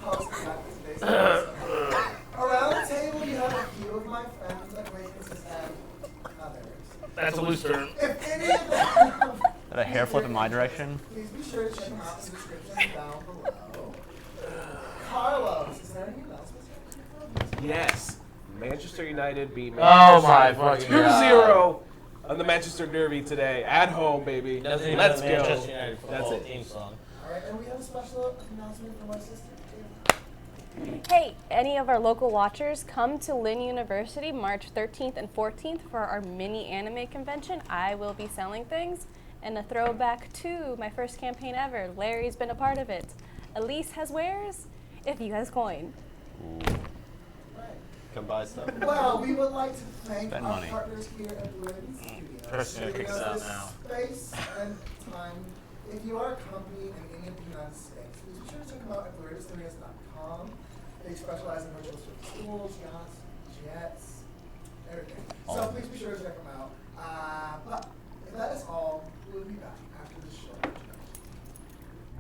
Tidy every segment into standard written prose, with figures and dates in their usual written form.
host today's episode. Around the table, you have a few of my friends, acquaintances, and others. That's a loose term. If any of them... Is that a hair flip in my direction? Please be sure to check them out in the description down below. Carlos, is there anything else? Yes. Manchester United beat Oh Manchester my fucking God. 2-0 on the Manchester Derby today. At home, baby. Doesn't even Let's have go. a Manchester United That's football it. theme song. Alright, and we have a special announcement from our sister. Hey, any of our local watchers, come to Lynn University March 13th and 14th for our mini anime convention. I will be selling things. And a throwback to my first campaign ever. Larry's been a part of it. Elise has wares, if you guys coin. Come buy stuff. Well, we would like to thank Spend our money. partners here at Druid Studios. Person's gonna kick us out now. Space and time. If you are a company in any of the United States, please be sure to check them out at druidstudios.com. They specialize in virtual schools, yachts, jets, everything. So please be sure to check them out. But if that is all, we'll be back after this short introduction.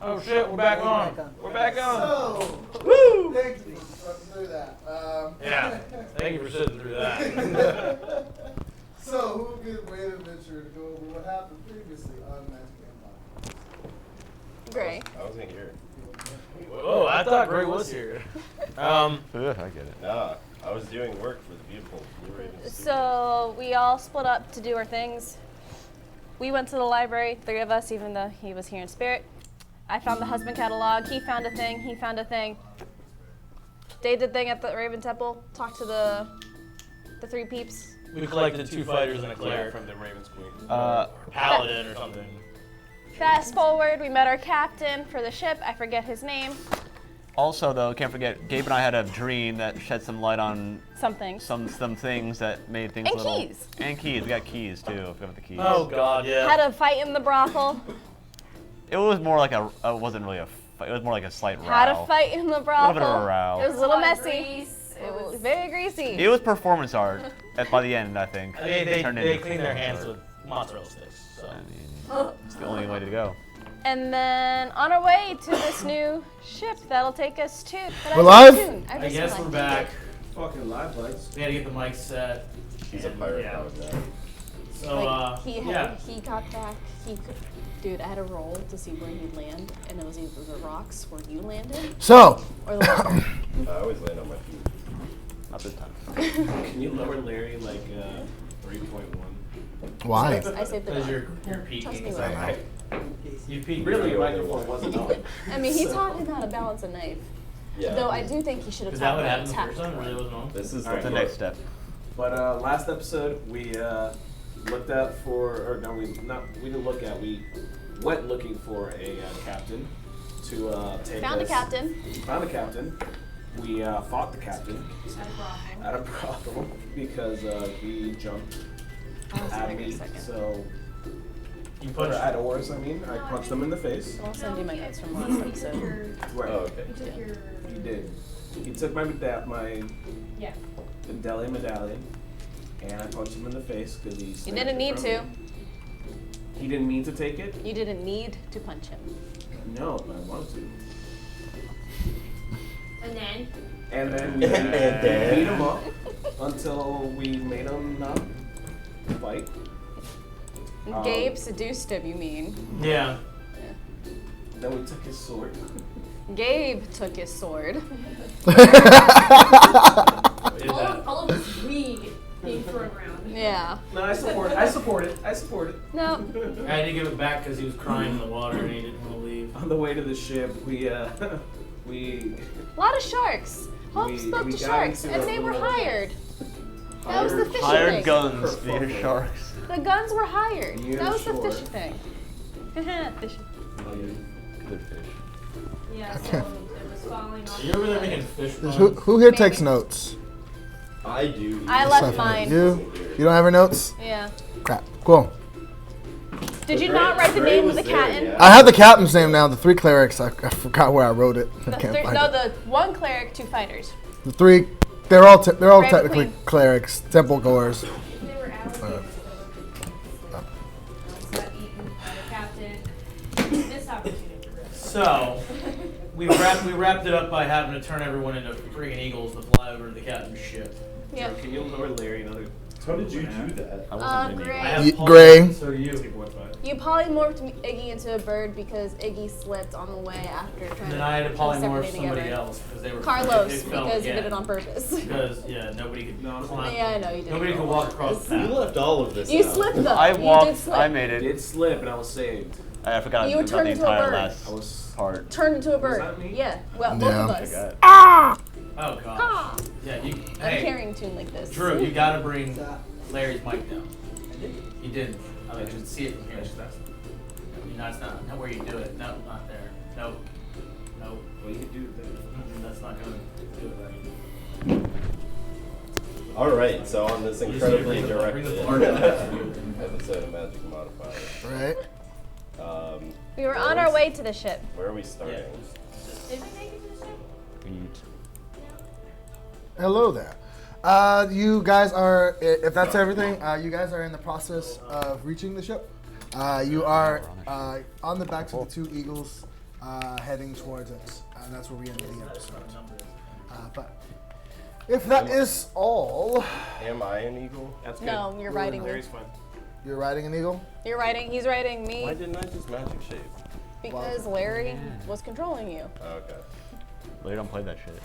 Oh shit, we're back on. We're back on. So, Woo! thank you for through that. Yeah. Thank you for sitting through that. So, who will get a great adventure to go over what happened previously on Magic Modifiers? Gray. I wasn't here. Whoa, I thought Gray was here. I get it. Nah, I was doing work for the beautiful Blue Raven Studios. So we all split up to do our things. We went to the library, 3 of us, even though he was here in spirit. I found the husband catalog. He found a thing. He found a thing. They did thing at the Raven Temple. Talked to the 3 peeps. We collected 2 fighters and a cleric. From the Ravens Queen. Paladin or something. Fast forward, we met our captain for the ship. I forget his name. Also, though, can't forget, Gabe and I had a dream that shed some light on Something. some things that made things And a little... keys. And keys. We got keys, too. I forgot about the keys. Oh god, yeah. Had a fight in the brothel. It was more like a... It wasn't really a fight. It was more like a slight row. Had a fight in the brothel. bit of a row. It was a little messy. It was very greasy. It was performance art by the end, I think. They Turned into clean their performance hands art. with mozzarella sticks. So. I mean, it's the only way to go. And then on our way to this new ship that'll take us to. We're live? I guess we're back. Fucking live lights. We had to get the mic set. He's a pirate Yeah. now, Dad. So, He got back. Dude, I had a roll to see where he'd land, and it was either the rocks where you landed So, or the water. I always land on my feet. Not this time. Can you lower Larry like 3.1? why? I saved the because dog. you're peaking. Trust me It's with like, that. you peaked. Really, your really microphone wasn't on. I mean, he taught him how to balance a knife. Yeah. Though I do think he should have Is that taught what him happened the how to first tap. time? Really wasn't on? This is Alright, The the next step. But last episode we looked out for, or no, we didn't look at. We went looking for a captain to take Found a us. captain. Found a captain. We fought the captain at a brothel because he jumped at me. So You or punched. at Orys, I mean, I punched him in the face. I'll send you my notes from last episode. Right. Oh, okay. He did. He took my Deli medallion, and I punched him in the face because he. You snatched didn't it need from to. me. He didn't mean to take it. You didn't need to punch him. No, but I wanted to. And then? And then And then- beat him up. until we made him not fight. Gabe seduced him, you mean? Yeah. Then we took his sword. Gabe took his sword. All of this weed being thrown around. Yeah. No, I support it. No. I had to give it back because he was crying in the water and he didn't want to leave. On the way to the ship, we A lot of sharks. Hope We- spoke we to got sharks, into and a they were little- hired. That was the fishing Hired thing. guns for your sharks. The guns were hired. Yeah, that was sure. the fishing thing. Fishing. Good fish. Yeah, so it was falling off. Are you over there making fish Who, puns? who here Maybe. takes notes? I do. I left Stephanie, mine. You? You don't have your notes? Yeah. Crap. Cool. Did you not write the name of the captain? I have the captain's name now. The 3 clerics. I forgot where I wrote it. I can't find it. The 1 cleric, 2 fighters. The 3. They're all Red technically Queen. clerics, temple goers. They were allocated got eaten by the captain. This opportunity. So, we wrapped it up by having to turn everyone into friggin' eagles to fly over to the captain's ship. Yep. Can you lower Larry another? How did you do that? I wasn't in Gray. I Eagle. have Paul, Gray. So do you. You polymorphed Iggy into a bird because Iggy slipped on the way after trying And to then I had to piece polymorph everything somebody together. else because they were Carlos, they fell because you did again. it on purpose. Because nobody could climb. Yeah, I know you did. Nobody it could on walk purpose. across the You path. left all of this You out. slipped though. I You did walked. slip. I made it. Did slip, and I was saved. I forgot You about turned the into a entire bird. last I was. part. Turned into a bird. that me? Yeah. Well, both Yeah. of I us. got it. Oh gosh. Ah. Yeah, you. I'm Hey, carrying a tune like this. Drew, you gotta bring Larry's mic down. You didn't. I mean, I can see it from here. No, it's not where you do it. No, not there. No. No. Well, you do that. That's not gonna do it right. All right, so on this incredibly Bring the directed part down. episode of Magic Modifiers, Right? We were on our way to the ship. where are we starting? Did we make it to the ship? Hello there. You guys are, if that's everything, you guys are in the process of reaching the ship. You are on the backs of the 2 eagles heading towards us. And that's where we end the episode. But if that is all, Am I an eagle? That's good. No, you're riding me. Larry's fine. you're riding an eagle? He's riding me Why didn't I just magic shape? because Larry was controlling you. Oh, okay. Well, you don't play that shit.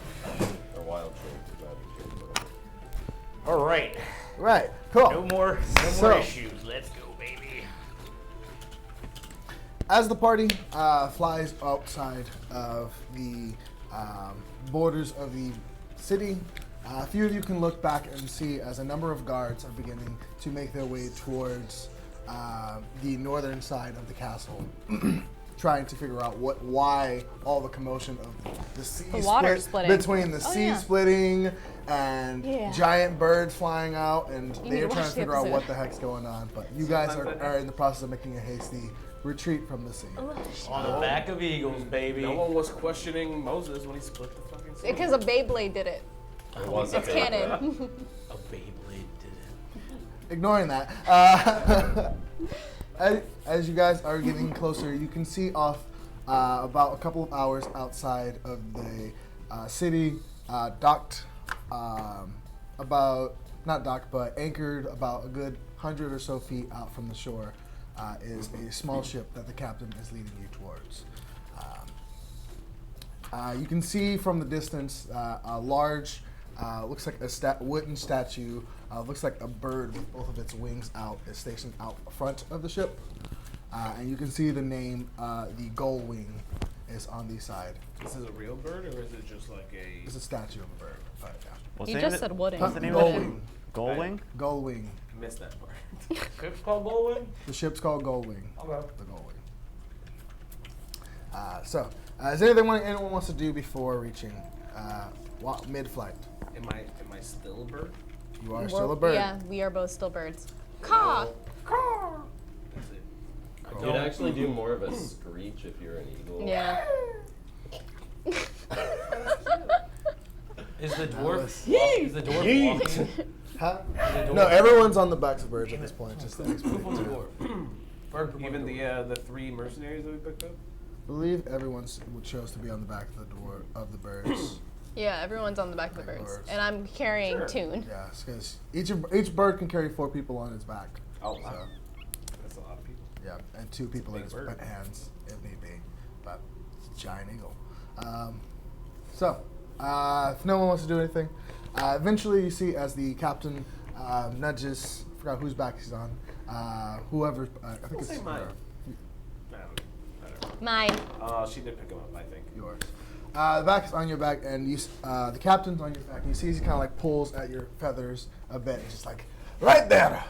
Or wild shape, magic shape, whatever. All right. Right, cool. No more So- issues. Let's go, baby. As the party flies outside of the borders of the city, a few of you can look back and see as a number of guards are beginning to make their way towards the northern side of the castle, trying to figure out why all the commotion of the sea The water splitting. between the Oh, sea yeah. splitting and Yeah. giant birds flying out, and You need they're to trying watch to the figure out what episode. the heck's going on. But you guys are in the process of making a hasty retreat from the sea. On the back of eagles, baby. No one was questioning Moses when he split the fucking sea. Because a Beyblade did it. It was a It's big one. canon. A Beyblade did it. Ignoring that, as you guys are getting closer, you can see off about a couple of hours outside of the city, docked about, not docked, but anchored about a good 100 or so feet out from the shore, is a small ship that the captain is leading you towards. You can see from the distance a large, looks like a wooden statue, looks like a bird with both of its wings out, is stationed out front of the ship. And you can see the name, the gull wing, is on the side. This is a real bird, or is it just like a? It's a statue of a bird. But yeah. What's You the name just of it? said wooden. What's the name Gull of it? wing. Gullwing? Gull wing. I missed that part. Ship's called Bowling? The ship's called Gull wing. Okay. The gull wing. Is there anything anyone wants to do before reaching mid-flight? Am I still a bird? You are still a bird. Yeah, we are both still birds. Caw! Is it? You'd actually do more of a screech if you're an eagle. Yeah. Is the dwarf? Is the dwarf walking? Huh? Is the No, dwarf- everyone's on the backs of birds at this point. Just to explain. Who's the dwarf? Bird Even the 3 mercenaries that we picked up. I believe everyone chose to be on the back of the door of the birds. Yeah, everyone's on the back of the Back of birds. birds. And I'm carrying Sure. Toon. Yeah, because each bird can carry 4 people on its back. Oh, wow. So, That's a lot of people. yeah, and 2 people in Big its bird. hands, if need be. But it's a giant eagle. If no one wants to do anything, eventually you see as the captain nudges, I forgot whose back he's on, whoever, I think it's say mine. Mine. She did pick him up, I think. yours. The back is on your back, and the captain's on your back, and you see he kind of like pulls at your feathers a bit, and just like, right there,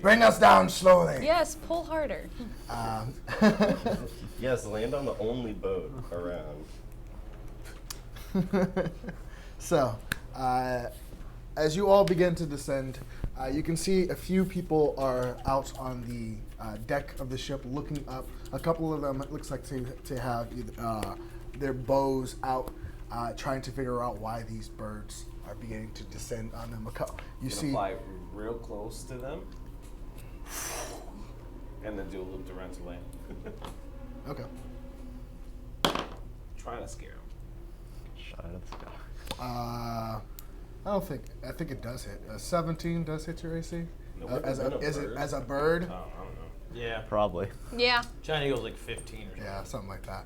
bring us down slowly. Yes, pull harder. Yes, land on the only boat around. So, as you all begin to descend, you can see a few people are out on the deck of the ship looking up. A couple of them, it looks like to have their bows out, trying to figure out why these birds are beginning to descend on them. You see, Fly real close to them, and then do a loop around to land. okay. Trying to scare him. Shot out of the sky. I think it does hit. 17 does hit your AC. No, As a bird? Oh, I don't know. Yeah. Probably. Yeah. Giant Eagle's like 15 or something. Yeah, something like that.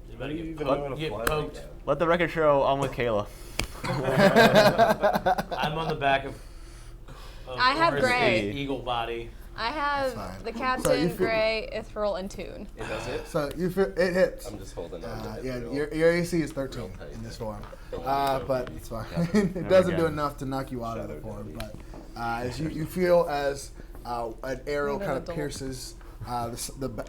You better How do you get even poked. know how to Get fly like poked. that? Let the record show I'm with Kayla. I'm on the back of I have Orys' Gray. eagle body. I have That's fine. the So captain, you feel- Gray, Ithryl, and Toon. It does it? So you feel it hits. I'm just holding on to it. Yeah, real- your AC is 13 real tight. in this form, Don't but it's fine. There It we doesn't do go. enough to knock you out of the Shadow form, Daddy. but as you feel as an arrow Need an kind of adult. pierces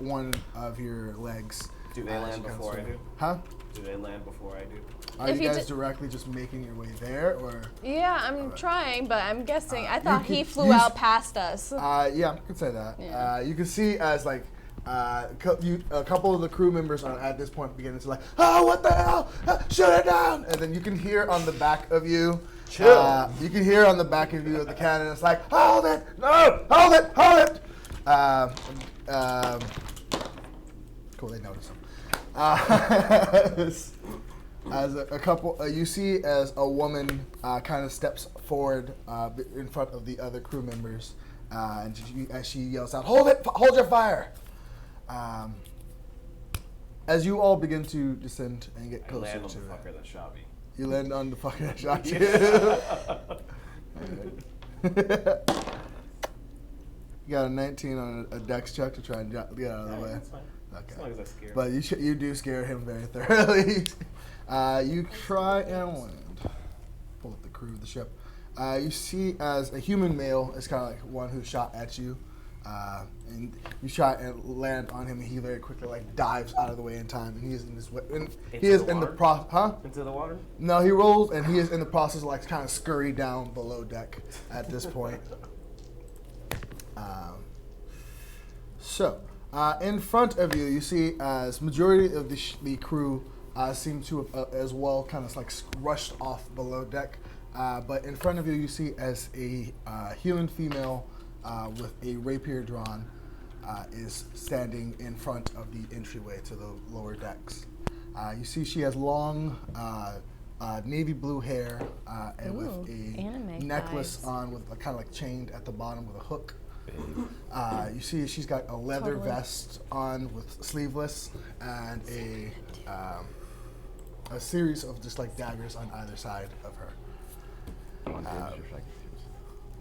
one of your legs. Do they as land you kinda before I swing. do? Huh? Do they land before I do? Are If you you guys di- directly just making your way there, or? Yeah, I'm trying, but I'm guessing. I you thought can he flew use- out past us. Yeah, I could say that. Yeah. You can see as like a couple of the crew members are at this point beginning to like, oh, what the hell? Shut it down! And then you can hear on the back of you, you can hear on the back of you of the cannon. It's like, hold it! No! Hold it! Hold it! Cool, they notice him. As a couple, you see as a woman kind of steps forward in front of the other crew members, and as she yells out, "Hold it! Hold your fire!" As you all begin to descend and get I closer land on to the fucker it, that shot me. you land on the fucker that shot you. You got a 19 on a dex check to try and get out of the way. That's fine. Okay. As long as I scare him. But you do scare him very thoroughly. You try and land. Pull up the crew of the ship. You see as a human male is kind of like one who shot at you. And you shot and land on him, and he very quickly like dives out of the way in time, and he is in this way. He is in the water? huh? Into the water? No, he rolls, and he is in the process of like kind of scurry down below deck at this point. In front of you, you see as majority of the crew seem to have as well kind of like rushed off below deck. But in front of you, you see as a human female with a rapier drawn is standing in front of the entryway to the lower decks. You see she has long navy blue hair and with a anime necklace vibes. on with kind of like chained at the bottom with a hook. You see she's got a leather Totally. vest on with sleeveless and a series of just like daggers on either side of her.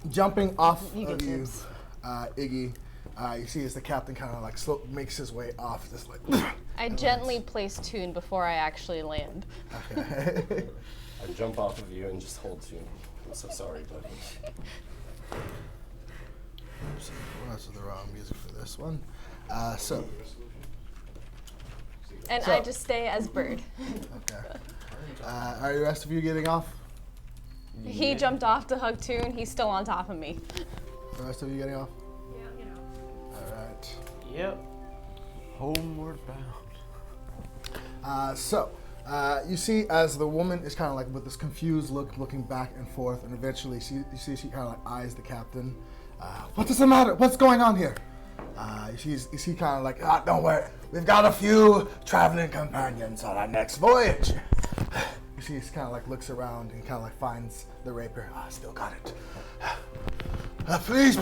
Jumping off You get of you, tips. Iggy, you see as the captain kind of like makes his way off, just like. I gently place Toon before I actually land. Okay. I jump off of you and just hold you. I'm so sorry, buddy. Oops, that's the wrong music for this one. And So- I just stay as Bird. Okay. Are the rest of you getting off? He jumped off to hug Toon. He's still on top of me. The rest of you getting off? All right. Yep. Homeward bound. You see as the woman is kind of like with this confused look, looking back and forth, and eventually she kind of like eyes the captain. What is the matter? What's going on here? You see kind of like, don't worry, we've got a few traveling companions on our next voyage. You see, he kind of like looks around and kind of like finds the rapier. I still got it. Please,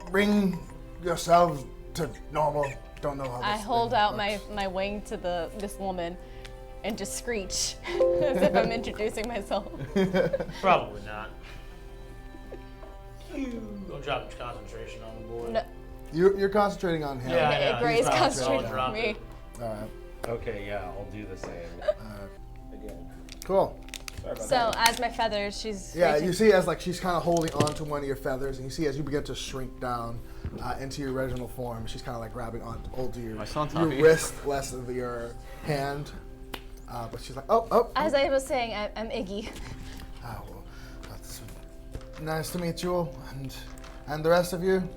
bring yourselves to normal. Don't know how. I this hold thing out works. my wing to this woman and just screech as if I'm introducing myself. Probably not. Don't drop your concentration on the boy. No, You're concentrating on him. Yeah, I know. Gray's He's probably concentrating drop on me. it. All right. Okay, yeah, I'll do the same. Again. Cool. Sorry about So that. as my feathers, she's Yeah, reaching- you see as like she's kind of holding on to one of your feathers, and you see as you begin to shrink down into your original form, she's kind of like grabbing onto your, Am I still on top your of you? wrist, less of your hand. But she's like, oh. As I was saying, I'm Iggy. Well, that's nice to meet you, and the rest of you.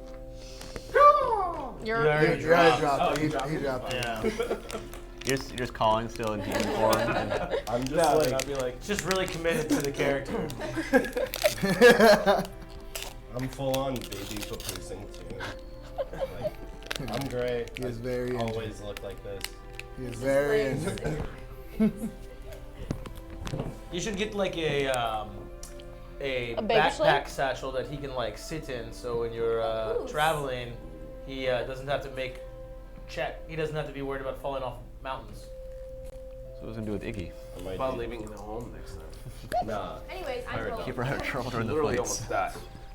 You're You already You already dropped. dropped it. you He dropped it. dropped it. Yeah. You're just calling still in human form. And I'm just No, like, I'll be like, Just really committed to the character. I'm full on baby papoosing too. Like, I'm Gray. He is very injured. Always look like this. He is very injured. You should get like a big backpack sling? satchel that he can like sit in. So when you're traveling, he doesn't have to make check. He doesn't have to be worried about falling off mountains. so what was gonna do with Iggy? I might about do- leaving in the home next time. Nah. Anyways, I'm Alright, Keep her out of trouble during the Literally fights. almost died.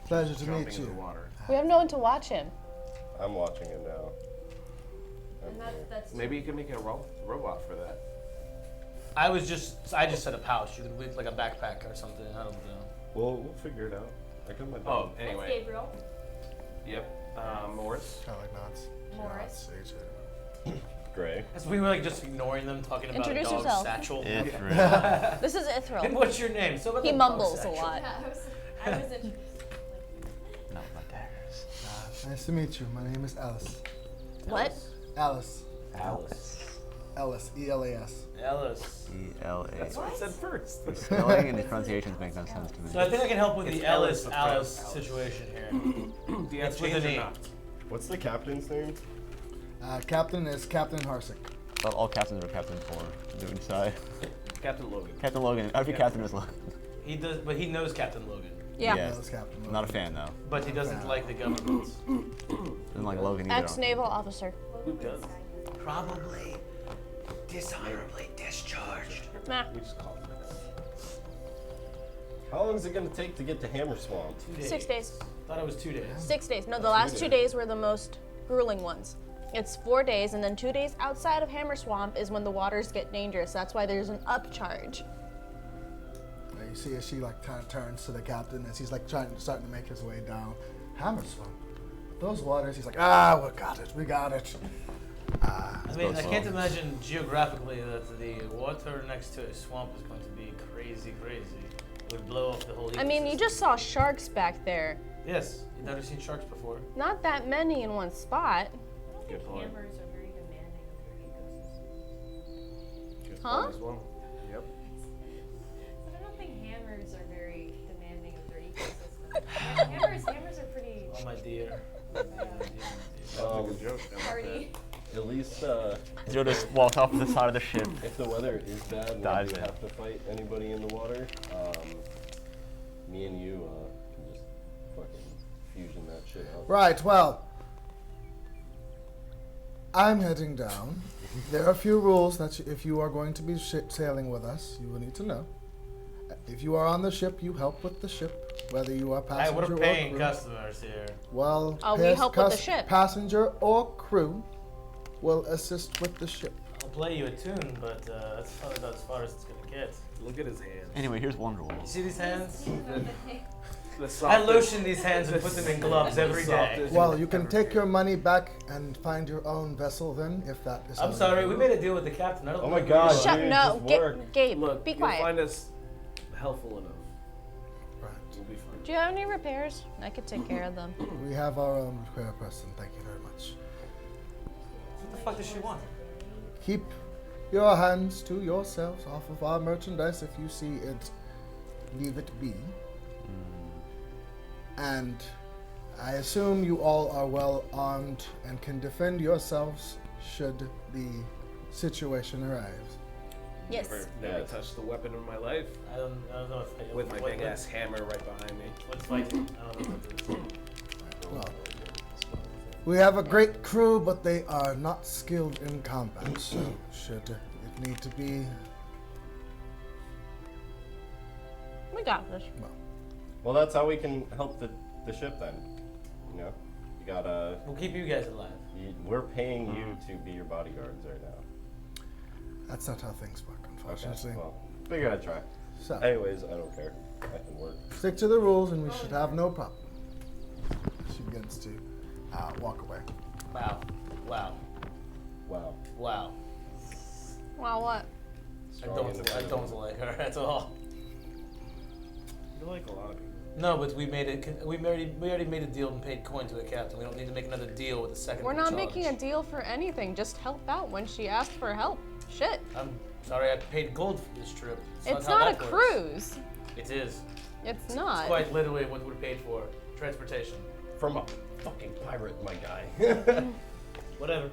Pleasure to Jumping meet in the you. water. We have no one to watch him. I'm watching it now. And that's Maybe you can make a robot for that. I just said a pouch. You could make like a backpack or something. I don't know. We'll figure it out. I got my Oh, anyway. Gabriel. Yep. Morris. Kind of like knots. Morris. Gray. As we were like just ignoring them, talking about Introduce a dog's yourself. satchel. Ithryl. This is And Ithryl. what's your name? So about He the dog mumbles a satchel. lot. I was introduced. No, my daggers. Nice to meet you. My name is Alice. What? Alice. Alice. Ellis. E-L-A-S. Ellis. E-L-A. That's what I said first. The spelling and the pronunciations make no sense to me. So I think I can help with It's the Ellis Alice with situation here. Do you have It's with change an or E. not? What's the captain's name? Captain is Captain Harsick. Thought all captains were Captain 4. Doing side. Captain Logan. Captain Logan. Every captain is Logan. He does, but he knows Captain Logan. Yeah. Yeah. That was Captain. I'm not a fan though. But he doesn't like the government. Doesn't like Logan either. Ex-naval officer. Who does? Probably dishonorably discharged. Nah. We just call him that. How long is it going to take to get to Hammer Swamp? 6 days. Thought it was 2 days. 6 days. No, the last 2 days were the most grueling ones. It's 4 days, and then 2 days outside of Hammer Swamp is when the waters get dangerous. That's why there's an upcharge. You see as she like kind of turns to the captain as he's like starting to make his way down. Hammer Swamp. Those waters. He's like, we got it. I mean, I can't imagine geographically that the water next to a swamp is going to be crazy. It would blow up the whole ecosystem. I mean, you just saw sharks back there. Yes, you've never seen sharks before. Not that many in one spot. Good point. Hammers are very demanding of their ecosystem. Good Huh? point as well. Yep. But I don't think hammers are very demanding of their ecosystem. hammers are pretty Oh my dear. That was a good joke. hardy. At least Joe just walked off the side of the ship. if the weather is bad and Dives we in. have to fight anybody in the water, me and you can just fucking fusion that shit up. Right. Well, I'm heading down. There are a few rules that if you are going to be sailing with us, you will need to know. If you are on the ship, you help with the ship, whether you are Hey, passenger we're or paying crew. customers here. Well, We help with the ship. Passenger or crew will assist with the ship. I'll play you a tune, but that's probably about as far as it's gonna get. Look at his hands. Anyway, here's one rule. You see these hands? The I softest- lotion these hands and put them in gloves every day. softest Well, you've you can ever take seen. your money back and find your own vessel then, if that is. I'm how sorry, you we do made it. a deal with the captain. I don't Oh my think God, we- Shut dude, no, just work. Gabe, Look, be you'll quiet. find us helpful enough. Right. We'll be fine. Do you have any repairs? I could take care of them. We have our own repair person. Thank you very much. What the fuck does she want? Keep your hands to yourselves off of our merchandise. If you see it, leave it be. And I assume you all are well armed and can defend yourselves should the situation arise. Yes. Never touched the weapon in my life. I don't know if With my big ass hammer right behind me. What's fighting? I don't know what this is. Well, we have a great crew, but they are not skilled in combat, so should it need to be... We got this. Well, that's how we can help the ship then. You know, you gotta. We'll keep you guys alive. We're paying you to be your bodyguards right now. That's not how things work, unfortunately. Okay, well, figure I'd try. So, Anyways, I don't care. I can work. stick to the rules and we should have no problem. She begins to walk away. Wow. Wow. Wow. Wow. Wow, what? I don't like her at all. You like a lot of people. No, but we already made a deal and paid coin to a captain. We don't need to make another deal with the second. We're not in charge. making a deal for anything. Just help out when she asked for help. Shit. I'm sorry, I paid gold for this trip. It's how not a that works. cruise. It is. It's not. It's quite literally what we're paid for. Transportation. From a fucking pirate, my guy. Whatever.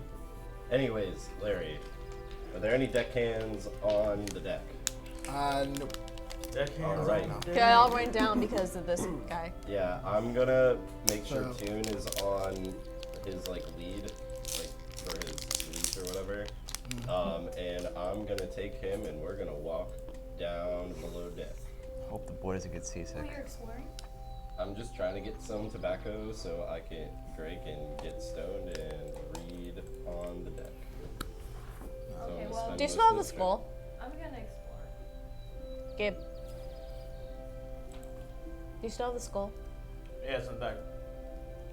Anyways, Larry, are there any deckhands on the deck? Nope. All right. Okay, I'll write down because of this guy. Yeah, I'm gonna make sure So- Toon is on his like lead, like for his leash or whatever. And I'm gonna take him and we're gonna walk down below deck. Hope the boy doesn't get seasick. Oh, you're exploring? I'm just trying to get some tobacco so I can drink and get stoned and read on the deck. So Okay, I'm gonna well, spend Do you most still have of the this trip- skull? I'm gonna explore. Gabe. Do you still have the skull? Yeah, it's in the back.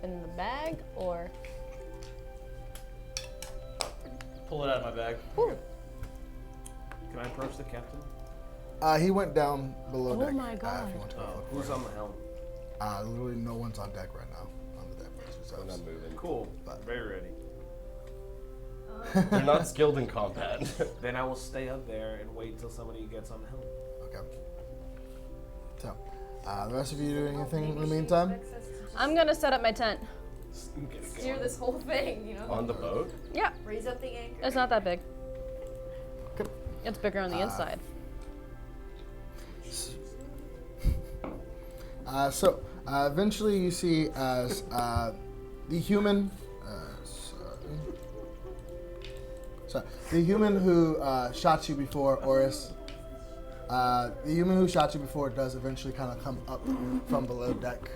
In the bag or? Pull it out of my bag. Ooh. Can I approach the captain? He went down below Oh deck. my God. If you want to go look Who's for on him. the helm? Literally no one's on deck right now. On the deck. So I'm not moving. Cool. But- Very ready. They're not skilled in combat. Then I will stay up there and wait till somebody gets on the helm. Okay. So, the rest of you do anything in the meantime? I'm gonna set up my tent. Get it Steer going. this whole thing, you know? On the boat? Yeah, Raise up the anchor. it's not that big. Okay. It's bigger on the inside. So, eventually you see as the human, the human who shot you before, Orys, the human who shot you before does eventually kind of come up from below deck.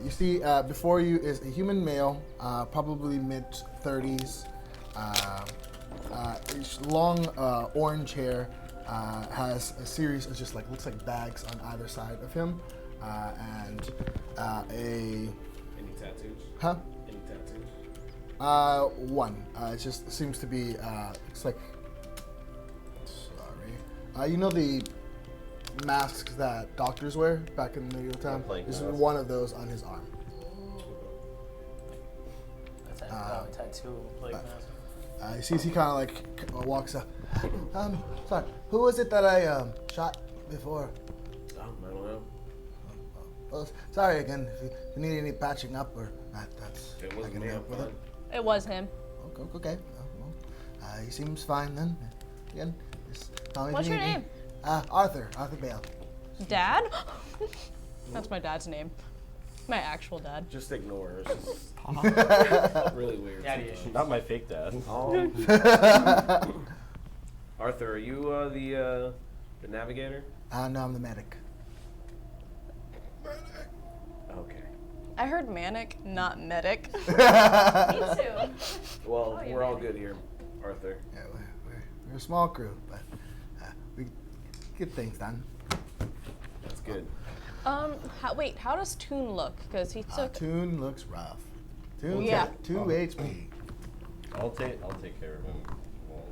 You see before you is a human male, probably mid-30s, long orange hair, has a series of just like, looks like bags on either side of him, and a, Any tattoos? huh? Any tattoos? One. It just seems to be, it's like, sorry. You know the masks that doctors wear back in medieval time? plague There's mask. one of those on his arm. That's a tattoo of a plague mask. You see as he kind of like walks up. Sorry, who was it that I shot before? I don't know. Oh, sorry again. If you need any patching up or that's It I wasn't can me, help I'm with it. fine. It was him. Okay. Well, he seems fine then. Again, just tell me if What's you your need name? me. Arthur Bale. Dad? That's my dad's name. My actual dad. Just ignore her. It's just really weird. Daddy sometimes. issues. Not my fake dad. Oh. Arthur, are you the navigator? No, I'm the medic. Okay. I heard manic, not medic. Me too. Well, you're we're all right. good here, Arthur. Yeah, we're a small crew, but we get things done. That's good. Wait, how does Toon look? Because he took. Toon looks rough. Toon's Yeah. got 2 HP. I'll take care of him. Well,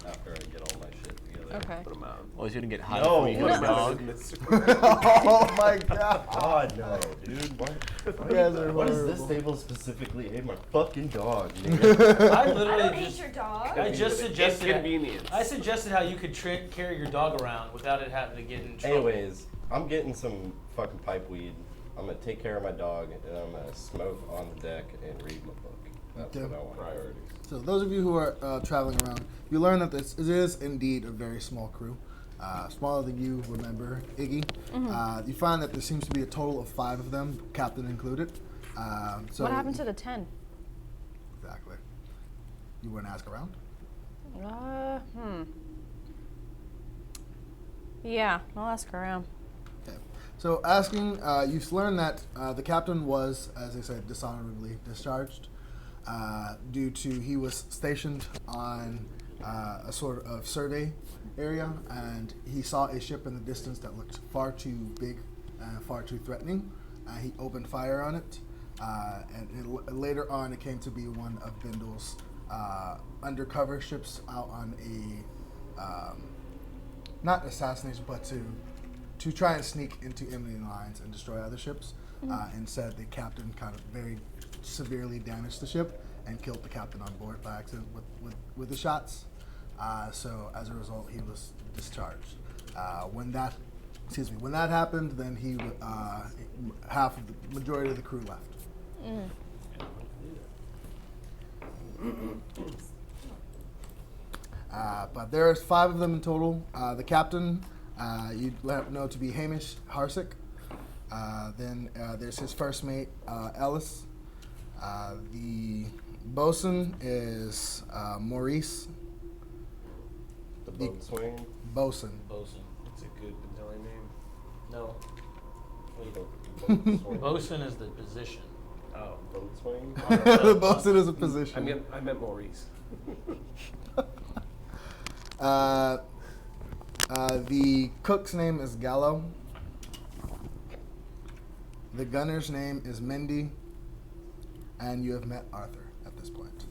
after I get all my shit together. Okay. Put him out. Oh, he's gonna get high No, before you put get him a out. dog. Oh my god. God no, dude. You guys are What does this horrible. table specifically aid my fucking dog, nigga? I I don't literally hate just. your dog. I just suggested. Inconvenience. I suggested how you could carry your dog around without it having to get in trouble. Anyways, I'm getting some fucking pipe weed. I'm gonna take care of my dog, and I'm gonna smoke on the deck and read my book. That's Okay. what I want. Priorities. So those of you who are traveling around, you learn that this is indeed a very small crew. Smaller than you remember, Iggy. You find that there seems to be a total of 5 of them, captain included. So What happened to the 10? Exactly. You wouldn't ask around? Yeah, I'll ask around. Okay. So asking, you've learned that the captain was, as I said, dishonorably discharged due to he was stationed on a sort of survey area, and he saw a ship in the distance that looked far too big and far too threatening. He opened fire on it, later on it came to be one of Bindle's undercover ships out on a not assassination, but to try and sneak into enemy lines and destroy other ships. Instead, the captain kind of very severely damaged the ship and killed the captain on board by accident with the shots. So as a result, he was discharged. When that happened, then he half of the majority of the crew left. But there's 5 of them in total. The captain, you know to be Hamish Harsick. Then there's his first mate, Ellis. The bosun is Maurice. The boatswain. Bosun. Bosun. It's a good battalion name. No. Boatswain. Bosun is the position. Oh, boatswain. The bosun is a position. I meant Maurice. The cook's name is Gallo. The gunner's name is Mindy. And you have met Arthur at this point.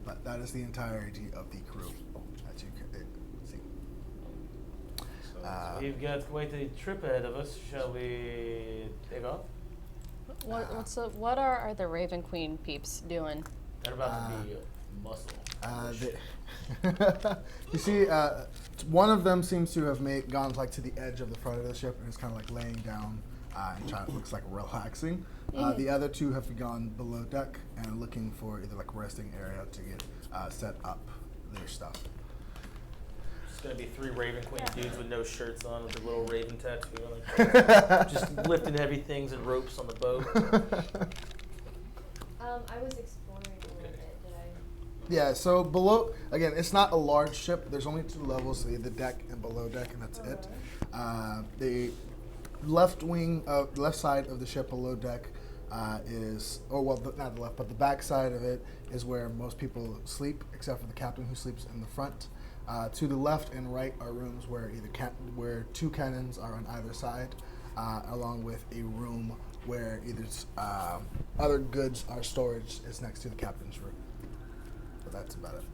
But that is the entirety of the crew that you can see. We've got quite a trip ahead of us. Shall we take off? What are the Raven Queen peeps doing? They're about to be muscle. You see, one of them seems to have gone like to the edge of the front of the ship and is kind of like laying down and looks like relaxing. The other 2 have gone below deck and looking for either like resting area to get set up their stuff. It's gonna be 3 Raven Queen dudes with no shirts on with a little raven tattoo on it. Just lifting heavy things and ropes on the boat. I was exploring a little bit. Did I? Yeah, so below, again, it's not a large ship. There's only 2 levels, so the deck and below deck, and that's it. The left side of the ship below deck not the left, but the back side of it is where most people sleep, except for the captain who sleeps in the front. To the left and right are rooms where where 2 cannons are on either side, along with a room where either other goods are storage is next to the captain's room. But that's about it.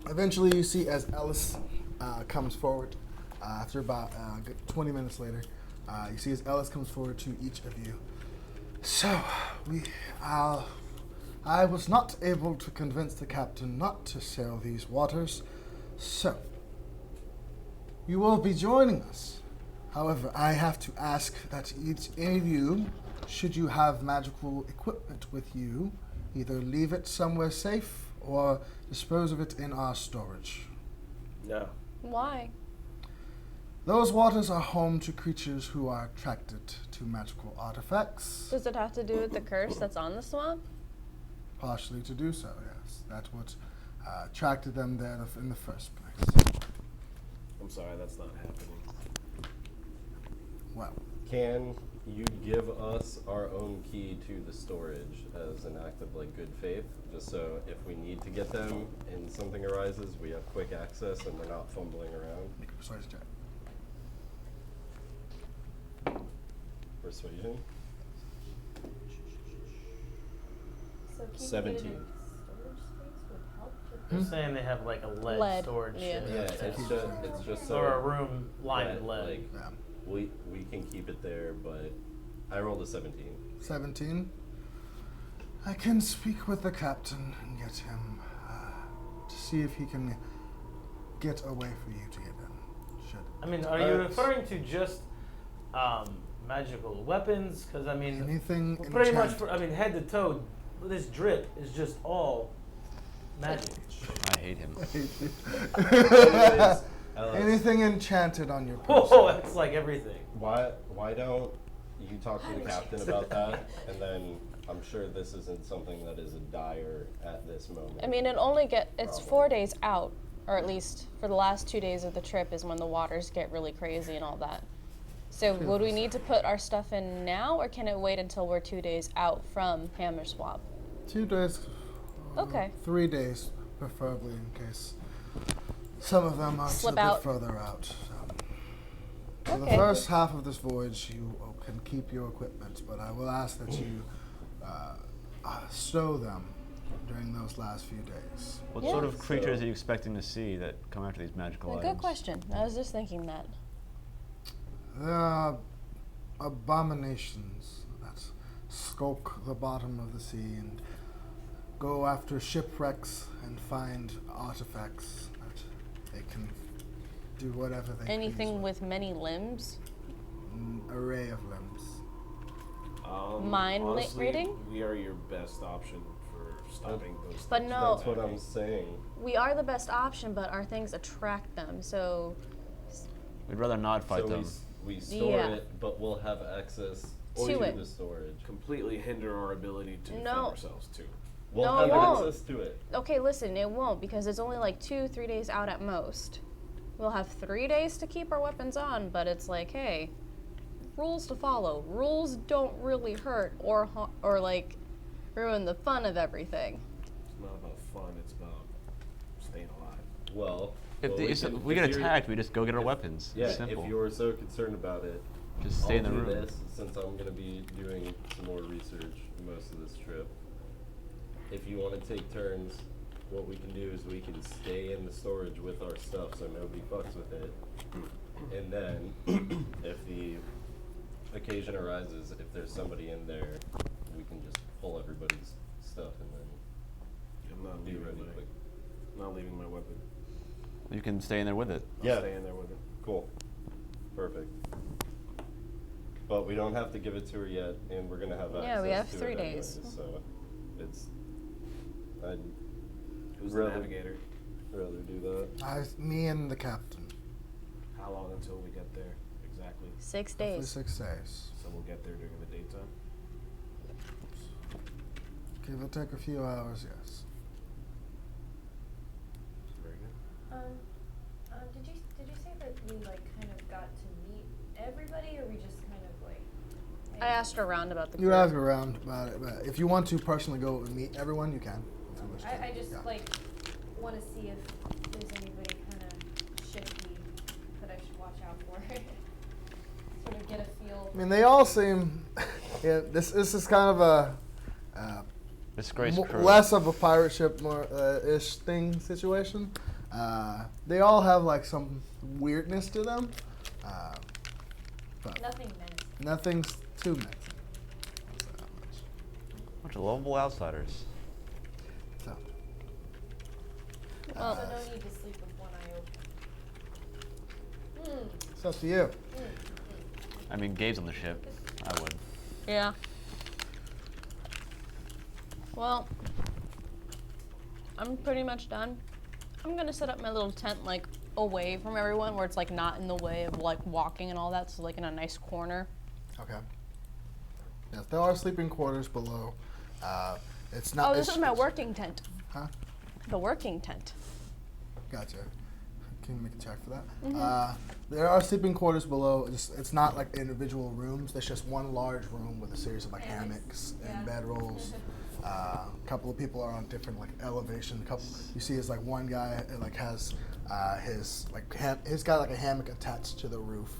Eventually, you see as Ellis comes forward. After about 20 minutes later, you see as Ellis comes forward to each of you. So, I was not able to convince the captain not to sail these waters, so you will be joining us. However, I have to ask that each of you, should you have magical equipment with you, either leave it somewhere safe or dispose of it in our storage. No. Why? Those waters are home to creatures who are attracted to magical artifacts. Does it have to do with the curse that's on the swamp? Partially to do so, yes. That's what attracted them there in the first place. I'm sorry, that's not happening. Well, Can you give us our own key to the storage as an act of like good faith, just so if we need to get them and something arises, we have quick access and we're not fumbling around? make a persuasion check. Persuasion. So keeping 17. it in storage space would help. They're saying they have like a lead storage yeah. ship. Yeah, it's just so Or a room lined that, with lead. like, Yeah. we can keep it there, but I rolled a 17. 17. I can speak with the captain and get him to see if he can get a way for you to get in. Should. I mean, are you referring to just magical weapons? Because I mean, Anything pretty much. enchanted. Head to toe, this drip is just all magic. I hate him. Anyways, Anything enchanted on your Oh, person. it's like everything. why don't you talk to the captain about that, and then I'm sure this isn't something that is dire at this moment. I mean, it's 4 days out, or at least for the last 2 days of the trip is when the waters get really crazy and all that. So would we need to put our stuff in now, or can it wait until we're 2 days out from Hammer Swap? 2 days. Okay. 3 days, preferably, in case some of them are Slip a bit out. further out. So. For the Okay. first half of this voyage, you can keep your equipment, but I will ask that you stow them during those last few days. What Yeah. sort of creatures are you expecting to see that come after these magical items? Good question. I was just thinking that. There are abominations that skulk the bottom of the sea and go after shipwrecks and find artifacts that they can do whatever they Anything please with many limbs? An array of limbs. Mind honestly, reading? We are your best option for stopping those. But things. no. That's what I'm saying. We are the best option, but our things attract them, so We'd rather not fight So them. we store Yeah. it, but we'll have access To to it. the storage. Completely hinder our ability to defend No. ourselves too. We'll No, have it won't. access to it. okay, listen, it won't because it's only like 2-3 days out at most. We'll have 3 days to keep our weapons on, but it's like, hey, rules to follow. Rules don't really hurt or like ruin the fun of everything. It's not about fun. It's about staying alive. Well, If, well, we get if you're- attacked, we just go get our weapons. Yeah, It's simple. if you were so concerned about it, Just stay in the I'll do room. this since I'm going to be doing some more research most of this trip. If you want to take turns, what we can do is we can stay in the storage with our stuff so nobody fucks with it. And then, if the occasion arises, if there's somebody in there, we can just pull everybody's stuff and then I'm not be leaving ready my, quick. not leaving my weapon. You can stay in there with it. I'll Yeah. stay in there with it. Cool. Perfect. But we don't have to give it to her yet, and we're gonna have access Yeah, we have to 3 it anyways, days. so it's. I'd Who's Rather- the navigator? rather do that. Me and the captain. How long until we get there exactly? 6 Roughly days. 6 days. So we'll get there during the daytime. Give or take a few hours, yes. Very good. Did you say that we like kind of got to meet everybody, or we just kind of like? I asked around about the You group. ask around about it, but if you want to personally go and meet everyone, you can. if you wish to. I just Yeah. like want to see if there's anybody kind of shifty that I should watch out for. Sort of get a feel. I mean, they all seem. Yeah, this is kind of a Disgraced crew. less of a pirate ship, more ish thing situation. They all have like some weirdness to them, but Nothing menacing. nothing's too menacing. I'll say that Bunch of lovable outsiders. much. So, Well, So no need to sleep with one eye open. it's up to you. I mean, Gabe's on the ship. I would. yeah. Well, I'm pretty much done. I'm gonna set up my little tent like away from everyone where it's like not in the way of like walking and all that, so like in a nice corner. Okay. Yes, there are sleeping quarters below. It's not. Oh, this it's- is my working tent. Huh? The working tent. Gotcha. Can you make a check for that? There are sleeping quarters below. It's not like individual rooms. There's just one large room with a series of like hammocks and bedrolls. A couple of people are on different like elevation. You see, is like one guy like has he's got like a hammock attached to the roof,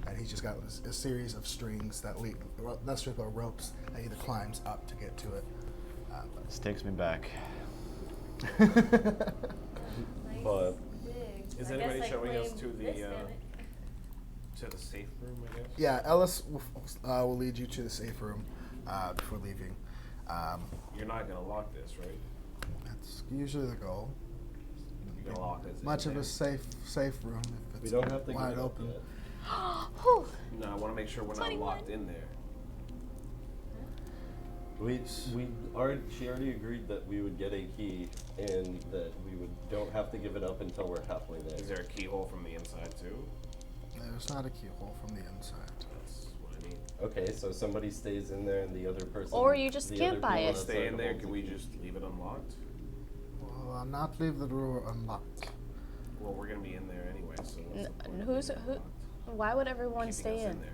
and he's just got a series of strings that lead, not strings but ropes that either climbs up to get to it. This takes me back. Nice, But- big. Is I anybody guess I showing us claim to the this hammock. to the safe room? I guess. Yeah, Ellis will lead you to the safe room before leaving. You're not gonna lock this, right? That's usually the goal. You're gonna lock this. Much in of a there. safe room if We it's don't have to wide give it up open. yet. Whew. No, I want to make sure we're not 21. locked in there. She already agreed that we would get a key and that we don't have to give it up until we're halfway there. Is there a keyhole from the inside too? There's not a keyhole from the inside. That's what I mean. Okay, so somebody stays in there and the other person. Or you just the can't other buy people it. outside Stay in there. holds Can the we key. just leave it unlocked? Well, I'll not leave the door unlocked. Well, we're gonna be in there anyway, so. what's the point of Who's leaving it who? unlocked? Why would everyone Keeping stay us in? there.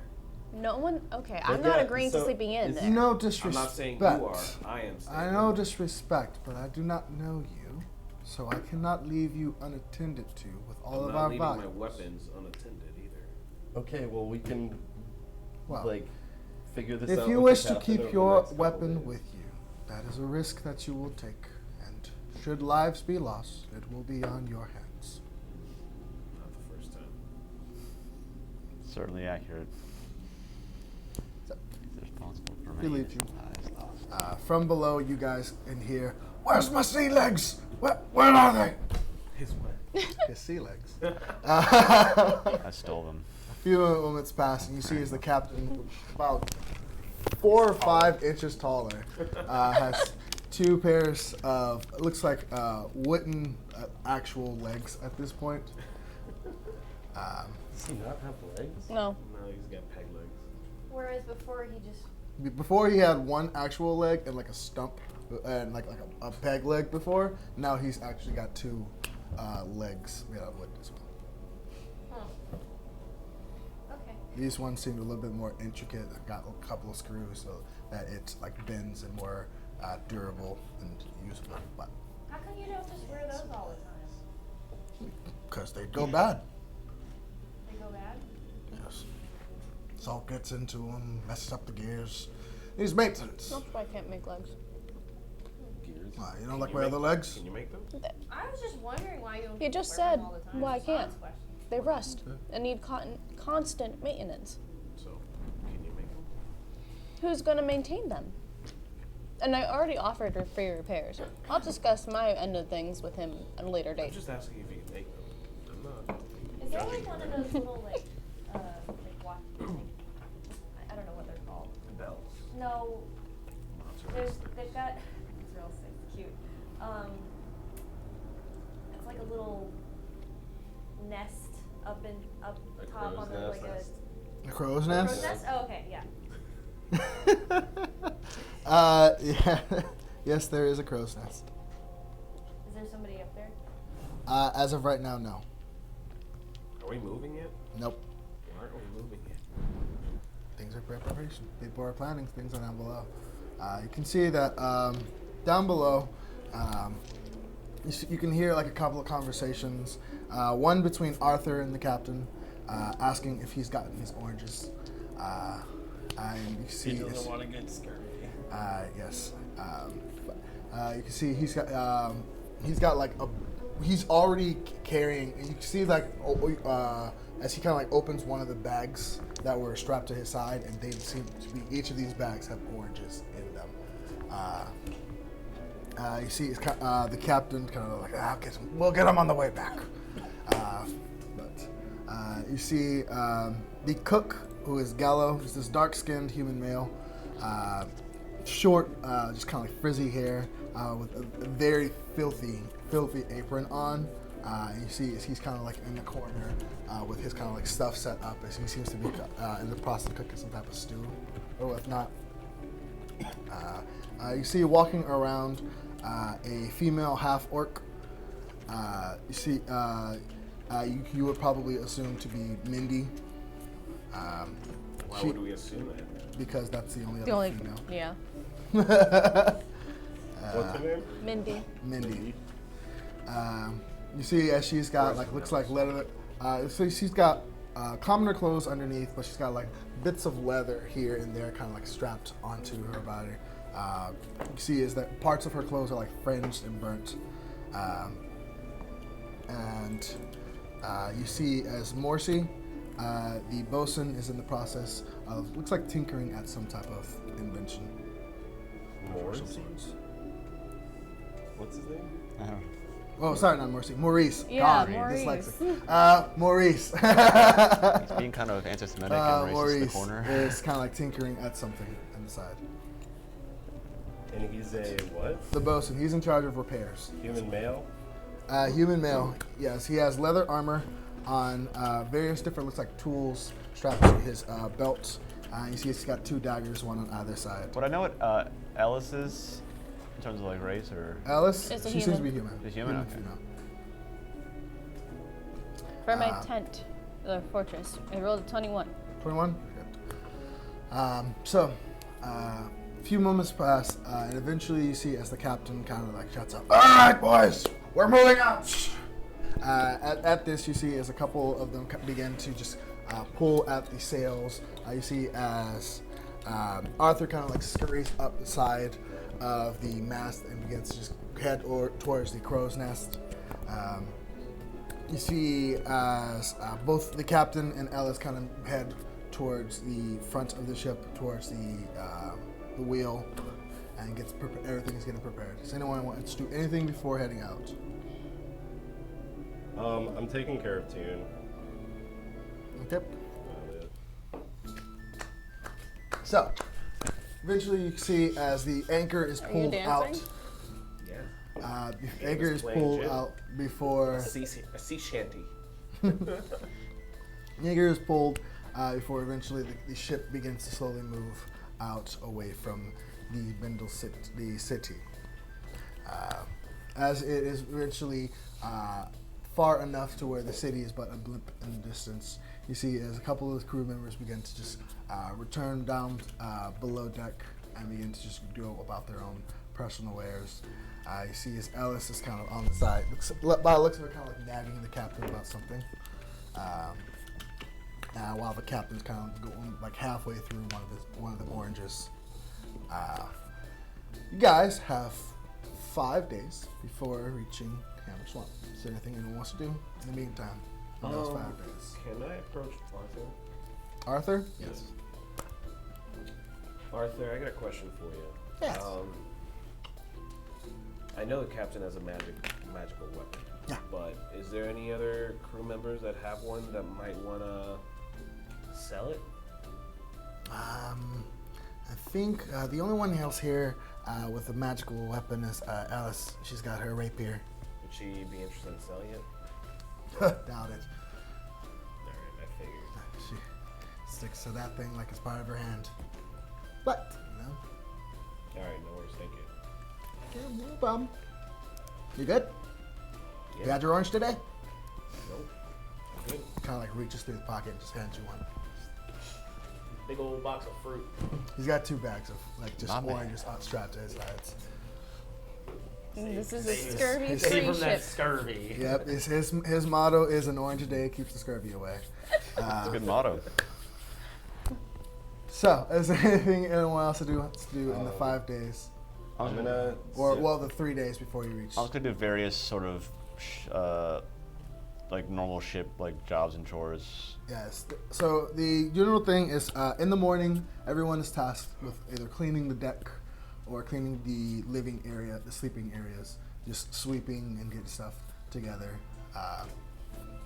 No one. Okay, But I'm not yeah, agreeing to so sleeping in is- there. No I'm disrespect. not saying you are. I am saying. I know disrespect, but I do not know you, so I cannot leave you unattended to with all I'm of not our leaving my valuables. weapons unattended either. Okay, well we can Well, figure this out. if you with wish the to captain keep over the your next couple weapon days. with you, that is a risk that you will take, and should lives be lost, it will be on your hands. Not the first time. Certainly accurate. So, It's responsible for believe many you. lives lost. From below, you guys in here. Where's my sea legs? Where are they? His what? His sea legs. I stole them. A few moments pass, and you see as the captain, about 4 or 5 inches taller, has 2 pairs of, it looks like wooden actual legs at this point. Does he not have legs? No. No, he's got peg legs. Whereas before he just Before he had 1 actual leg and like a stump and like a peg leg before. Now he's actually got 2 legs made out of wood as well. okay. These ones seem a little bit more intricate. I've got a couple of screws so that it like bends and more durable and useful. But How come you don't just wear those all the time? because they go bad. They go bad? Yes. Salt gets into them, messes up the gears. Needs maintenance. That's why I can't make legs. Gears. Why, you don't Can like you my make- other legs? Can you make them? I was just wondering why you don't You just wear them said all the time. why I It's can't. God's question. They rust and need constant maintenance. So, can you make them? Who's going to maintain them? And I already offered her free repairs. I'll discuss my end of things with him at a later I'm date. just asking if you can make them. I'm not. Is there judging like one you. of those little like watch I don't know what they're called. Bells. No, Monsters. they've got it's real cute. It's like a little nest up A top on crow's the like nest? A crow's a nest? crow's nest? Oh, okay, yeah. Yeah. Yes, there is a crow's nest. Is there somebody up there? As of right now, no. Are we moving yet? Nope. Why aren't we moving yet? Things are preparation. People are planning. Things are down below. You can see that down below, you can hear like a couple of conversations. One between Arthur and the captain, asking if he's gotten his oranges. And you see, He doesn't want to get scurvy. yes. You can see he's got like he's already carrying. You can see like as he kind of like opens one of the bags that were strapped to his side, and they seem to be, each of these bags have oranges in them. You see it's the captain kind of like, we'll get him on the way back. But you see the cook, who is Gallo, who's this dark-skinned human male, short, just kind of like frizzy hair, with a very filthy apron on. You see he's kind of like in the corner with his kind of like stuff set up as he seems to be in the process of cooking some type of stew, or if not. You see walking around a female half-orc. You see, you would probably assume to be Mindy. Why would we assume that? Because that's the only The other only, female. yeah. What's her name? Mindy. Mindy. You see, as she's got like looks like leather. So she's got commoner clothes underneath, but she's got like bits of leather here and there, kind of like strapped onto her body. You see, is that parts of her clothes are like fringed and burnt. And you see, as Morsi, the bosun, is in the process of looks like tinkering at some type of invention. Morse? Of some sorts. What's his name? I don't know. Oh, sorry, not Mercy. Maurice. Yeah, God, Maurice. dyslexic. Maurice. He's being kind of anti-Semitic and racist in the Maurice corner. is kind of like tinkering at something on the side. And he's a what? The bosun. He's in charge of repairs. Human male? Human male. Yes, he has leather armor on various different, looks like tools strapped to his belt. You see he's got 2 daggers, one on either side. Would I know what Ellis is in terms of like race or? Alice, Is a she seems to human. be human. She's human? Okay. female. For my tent, the fortress, I rolled a 21. 21? So, a few moments pass, and eventually you see as the captain kind of like shuts up. All right, boys, we're moving out. At this, you see as a couple of them begin to just pull at the sails. You see as Arthur kind of like scurries up the side of the mast and begins to just head towards the crow's nest. You see as both the captain and Ellis kind of head towards the front of the ship, towards the wheel, and everything is getting prepared. Does anyone want to do anything before heading out? I'm taking care of Tune. Okay. So, eventually you see as the anchor is Are you pulled out. dancing? Yeah. The anchor is playing pulled gin. out before. A sea shanty. The anchor is pulled before eventually the ship begins to slowly move out away from the Bindle city. As it is eventually far enough to where the city is but a blip in the distance, you see as a couple of the crew members begin to just return down below deck and begin to just go about their own personal wares. You see as Ellis is kind of on the side, by the looks of it, kind of like nagging the captain about something. While the captain's kind of going like halfway through one of the oranges. You guys have 5 days before reaching Hammer Swamp. Is there anything anyone wants to do in the meantime in those 5 days? Can I approach Arthur? Arthur? Yes. Arthur, I got a question for you. Yes. I know the captain has a magical weapon. Yeah. But is there any other crew members that have one that might want to sell it? I think the only one else here with a magical weapon is Alice. She's got her rapier. Would she be interested in selling it? Doubt it. Alright, I figured. She sticks to that thing like it's part of her hand. But, you know. Alright, no worries, thank you. Yeah, no problem. You good? Yeah. You had your orange today? Nope. I'm good. Kind of like reaches through the pocket and just hands you one. Big old box of fruit. He's got 2 bags of like just My man. oranges strapped to his sides. This is a Save scurvy-free Save from that ship. scurvy. Yep, his motto is an orange a day keeps the scurvy away. That's a good motto. So, is there anything anyone else wants to do in the 5 days? I'm gonna. Or, the 3 days before you reach? I was gonna do various sort of like normal ship like jobs and chores. Yes. So the general thing is in the morning, everyone is tasked with either cleaning the deck or cleaning the living area, the sleeping areas, just sweeping and getting stuff together.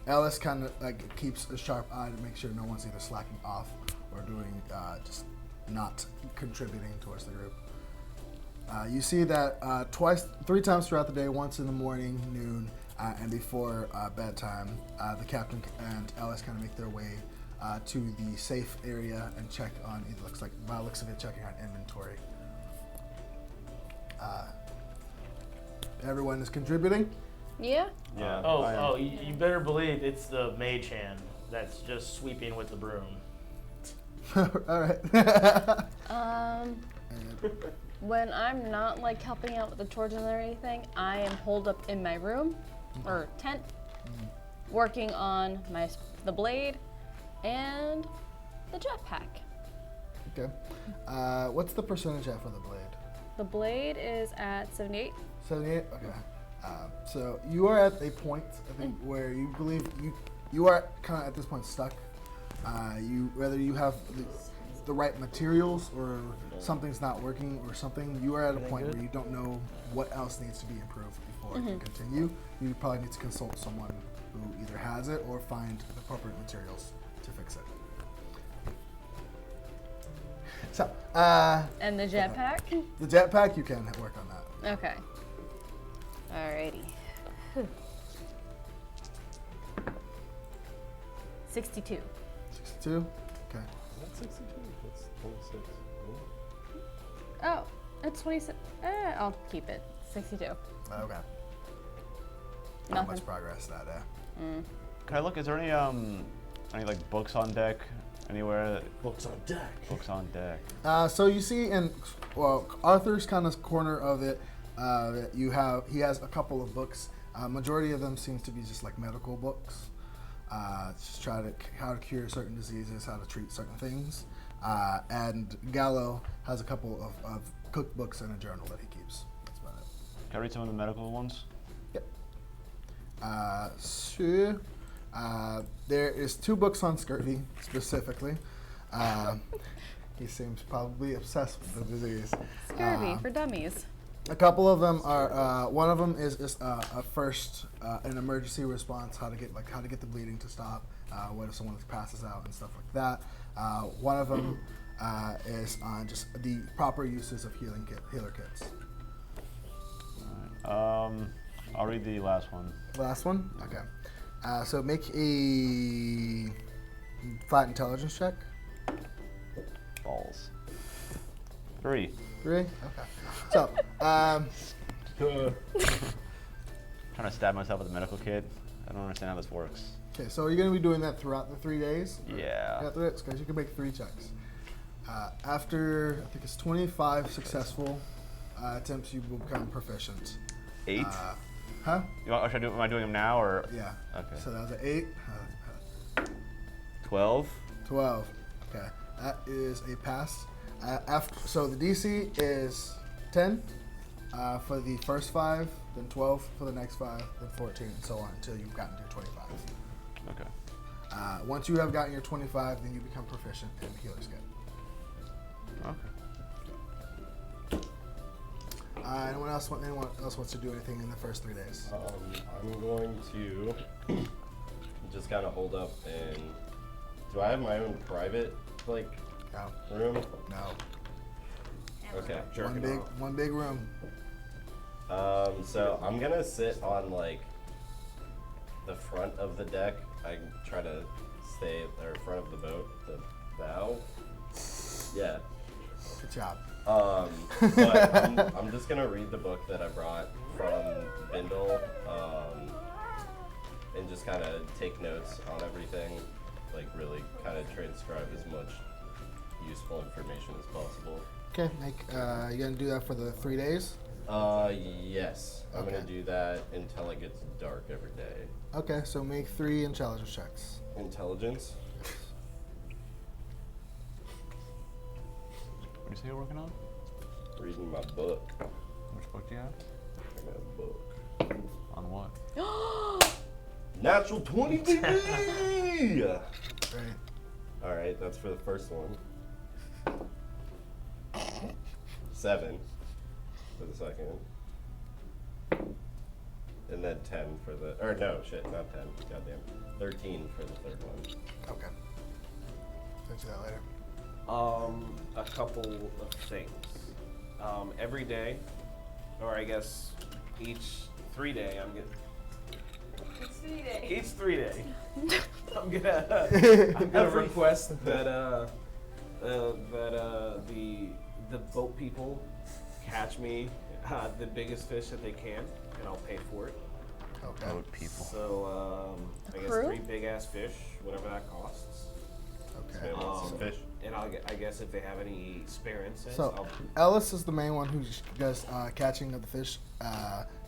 Alice kind of like keeps a sharp eye to make sure no one's either slacking off or doing just not contributing towards the group. You see that 3 times throughout the day, once in the morning, noon, and before bedtime, the captain and Alice kind of make their way to the safe area and check on, it looks like, by the looks of it, checking on inventory. Everyone is contributing? Yeah? Yeah. Oh, you better believe it's the mage hand that's just sweeping with the broom. All right. When I'm not like helping out with the chores and anything, I am holed up in my room or tent, working on the blade and the jetpack. Okay. What's the percentage at for the blade? The blade is at 78. 78? Okay. So you are at a point, I think, where you believe you are kind of at this point stuck. Whether you have the right materials or something's not working or something, you are at a point where you don't know what else needs to be improved before you can continue. You probably need to consult someone who either has it or find the appropriate materials to fix it. So, And the jetpack? the jetpack, you can work on that. Okay. Alrighty. 62. 62? Okay. That's 62. That's 26. Oh, it's 26. I'll keep it. 62. Okay. Not Nothing. much progress that day. Can I look? Is there any like books on deck anywhere? Books on deck. Books on deck. So you see in Arthur's kind of corner of it, he has a couple of books. Majority of them seems to be just like medical books. Just how to cure certain diseases, how to treat certain things. And Gallo has a couple of cookbooks and a journal that he keeps. That's about it. Can I read some of the medical ones? Yep. Sure. There is 2 books on scurvy specifically. He seems probably obsessed with the disease. Scurvy for dummies. A couple of them are. One of them is just an emergency response, how to get the bleeding to stop. What if someone passes out and stuff like that. One of them is on just the proper uses of healer kits. I'll read the last one. Last one? Okay. So make a flat intelligence check. Balls. 3. 3? Okay. So, Trying to stab myself with a medical kit. I don't understand how this works. okay, so you're going to be doing that throughout the 3 days? Yeah. Because you can make 3 checks. After, I think it's 25 successful attempts, you will become proficient. 8? Huh? Am I doing them now or? Yeah. Okay. So that was an 8. 12. 12. Okay. That is a pass. So the DC is 10 for the first 5, then 12 for the next 5, then 14, and so on until you've gotten to your 25. Okay. Once you have gotten your 25, then you become proficient in Healer's Kit. Okay. Anyone else wants to do anything in the first 3 days? I'm going to just kind of hold up and. Do I have my own private No. room? No. Okay, jerking One big room. So I'm gonna sit on the front of the deck. I try to stay front of the boat, the bow. Yeah. Good job. But I'm just gonna read the book that I brought from Bindle, and just kind of take notes on everything. Really kind of transcribe as much useful information as possible. Okay, you gonna do that for the 3 days? Yes. I'm gonna do that until it gets dark every day. Okay, so make 3 intelligence checks. Intelligence? What do you say you're working on? Reading my book. Which book do you have? I got a book. On what? Natural 20, baby! Great. Alright, that's for the first one. 7 for the second. And then 10 for the, or no, shit, not 10, goddamn. 13 for the third one. Okay. I'll do that later. A couple of things. Every day, or I guess each 3 day, It's 3 days. each 3 day, I'm gonna request that the boat people catch me the biggest fish that they can, and I'll pay for it. Okay. Boat people. So I guess crew? 3 big ass fish, whatever that costs. Okay. Maybe some fish. And I guess if they have any spare incense, So I'll Ellis is the main one who does catching of the fish.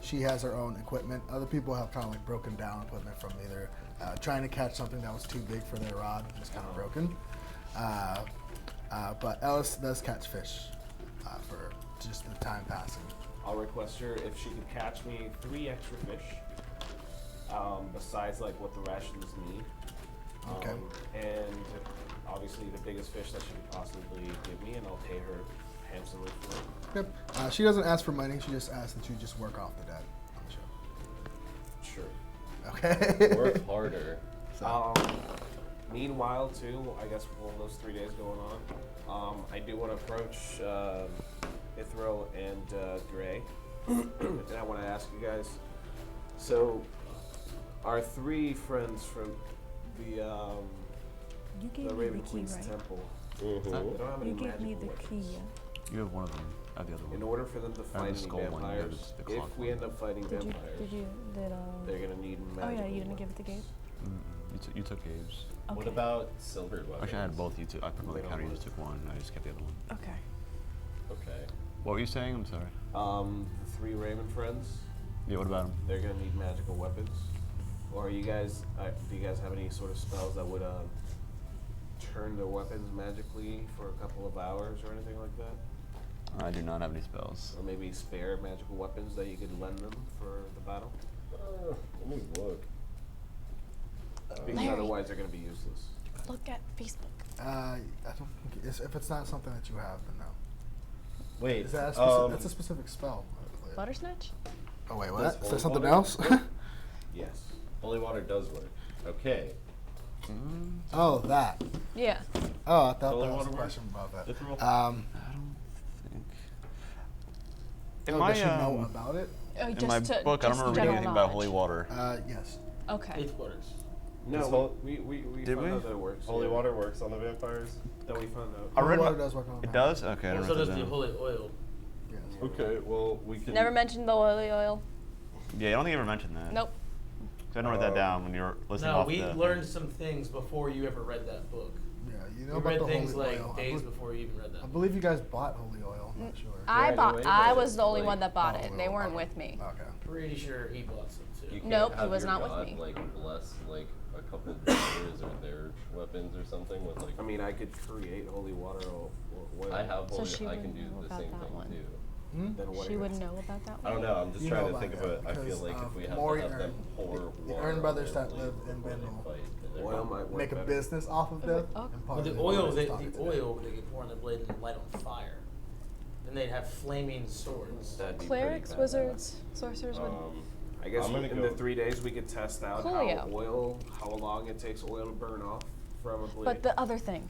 She has her own equipment. Other people have kind of broken down equipment from either trying to catch something that was too big for their rod, just kind of broken. But Ellis does catch fish for just the time passing. I'll request her if she could catch me 3 extra fish, besides what the rations need. Okay. And obviously the biggest fish that she could possibly give me, and I'll pay her handsomely for it. Yep. She doesn't ask for money. She just asks that you just work off the dead on the show. Sure. Okay. Work harder. Meanwhile, too, I guess while those 3 days going on, I do want to approach Ithryl and Gray, and I want to ask you guys. So, our 3 friends from the You gave me Raven the key, Queen's right? Temple. Mm-hmm. They don't have any You gave me magical the key, weapons. yeah? You have one of them. I have the other one. In order for them to I have fight the any skull one, you have vampires, the clock if we one. end up fighting Did vampires, you, they're gonna need oh magical yeah, you didn't give it to Gabe? You took Gabe's. Okay. What about silver weapons? Actually, I had both. You took. I put them on the They counter. You don't just took one. I just kept the other one. Okay. Okay. What were you saying? I'm sorry. The 3 Raven friends, Yeah. What about them? they're gonna need magical weapons. Or are you guys, do you guys have any sort of spells that would turn their weapons magically for a couple of hours or anything like that? I do not have any spells. Or maybe spare magical weapons that you could lend them for the battle? Let me look. Because Larry. otherwise they're gonna be useless. Look at Facebook. I don't think if it's not something that you have, then no. Wait. Is that that's a specific spell? Buttersnatch? Oh wait, Does what? Is holy that something water else? work? Yes. Holy water does work. Okay. Oh, that. Yeah. Oh, I thought Holy that was water a work? question about that. Ithryl? I don't think. In Oh, my does she know about it? Oh, in my book, I don't remember reading anything about holy water. Yes. Okay. 8th quarters. No, we Did found we? out that it works. Holy yeah. water works on the vampires? That we found out. I read Holy water about- does work on It that. does? Okay, I don't Also know. does the holy oil. Yes. Okay, well, we can... Never mentioned the oily oil. Yeah, I don't think you ever mentioned that. Nope. So I didn't write that down when you were listening No, off we the... learned some things before you ever read that book. Yeah, you know We about read the things holy like oil. days before you even read that. I believe you guys bought holy oil. I'm not sure. I in a bought. way, I but was the only like- one that bought Oh, it. They well, weren't okay. with me. Okay. Pretty sure he bought some You too. can't Nope, he have was your not with god, me. like, bless, like, a couple of brothers or their weapons or something with, like... I mean, I could create holy water or oil. I have So holy... she I can wouldn't do know the about same that thing, one. too. Then what She are wouldn't you- know about that I one? don't know, I'm just You trying know to think of about it. I that feel like because, if we have Maury to have them earned- pour the water Earn on brothers their that blade live in before they Bendel fight, and they're Oil not- might work make a better. business off of them. Oh. and part Well, of the it oil, is the talking to them. oil they could pour on the blade and light on fire. Then they'd have flaming swords. That'd be Clerics, pretty badass. wizards, sorcerers would. I guess I'm gonna in go- the 3 days we could test out Coolio. how long it takes oil to burn off from a blade. But the other thing.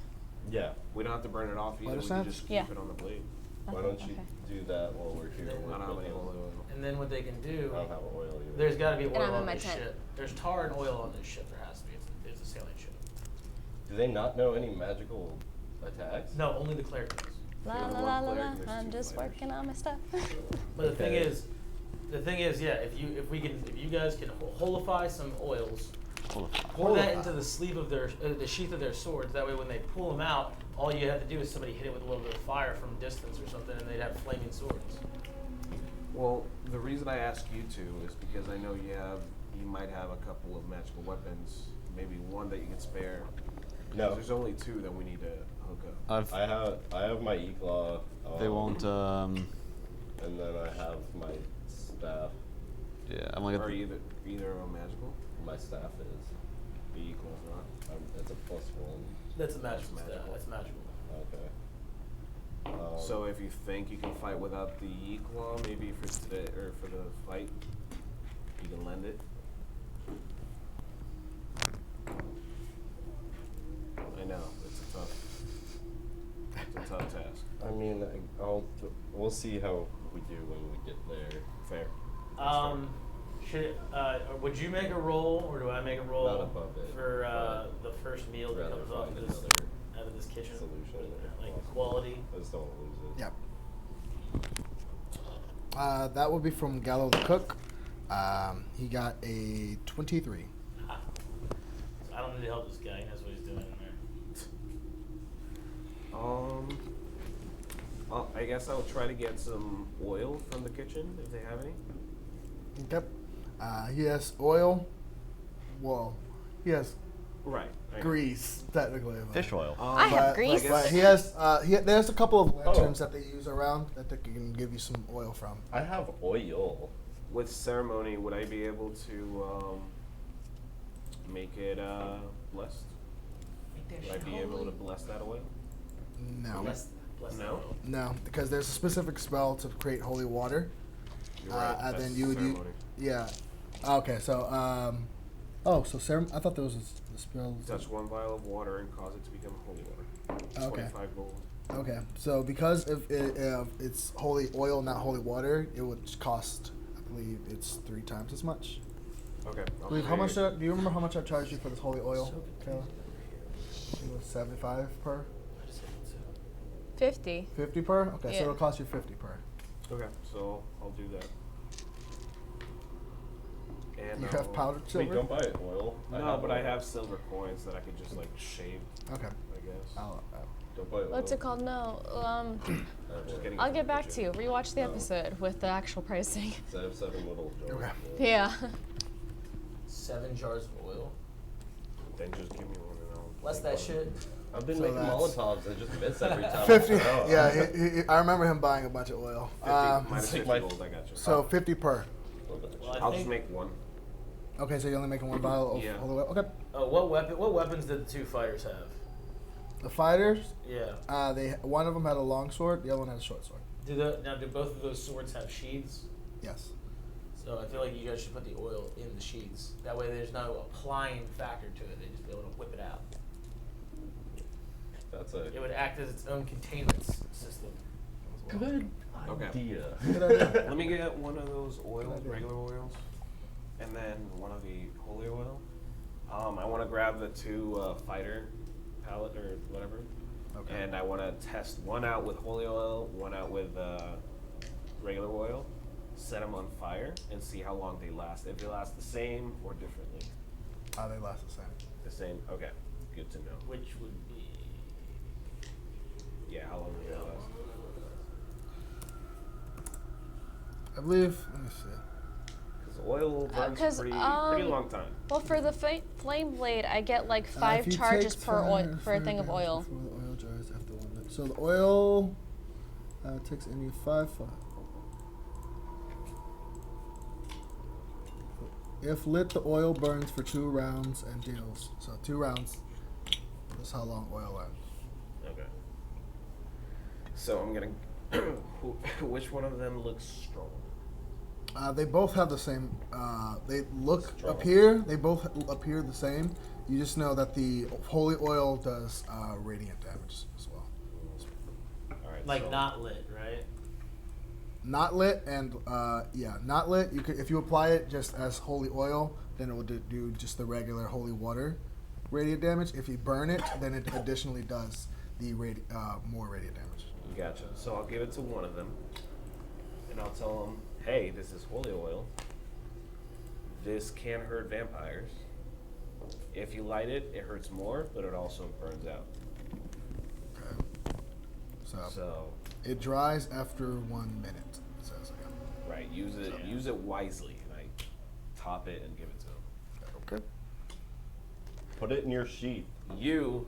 Yeah. We don't have to burn it off either. We Buttersnatch? can just keep Yeah. it on the blade. Why don't you Okay. do that while we're here? Then- with I don't have any those? oil. And then what they can do, I don't have oil either. there's got to be And oil I'm in on my this tent. ship. There's tar and oil on this ship. There has to be. It's a sailing ship. Do they not know any magical attacks? No, only the cleric does. La There's la one la la cleric la. and there's I'm 2 just fighters. working on my stuff. But the Okay. thing is, yeah. If you guys can holify some oils, Hold on. pour that into the sleeve of their, the sheath of their swords. That way, when they pull them out, all you have to do is somebody hit it with a little bit of fire from distance or something, and they'd have flaming swords. Well, the reason I ask you two is because I know you might have a couple of magical weapons, maybe one that you can spare. No. There's only 2 that we need to hook up. I have my E-claw. They won't. And then I have my staff. Yeah, I'm like. Are either of them magical? My staff is. The equals not. It's a +1. That's a magical That's stat. magical. That's magical. Okay. So if you think you can fight without the E-claw, maybe for today or for the fight, you can lend it. I know it's a tough task. I mean, we'll see how we do when we get there. Fair. Would you make a roll, or do I make a roll Not above it, for the first meal that rather comes off find of this another out of this kitchen? solution if Like possible. quality. I just don't want to lose it. Yep. That would be from Gallo the Cook. He got a 23. I don't need to help this guy. He knows what he's doing in there. I guess I'll try to get some oil from the kitchen if they have any. Yep. He has oil. Well, he has Right. I know. grease, technically. but- Fish oil. I have grease. But he has, there's a couple of lanterns that they use around that they can give you some oil from. I have oil. With ceremony, would I be able to make it blessed? Would I be able to bless that oil? No. Bless No? No, because there's a specific spell to create holy water. You're right. And that's then you would use. ceremony. Yeah. Okay, so I thought there was a spell. Touch one vial of water and cause it to become holy water. Okay. 25 gold. Okay, so because if it's holy oil, not holy water, it would cost. I believe it's 3 times as much. Okay. I believe, how much? Do you remember how much I charged you for this holy oil, Kayla? It was 75 per. 50. 50 per. Okay, Yeah. so it'll cost you 50 per. Okay, so I'll do that. And You have powdered Wait, silver. don't buy oil. No, but I oil. have silver coins that I could just like shave, Okay. I guess. Don't buy oil. What's it called? No. Just getting I'll it get from back the to you. kitchen. Rewatch the episode with the actual pricing. So I have 7 little jars. Okay. Yeah. 7 jars of oil. Then just give me one and I'll. Bless make that one. shit. I've been So making that's- Molotovs. I just miss every time. 50. I throw. Yeah, I remember him buying a bunch of oil. 50 minus 50 my- gold, I got you. So 50 per. Well, I I'll think, just make one. Okay, so you're only making 1 vial of Yeah. holy oil. Okay. what weapons did the 2 fighters have? The fighters, Yeah. one of them had a long sword, the other one had a short sword. Do both of those swords have sheaths? Yes. So I feel like you guys should put the oil in the sheaths. That way there's no applying factor to it. They just be able to whip it out. That's a It would act as its own containment system. as well. good Okay. idea. Good idea. Let me get one of those oils, regular oils, and then one of the holy oil. I want to grab the 2 fighter palette or whatever, Okay. and I want to test one out with holy oil, one out with regular oil. Set them on fire and see how long they last. If they last the same or differently. They last the same. The same. Okay. Good to know. Which would be. Yeah. How long do they last? I believe. Let me see. Because oil burns 'cause, pretty long time. Well, for the flame blade, I get like If 5 you charges take per oil fire- for a fire thing of damage oil. before the oil dries after 1 minute. So the oil takes any 5. If lit, the oil burns for 2 rounds and deals. So 2 rounds. That's how long oil lasts. Okay. So I'm gonna. Which one of them looks strong? They both have the same. They look Strong. They both appear the same. You just know that the holy oil does radiant damage as well. All right. Like so not lit, right? Not lit and not lit. You could, if you apply it just as holy oil, then it will do just the regular holy water radiant damage. If you burn it, then it additionally does the more radiant damage. Gotcha. So I'll give it to one of them, and I'll tell them, "Hey, this is holy oil. This can hurt vampires. If you light it, it hurts more, but it also burns out. Okay. So it dries after 1 minute. It says again. Right. Use it. Yeah. Use it wisely. And I top it and give it to them. Okay. Put it in your sheath. You,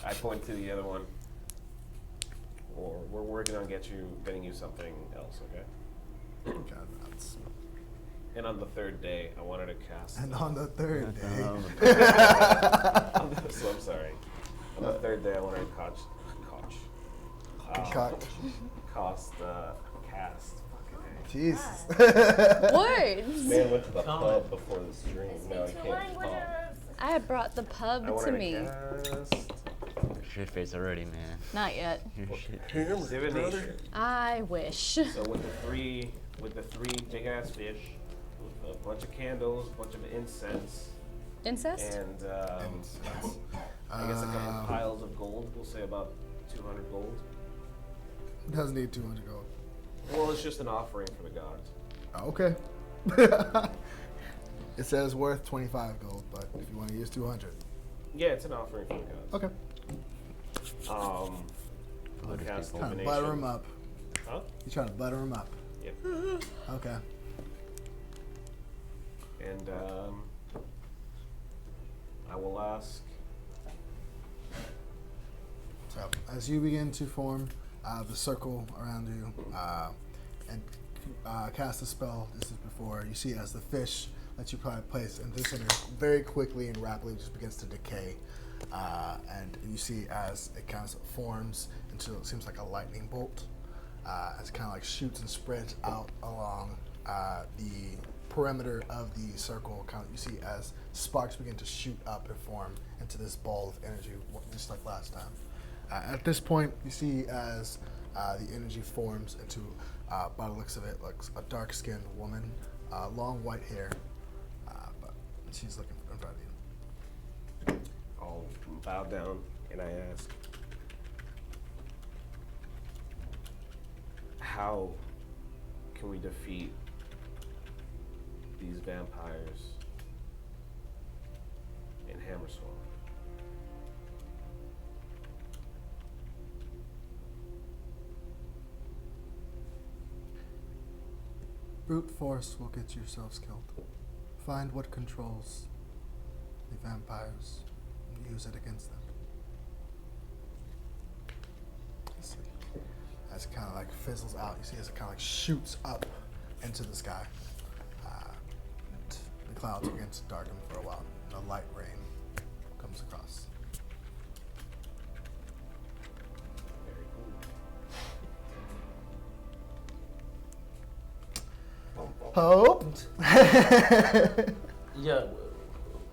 I point to the other one. Or we're working on getting you something else. Okay. God, that's. And on the 3rd day, I wanted to cast. And on the 3rd day. So I'm sorry. On the 3rd day, I wanted to cast. Fucking A. Jesus. Words! Man went to the Comment. pub before the stream. Now he can't talk. I have brought the pub I to wanted me. to cast Shit face already, man. Not yet. You're shit. divination. I wish. So with the three big ass fish, with a bunch of candles, a bunch of incense, Incest? and I guess a couple piles of gold. We'll say about 200 gold. Doesn't need 200 gold. Well, it's just an offering for the gods. Okay. It says worth 25 gold, but if you want to use 200. Yeah, it's an offering for the gods. Okay. We'll cast Trying to divination. butter him up. Huh? You're trying to butter him up. Yep. Okay. And I will ask. So as you begin to form the circle around you and cast a spell, this is before you see as the fish that you probably place in this center very quickly and rapidly just begins to decay. and you see as it kind of forms into it seems like a lightning bolt, as it kind of like shoots and spreads out along the perimeter of the circle. Kind of you see as sparks begin to shoot up and form into this ball of energy, just like last time. At this point, you see as the energy forms into, by the looks of it, looks a dark-skinned woman, long white hair, but she's looking in front of you. I'll bow down and I ask, how can we defeat these vampires in Hammerswell? Brute force will get yourselves killed. Find what controls the vampires and use it against them. As it kind of like fizzles out, you see as it kind of like shoots up into the sky. And the clouds begin to darken for a while, and a light rain comes across. Hope. Yeah.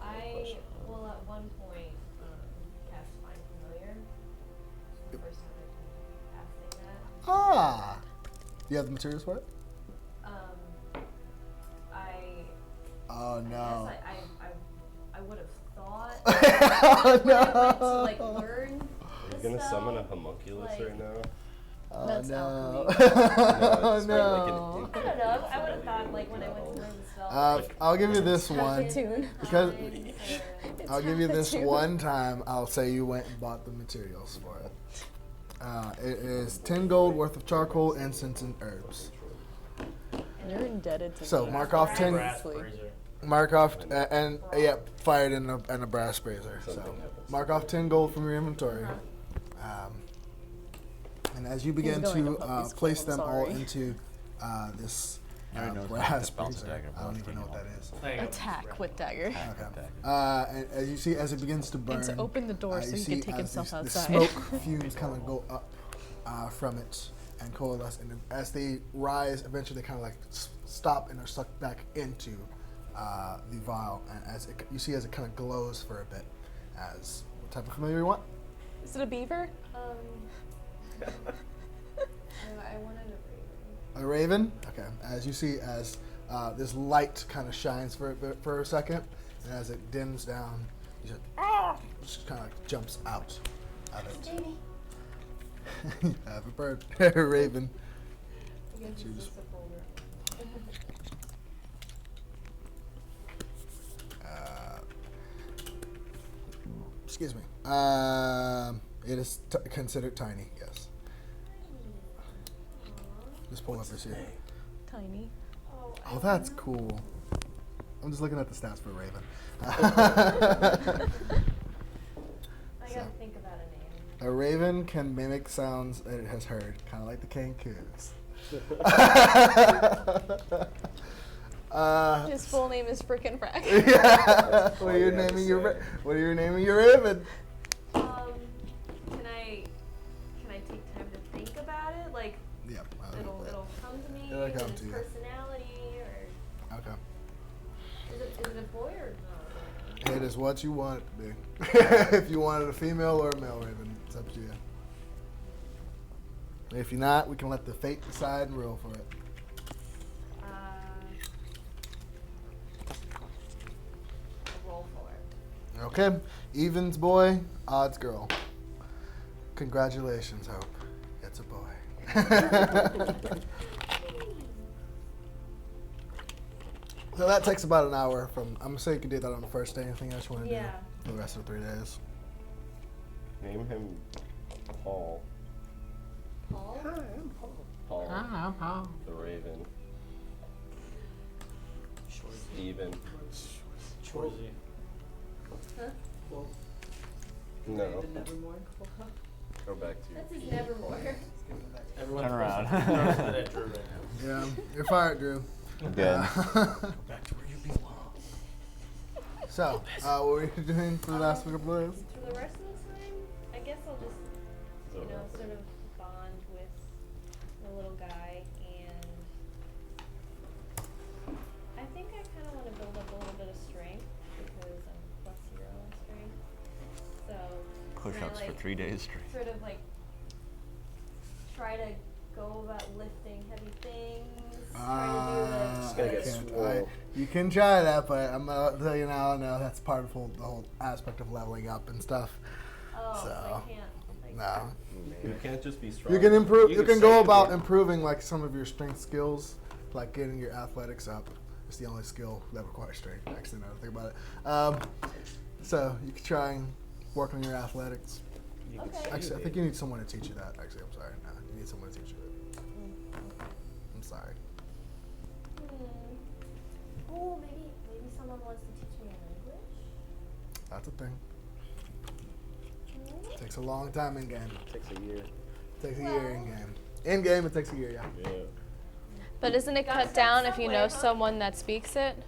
I will at one point cast Find Familiar. It's the first time I've been casting that. Ah. Do you have the materials for it? Oh no. I guess I would have thought. Oh when I went to no. like learn. Are you the gonna summon a spell, homunculus like- right now? Oh That's no. alchemy. Oh it's no. like I don't know. I would have thought like when I went to learn the spell. I'll give you this one. Tune. Because It's I'll give you this Tune. one time. I'll say you went and bought the materials for it. It is 10 gold worth of charcoal, incense, and herbs. You're indebted to So me. mark off 10. Brass Honestly. brazier. Mark off and yeah, fired in a brass brazier. So Something happens. mark off 10 gold from your inventory. And as you begin going to to puppy's place school, them I'm all sorry. into this I already know it's brass not bounce brazier, dagger, I don't but even know what that is. There you go. Attack with dagger. Okay. And as you see, as it begins to burn, And to open the door so you he see can take as himself the outside. smoke fumes kind of go up from it and coalesce, and as they rise, eventually they kind of like stop and are sucked back into the vial. And as you see, as it kind of glows for a bit, as what type of familiar you want? Is it a beaver? I wanted a raven. A raven? Okay. As you see, as this light kind of shines for a second, and as it dims down, you just kind of like jumps out of it. Baby. You have a bird. A raven. Because Choose. this is a folder. Excuse me. It is considered tiny, yes. Just pull up this here. Tiny. Oh, that's cool. I'm just looking at the stats for Raven. I gotta think about a name. A raven can mimic sounds that it has heard, kind of like the cane coos. His full name is Frickin' Frack. Yeah. What are you you have to naming your say. What are you naming your raven? Can I take time to think about it? Like Yeah. it'll come to me. It'll come its to you. personality, or Okay. is it a boy or no? It is what you want it to be. If you wanted a female or a male raven, it's up to you. If you're not, we can let the fate decide and roll for it. I'll roll for it. Okay. Evens boy, odds girl. Congratulations, Hope. It's a boy. So that takes about an hour from, I'm gonna say you can do that on the first day. Anything else you want to Yeah. do for the rest of the 3 days? Name him Paul. Paul? Paul. I'm Paul. The Raven. Steven. Shorzy. No. Go back to That's his Nevermore. Everyone's Turn around. noticing that Drew right now. Yeah, you're fired, Drew. Good. Back to where you belong. So, what were you doing for the last couple of days? For the rest of the time, I guess I'll just, sort of bond with the little guy, and I think I kind of want to build up a little bit of strength because I'm +0 in strength. So Push-ups for 3 days straight. Sort of like try to go about lifting heavy things. Try to do Just gonna get swole. You can try that, but I'm gonna tell you now, no, that's part of the whole aspect of leveling up and stuff. Oh, so So, I can't. Like, no. You can't just be strong. You can improve. You could can say go you about can. improving like some of your strength skills, like getting your athletics up. It's the only skill that requires strength. Actually, now that I think about it. So you can try and work on your athletics. You could Okay. say Actually, I you think did. you need someone to teach you that. Actually, I'm sorry. No, you need someone to teach you it. I'm sorry. Oh, maybe someone wants to teach me a language. That's a thing. Takes a long time in game. Takes a year. Takes a year in game. In game, it takes a year. Yeah. Yeah. But isn't it Gotta cut start down if you know somewhere, huh? someone that speaks it?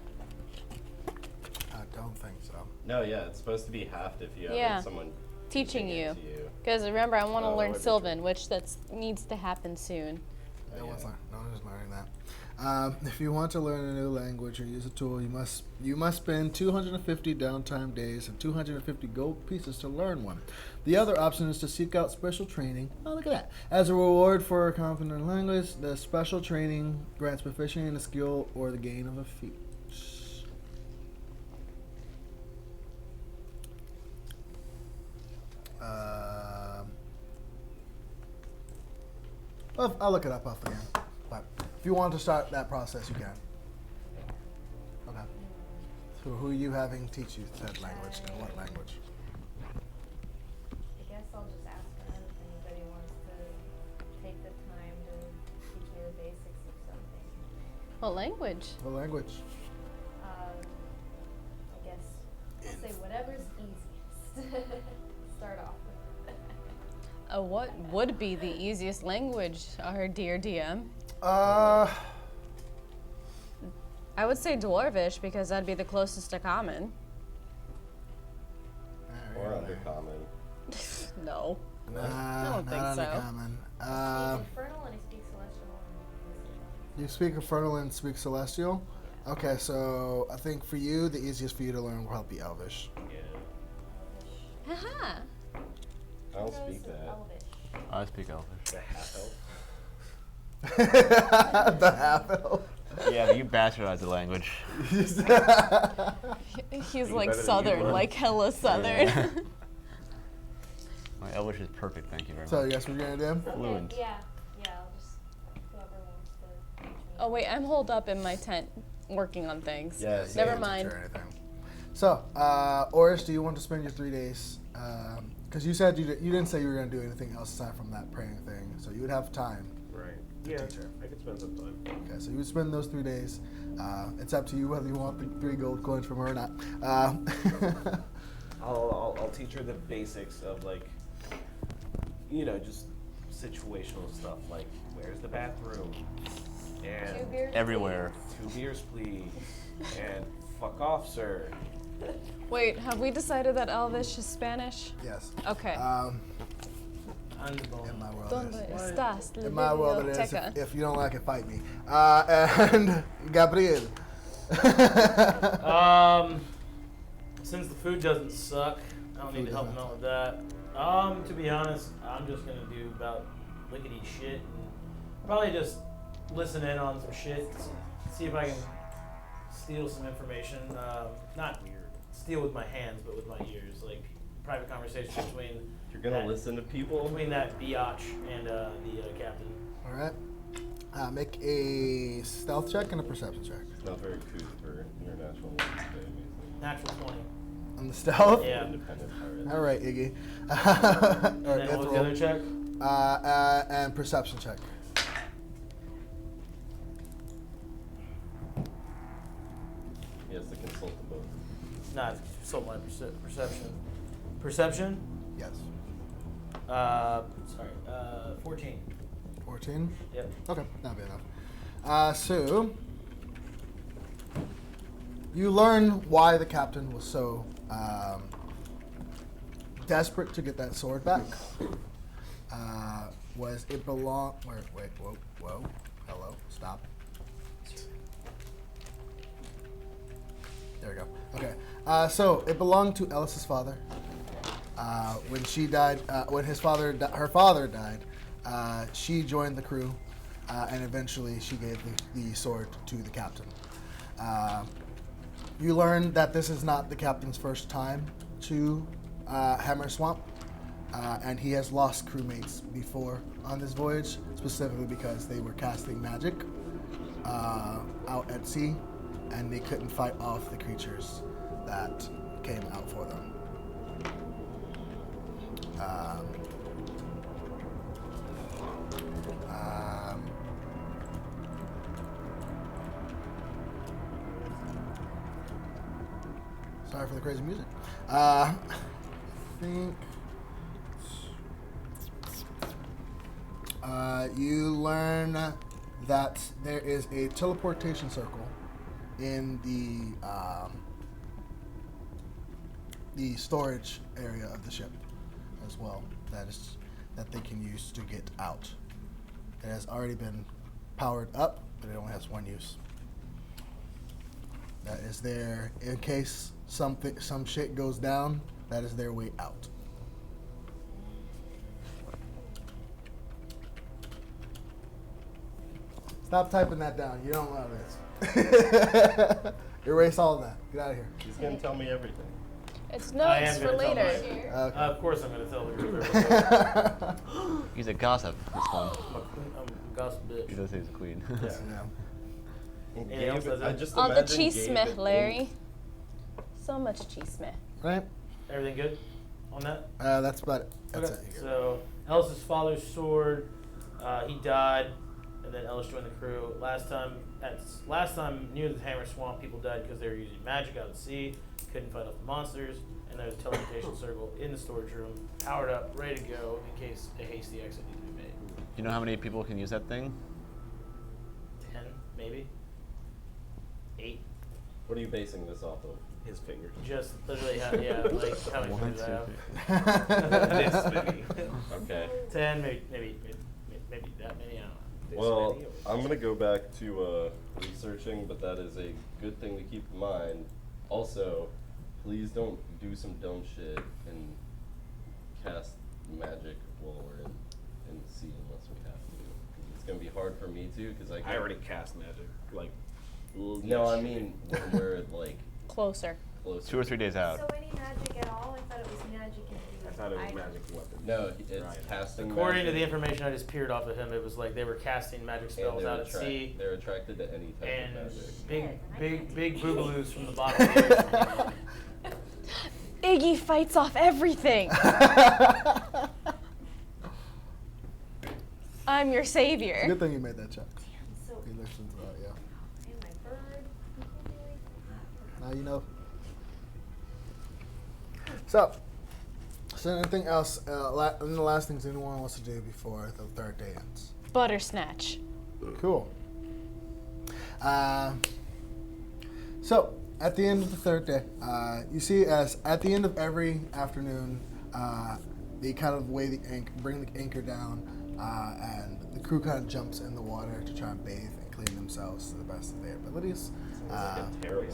I don't think so. No, yeah, it's supposed to be halved if you have Yeah. someone Teaching it you. to you. Because remember, I want to Oh, learn that would be Sylvan, which needs to happen soon. No one's learning that. If you want to learn a new language or use a tool, you must spend 250 downtime days and 250 gold pieces to learn one. The other option is to seek out special training. Oh, look at that! As a reward for a confident language, the special training grants proficiency in a skill or the gain of a feat. I'll look it up off again. But if you want to start that process, you can. Okay. So who are you having teach you said language and what language? I guess I'll just ask around if anybody wants to take the time to teach me the basics of something. What language? What language? I guess I'll say whatever's easiest. Start off with. What would be the easiest language, our dear DM? Uh, I would say Dwarvish because that'd be the closest to common. Or undercommon. No. Nah, I don't think not so. uncommon. I speak Infernal and I speak Celestial. You speak Infernal and speak Celestial? Okay, so I think for you, the easiest for you to learn will probably be Elvish. Yeah. Haha. I don't speak that. Elvish. I speak Elvish. The half elf. The half elf. Yeah, but you bastardized the language. He's like better than southern, you are. like hella southern. My Elvish is perfect, thank you very So, much. yes, we're going to do? Fluent. Okay, yeah, I'll just, whoever wants to teach me. Oh wait, I'm holed up in my tent working on things. Yeah, You Never can't mind. teach her anything. So, Orys, do you want to spend your 3 days? Because you said you didn't say you were going to do anything else aside from that praying thing, so you would have time. Right. To Yeah, teach her. I could spend some time. Okay, so you would spend those 3 days. It's up to you whether you want the 3 gold coins from her or not. I'll teach her the basics of like, just situational stuff like where's the bathroom and 2 beers, Everywhere. 2 beers please and fuck off sir. Wait, have we decided that Elvish is Spanish? Yes. Okay. In my world, ¿Dónde it is. estás? La In my world, it is. biblioteca. If you don't like it, fight me. And Gabriel. Since the food doesn't suck, I don't need to help him out with that. To be honest, I'm just gonna do about lickety shit and probably just listen in on some shit, see if I can steal some information. Not steal with my hands, but with my ears, like private conversation between. You're gonna that- listen to people? between that biatch and the captain. All right. Make a stealth check and a perception check. It's not very cool for your natural language. Natural 20. On the stealth? Yeah. Independent pirate. All right, Iggy. And Or then what was the other check? and perception check. He has to consult them both. Nah, so my perception. Perception? Yes. Sorry. 14. 14? Yep. Okay, that'll be enough. So, You learn why the captain was so desperate to get that sword back. Was it belong? Wait, whoa, hello, stop. There we go. Okay, so it belonged to Ellis's father. When she died, when her father died, she joined the crew, and eventually she gave the sword to the captain. You learn that this is not the captain's first time to Hammer Swamp, and he has lost crewmates before on this voyage, specifically because they were casting magic out at sea, and they couldn't fight off the creatures that came out for them. Sorry for the crazy music. I think you learn that there is a teleportation circle in the storage area of the ship as well. That they can use to get out. It has already been powered up, but it only has one use. That is there in case some shit goes down. That is their way out. Stop typing that down. You don't know this. Erase all of that. Get out of here. He's gonna tell me everything. It's I notes am for gonna tell later. mine. Okay. Of course I'm going to tell the He's a gossip, this one. I'm a gossip He bitch. does say he's a queen. Yeah. Yeah. And Anything else, Gabe, that's I it? just Oh, the imagine cheese Gabe smith, and- Larry. So much cheese smith. Right? Everything good on that? That's about it. That's Okay, it. so Ellis's father's sword, he died, and then Ellis joined the crew. Last time near the Hammer Swamp, people died because they were using magic out at sea, couldn't fight off the monsters, and there's a teleportation circle in the storage room, powered up, ready to go in case a hasty exit needed to be made. You know how many people can use that thing? 10, maybe? 8. What are you basing this off of? His finger. Just literally how, yeah, like how many One, fingers I two, have. This many. Okay. 10, maybe that many, I don't know. This Well, many? I'm gonna go back to researching, but that is a good thing to keep in mind. Also, please don't do some dumb shit and cast magic while we're in the sea unless we have to. 'Cause it's gonna be hard for me to, because I already cast magic. Like, No, I mean when we're like Closer. closer. 2 or 3 days out. So any magic at all? I thought it was magic and I thought it was magic weapon. No, it's Right. casting. According to the magic, information I just peered off of him, it was like they were casting magic and spells out at sea, they're attracted to any type and of magic. big boogaloos from the bottom of the ocean. Iggy fights off everything. I'm your savior. Good thing you made that check. So, You listened to that, yeah. and my bird. Now you know. So anything else? And the last things anyone wants to do before the third day ends. Butter snatch. Cool. So at the end of the third day, you see as at the end of every afternoon, they kind of weigh the anchor, bring the anchor down, and the crew kind of jumps in the water to try and bathe and clean themselves to the best of their abilities. Sounds like a terrible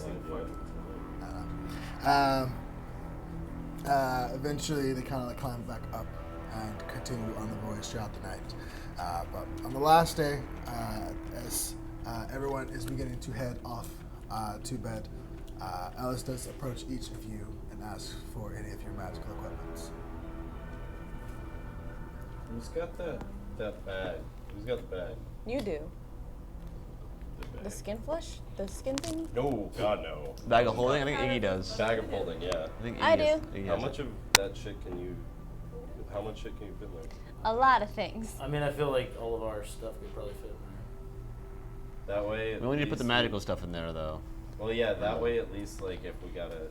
idea. Eventually, they kind of like climb back up and continue on the voyage throughout the night. But on the last day, as everyone is beginning to head off to bed, Alice does approach each of you and ask for any of your magical equipment. Who's got that bag? Who's got the bag? You do. The bag. The skin flush? The skin thing? No, God no. Bag of holding? I think Iggy does. Bag of holding, yeah. I think I Iggy has- do. Iggy How has much it. of that shit can you? How much shit can you fit in there? A lot of things. I mean, I feel like all of our stuff could probably fit in there. That way. We only need to put the magical stuff in there, though. Well, yeah. That way, at least, like, if we gotta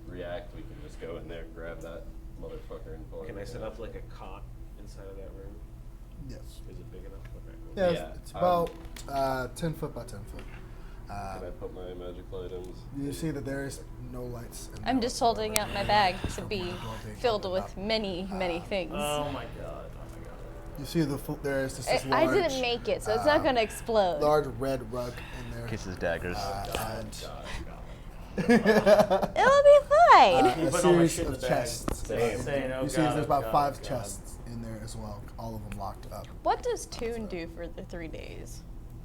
react, we can just go in there, grab that motherfucker, and pull it. Can I set up like a cot inside of that room? Yes. Is it big enough? Okay, cool. Yeah, Yeah, it's about 10 foot by 10 foot. Can I put my magical items? You see that there is no lights. In I'm there just holding out my bag to be Being filled covered with up. many things. Oh my god. You see there is just this I large, didn't make it, so it's not gonna explode. large red rug in there. Kisses daggers. It'll be fine. A You put all my series shit in of the bag. chests. Saying, oh You see god, there's oh about god, 5 oh god. chests in there as well, all of them locked up. What does Toon do for the 3 days?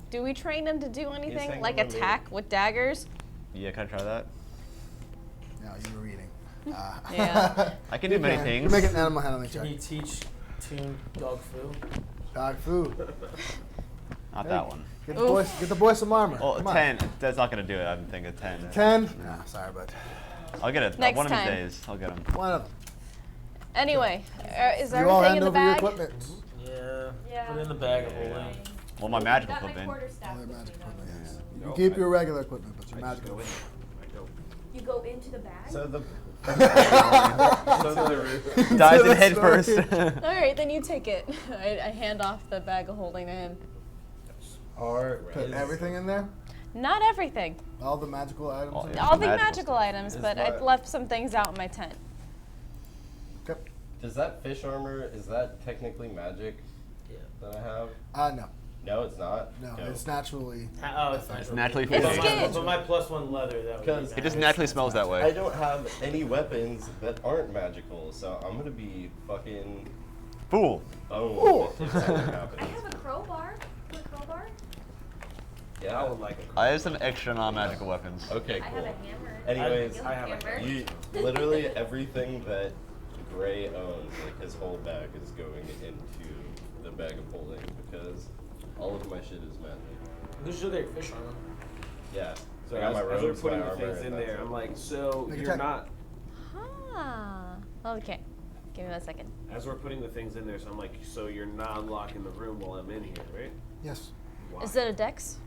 Do we train him to do anything? hanging Like with me. attack with daggers? Yeah, can I try that? Now you're reading. Yeah. I can do many You things. make an animal handling Can check. you teach Toon dog food? Dog food. Not that one. Get the boy some armor. Oh, Come on. 10. That's not gonna do it. I didn't think a 10. 10? Nah, sorry, but I'll get it. Next one of time. these days. I'll get them. one of them. Anyway, is You all everything hand in the over your bag? equipment. Yeah. Yeah. Put it in the bag of holding. Well, my magical Got my equipment. quarterstaff All your with me, magic though. equipment, yes. You No, keep I- your regular equipment, but your I just magical go in. equipment. I don't. You go into the bag? So the Dives in the head story. first. All right, then you take it. I hand off the bag of holding to him. Put everything in there? Not everything. All the magical items? All- in yeah. there? All the Magical magical items, Is but my- I left some things out in my tent. Okay. Does that fish armor, is that technically magic Yeah. that I have? No. No, it's not. No, it's naturally. Oh, it's It's naturally It's filled. skin. But my +1 leather, that would be Because It just nice. naturally smells that I way. don't have any weapons that aren't magical, so I'm gonna be fucking Fool. boned if something I happens. have a crowbar. You want a crowbar? Yeah. I would like a I have some extra non-magical weapons. Okay, I have cool. a hammer. Anyways, You I have a have a hammer? You literally everything that Gray owns, like his whole bag, is going into the bag of holding because all of my shit is magic. You should get fish armor. Yeah. So I got my as we're robes, putting my the armor, things in and that's there, it. I'm like, so Make a you're check. not. Ah. Okay. Give me 1 second. As we're putting the things in there, so I'm like, so you're not locking the room while I'm in here, right? Yes. Why? Is it a dex?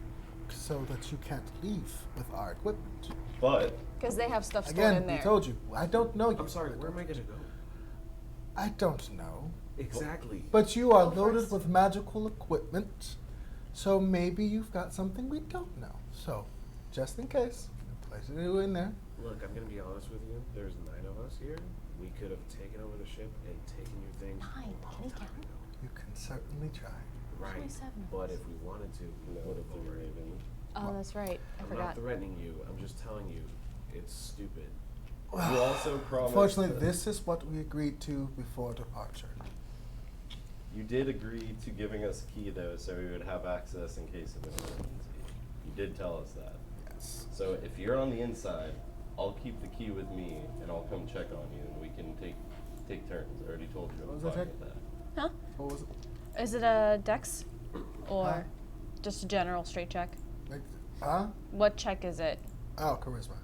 So that you can't leave with our equipment. But Because they have stuff stored Again, in there. we told you. I don't know you. I'm sorry, where am I gonna go? I don't know. Exactly. But you are Go loaded first. with magical equipment. So maybe you've got something we don't know. So, just in case, place it in there. Look, I'm gonna be honest with you. There's 9 of us here. We could have taken over the ship and taken your things 9, a long can you time count? ago. You can certainly try. Right. 27 of But us. if we wanted to, we no, would have it's a already. raven. Oh, that's right. I I'm forgot. not threatening you. I'm just telling you, it's stupid. You also promised. Unfortunately, that- this is what we agreed to before departure. You did agree to giving us a key though, so we would have access in case of an emergency. You did tell us that. Yes. So if you're on the inside, I'll keep the key with me, and I'll come check on you, and we can take turns. I already told you What I'm was that fine check? with that. Huh? What was it? Is it a dex? Or Huh? just a general straight check? Like, huh? What check is it? Oh, charisma.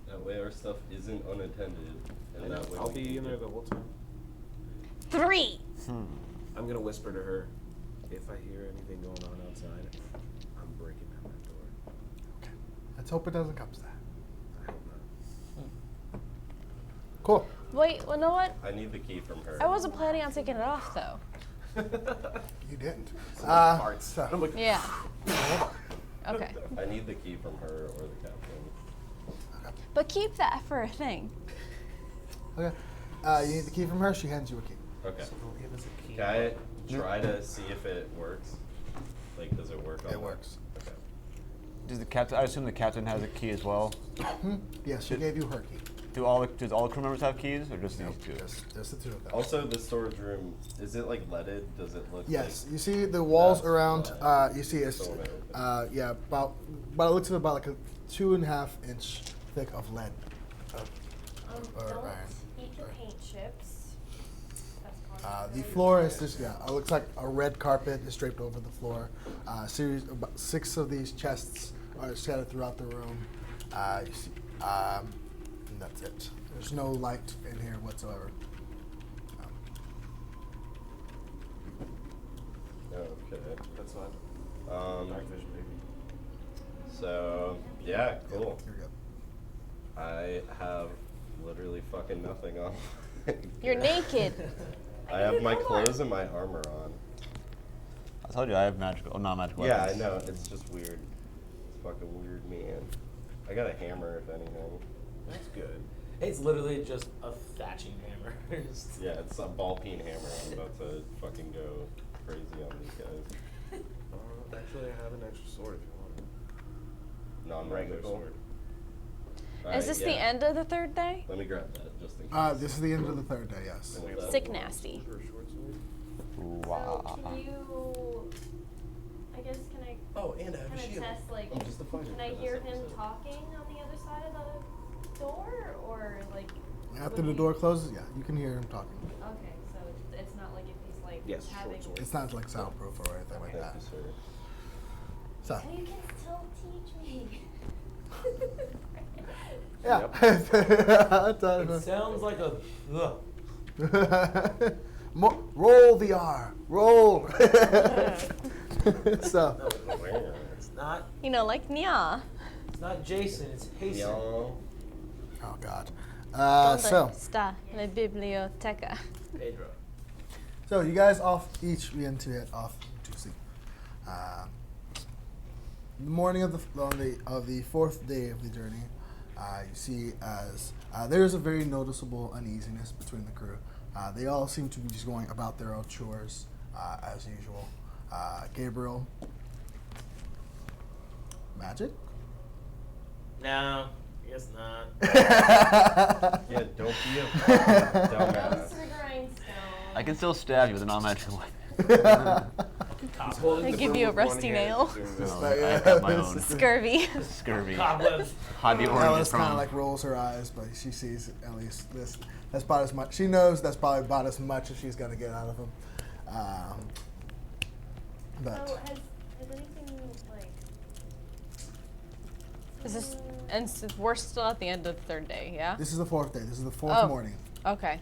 That way our stuff isn't unattended, and that way I'll we be can in there get- the whole time. 3! I'm gonna whisper to her, if I hear anything going on outside, I'm breaking down that door. Okay. Let's hope it doesn't come to that. I hope not. Cool. Wait, well, you know what? I need the key from her. I wasn't planning on taking it off, though. You didn't. Parts. So, I'm like, Yeah. Okay. I need the key from her or the captain. But keep that for a thing. okay. You need the key from her. She hands you a key. Okay. so they'll give us a key. Can I try to see if it works? Like, does it work on It that? works. Okay. Does the captain? I assume the captain has a key as well. Yes, she gave you her key. Does all the crew members have keys, or just these two? Just the two of them. Also, the storage room, is it like leaded? Does it look Yes, like... you see the walls That's around. fine. You see it's Stone everything. yeah, about it looks about like a 2.5 inch thick of lead. Or Don't iron. eat the paint chips. That's The controversial. floor is just it looks like a red carpet is draped over the floor. Series about 6 of these chests are scattered throughout the room. You see, and that's it. There's no light in here whatsoever. Okay. That's fine. Um, Dark vision, maybe. so, yeah, cool. You're good. I have literally fucking nothing on. You're naked. I have my clothes and my armor on. I told you I have magical, non-magical Yeah, I weapons. know. It's just weird. fucking weird man. I got a hammer, if anything. That's good. It's literally just a thatching hammer. Yeah, it's a ball peen hammer. I'm about to fucking go crazy on these guys. Actually, I have an extra sword if you want it. Non-regular sword. Is this the end of the third day? Let me grab that just in case. This is the end of the third day, yes. Sick nasty. So can you? I guess can I? Oh, and I have a kind of shield. test like. I'm just a fighter Can I for this hear him episode. talking on the other side of the door, or like? After would the he- door closes, yeah, you can hear him talking. Okay, so it's not like if he's like Yes, having. short sword. It's not like soundproof or anything like Thank that. you, sir. So, So you can still teach me. yeah. It sounds like a. Ugh. Roll the R. Roll. So, It's not. You know, like nya. It's not Jason. It's Hasten. Yo. oh God. Donde So está la biblioteca? Pedro. So you guys each begin to head off to sleep. The morning of the fourth day of the journey, you see as there is a very noticeable uneasiness between the crew. They all seem to be just going about their own chores as usual. Gabriel, magic. No, I guess not. Yeah, don't be a fucking Goes dumbass. to the grindstone. I can still stab you with a non-magical weapon. They give you a rusty nail. No, I have my own Scurvy. scurvy. Cobwebs. Hide the oranges Alice kind of from. like rolls her eyes, but she sees at least this. That's about as much. She knows that's probably about as much as she's gonna get out of him. But So has anything like? Is this? And we're still at the end of the third day, yeah? this is the fourth day. This is the fourth Oh. morning. Okay.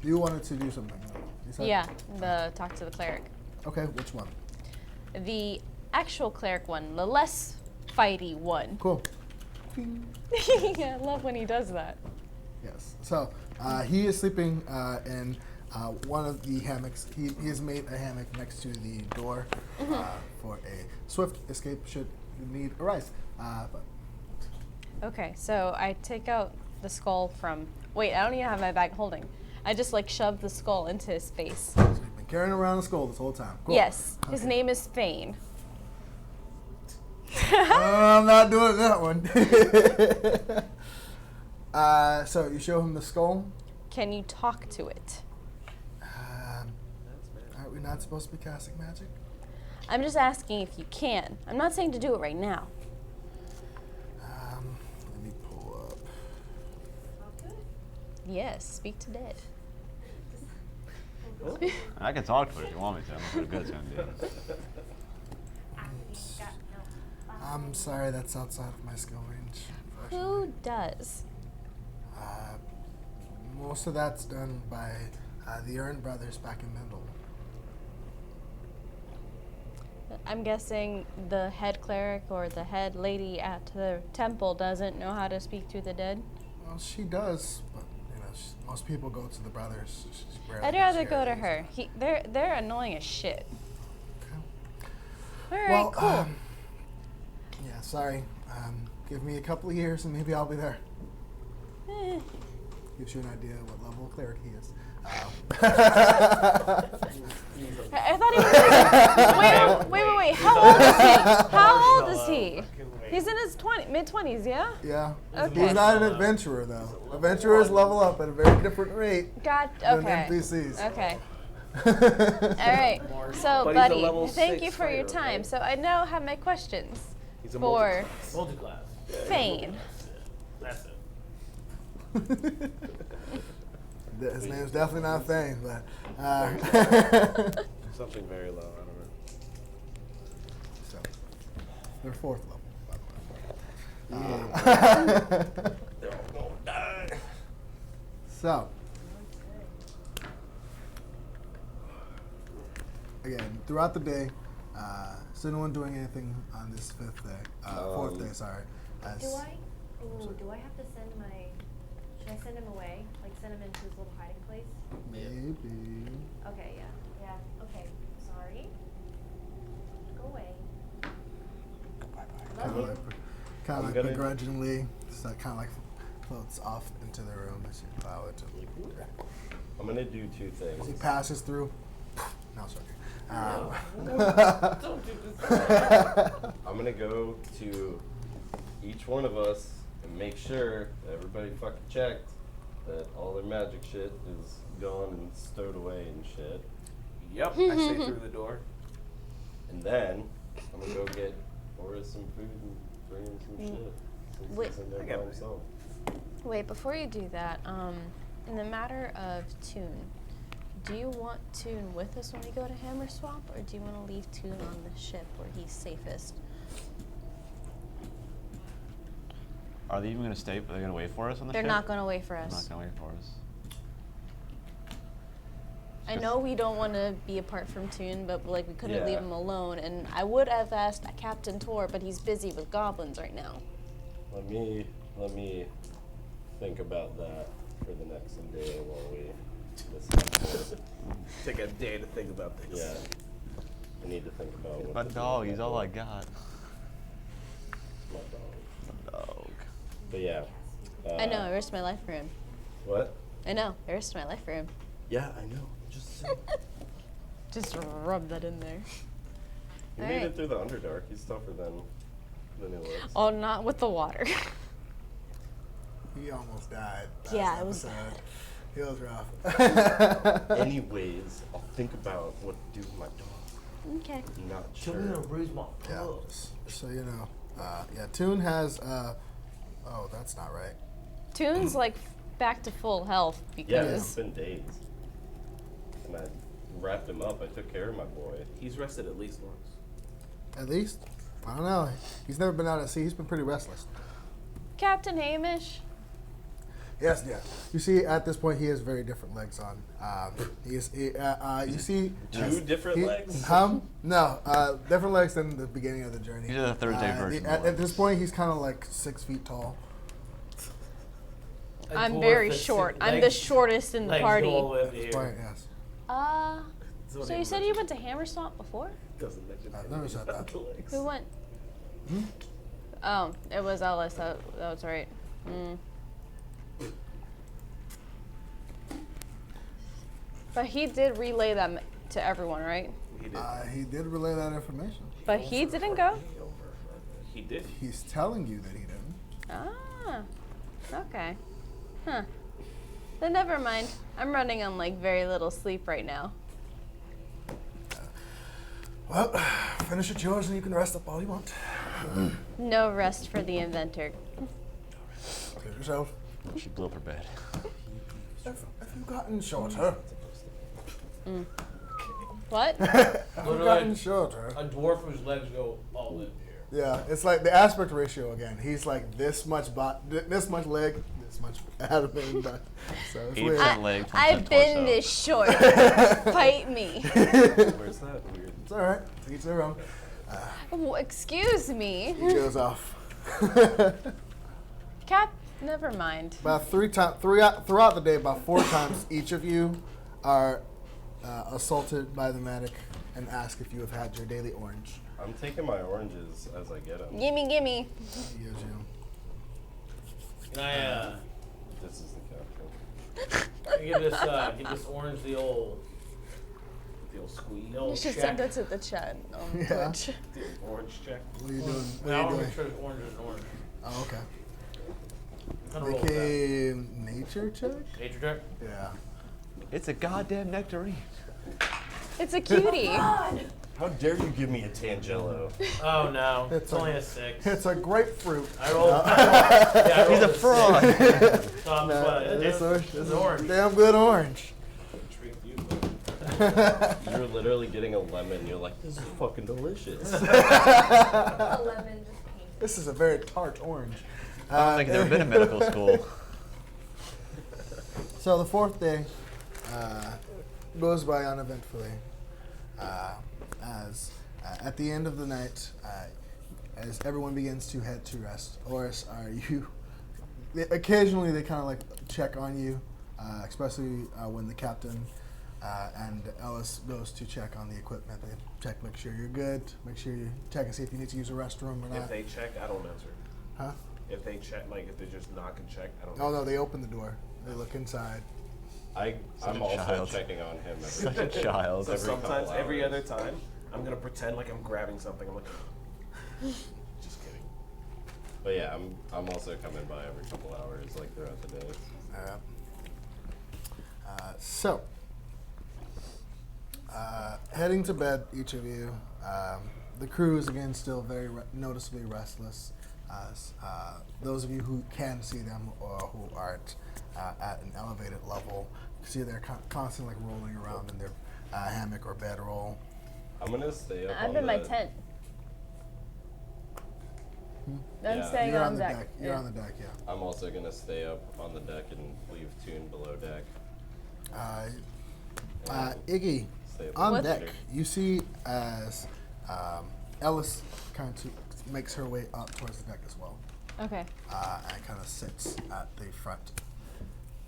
You wanted to do something. You said? Yeah, the talk to the cleric. Okay, which one? The actual cleric one, the less fighty one. Cool. I love when he does that. Yes. So he is sleeping in one of the hammocks. He has made a hammock next to the door for a swift escape should the need arise. But Okay, so I take out the skull from. Wait, I don't even have my bag holding. I just like shove the skull into his face. so you've been carrying around a skull this whole time. Cool. Yes, his Okay. name is Fane. I'm not doing that one. So you show him the skull. Can you talk to it? Aren't we not supposed to be casting magic? I'm just asking if you can. I'm not saying to do it right now. Let me pull up. Yes, speak to dead. I can talk to it if you want me to. I'm not good at it. I'm sorry, that's outside of my skill range. Who does? Most of that's done by the Aaron brothers back in Mendel. I'm guessing the head cleric or the head lady at the temple doesn't know how to speak to the dead. Well, she does, but most people go to the brothers. She's rarely I'd rather gets go to here. her. They're annoying as shit. Okay. All right, cool. Yeah, sorry. Give me a couple of years and maybe I'll be there. Eh. Gives you an idea what level of cleric he is. I thought he was. Wait. How old is he? How old is he? He's in his mid-20s, yeah? Yeah. Okay. He's not an adventurer, though. Adventurers level up at a very different rate than Okay. NPCs. Okay. All right. So, But he's a buddy, level thank 6 you for your fighter, time. right? So I now have my questions He's a for Multi-class. Fane. That's it. His name's definitely not Thane, but Something very low. I don't know. so they're fourth level, by the way. They're all gonna die. So again, throughout the day, is anyone doing anything on this fifth day? Fourth day, sorry. Do I have to send my? Should I send him away? Like send him into his little hiding place? Maybe. Okay, yeah. Okay. Sorry. Go away. of I'm like gonna- begrudgingly, so it kind of like floats off into the room as you allow it to. I'm gonna do two As things. he passes through. No, sorry. Don't do this. I'm gonna go to each one of us and make sure that everybody fucking checked that all their magic shit is gone and stowed away and shit. Yep, I say through the door. And then I'm gonna go get Orys some food and bring him some shit. Since Wait. he's in there I by got it. himself. Wait, before you do that, in the matter of Toon, do you want Toon with us when we go to Hammer Swamp, or do you want to leave Toon on the ship where he's safest? Are they even going to stay? Are they going to wait for us on the They're ship? not going to wait for They're us. not going to wait for us. I know we don't want to be apart from Toon, but like we couldn't leave Yeah. him alone. And I would have asked Captain Tor, but he's busy with goblins right now. Let me think about that for the next day while we listen to this. Take a day to think about this. Yeah. I need to think about what My to do dog, with he's my all I dog. got. My dog. My dog. But yeah. I know, I risked my life for him. What? I know, I risked my life for him. Yeah, I know. Just saying. Just rub that in there. He All made right. it through the Underdark. He's tougher than he looks. Oh, not with the water. He almost died. Yeah, last it was episode. It was rough. Anyways, I'll think about what to do with my dog. Okay. I'm not Tell sure. me to raise my Yeah. pups. So you know, yeah. Toon has. Oh, that's not right. Toon's like back to full health Yeah, it's because been days. And I wrapped him up. I took care of my boy. He's rested at least once. At least, I don't know. He's never been out at sea. He's been pretty restless. Captain Hamish. Yes, yeah. You see, at this point, he has very different legs on. You see, Two different legs? No, different legs than the beginning of the journey. These are the third day version. At this point, he's kind of like 6 feet tall. A I'm dwarf very that's short. six I'm the legs- shortest in the legs party. go all the way up to At this here. point, yes. That's what So he you said was. you went to Hammer Swamp before? Doesn't mention I've never said that. Who went? Oh, it was Ellis. That was right. But he did relay them to everyone, right? He did. He did relay that information. But he didn't go? He did. He's telling you that he didn't. Ah, okay. Huh. Then never mind. I'm running on like very little sleep right now. Well, finish your chores and you can rest up all you want. No rest for the inventor. Get yourself. She blew up her bed. Have you gotten shorter? What? Have you Literally, gotten shorter? a dwarf whose legs go all in here. Yeah, it's like the aspect ratio again. He's like this much this much leg, this much abdomen, but so it's 80% weird. leg, 20% I've been torso. this short. Fight me. Where's that weird? It's all right. To each their own. Oh, excuse me. He goes off. Cap, never mind. About throughout the day, about 4 times each of you are assaulted by the medic and ask if you have had your daily orange. I'm taking my oranges as I get them. Gimme, gimme. He gives you. Can I This is the captain. give this orange the old squeeze. the old You should check? send that to the chat on Yeah. Twitch. The orange check. What are you doing? I What are want you to make doing? sure orange is orange. Oh, okay. Kind of roll with that. Make a nature check? Nature check? Yeah. It's a goddamn nectarine. It's a cutie. How dare you give me a Tangelo? Oh no, It's it's a- only a 6. It's a grapefruit. I rolled. I rolled He's a fraud. 6. So I'm No, what? this It's is orange. damn good orange. Treat you. You're literally getting a lemon. You're like, this is fucking delicious. A lemon just painted. This is a very tart orange. I don't think I've ever been in medical school. So the 4th day goes by uneventfully. As at the end of the night, as everyone begins to head to rest, Orys, are you? Occasionally, they kind of like check on you, especially when the captain And Ellis goes to check on the equipment. They check, make sure you're good. Make sure you check and see if you need to use a restroom or not. If they check, I don't answer. Huh? If they check, like if they just knock and check, I don't. Oh no, they open the door. They look inside. I'm a also child. checking on him. Such a child. So Every couple sometimes, every hours. other time, I'm gonna pretend like I'm grabbing something. I'm like, just kidding. But yeah, I'm also coming by every couple hours, like throughout the day. Heading to bed, each of you. The crew is again still very noticeably restless. Those of you who can see them or who aren't at an elevated level, you see they're constantly like rolling around in their hammock or bedroll. I'm gonna stay up I'm on in my the- tent. I'm Yeah. staying You're on on the deck. deck. You're on the deck, yeah. I'm also gonna stay up on the deck and leave Toon below deck. Iggy, Stay up on with deck, Peter. you see as Ellis kind of makes her way up towards the deck as well, Okay. and kind of sits at the front.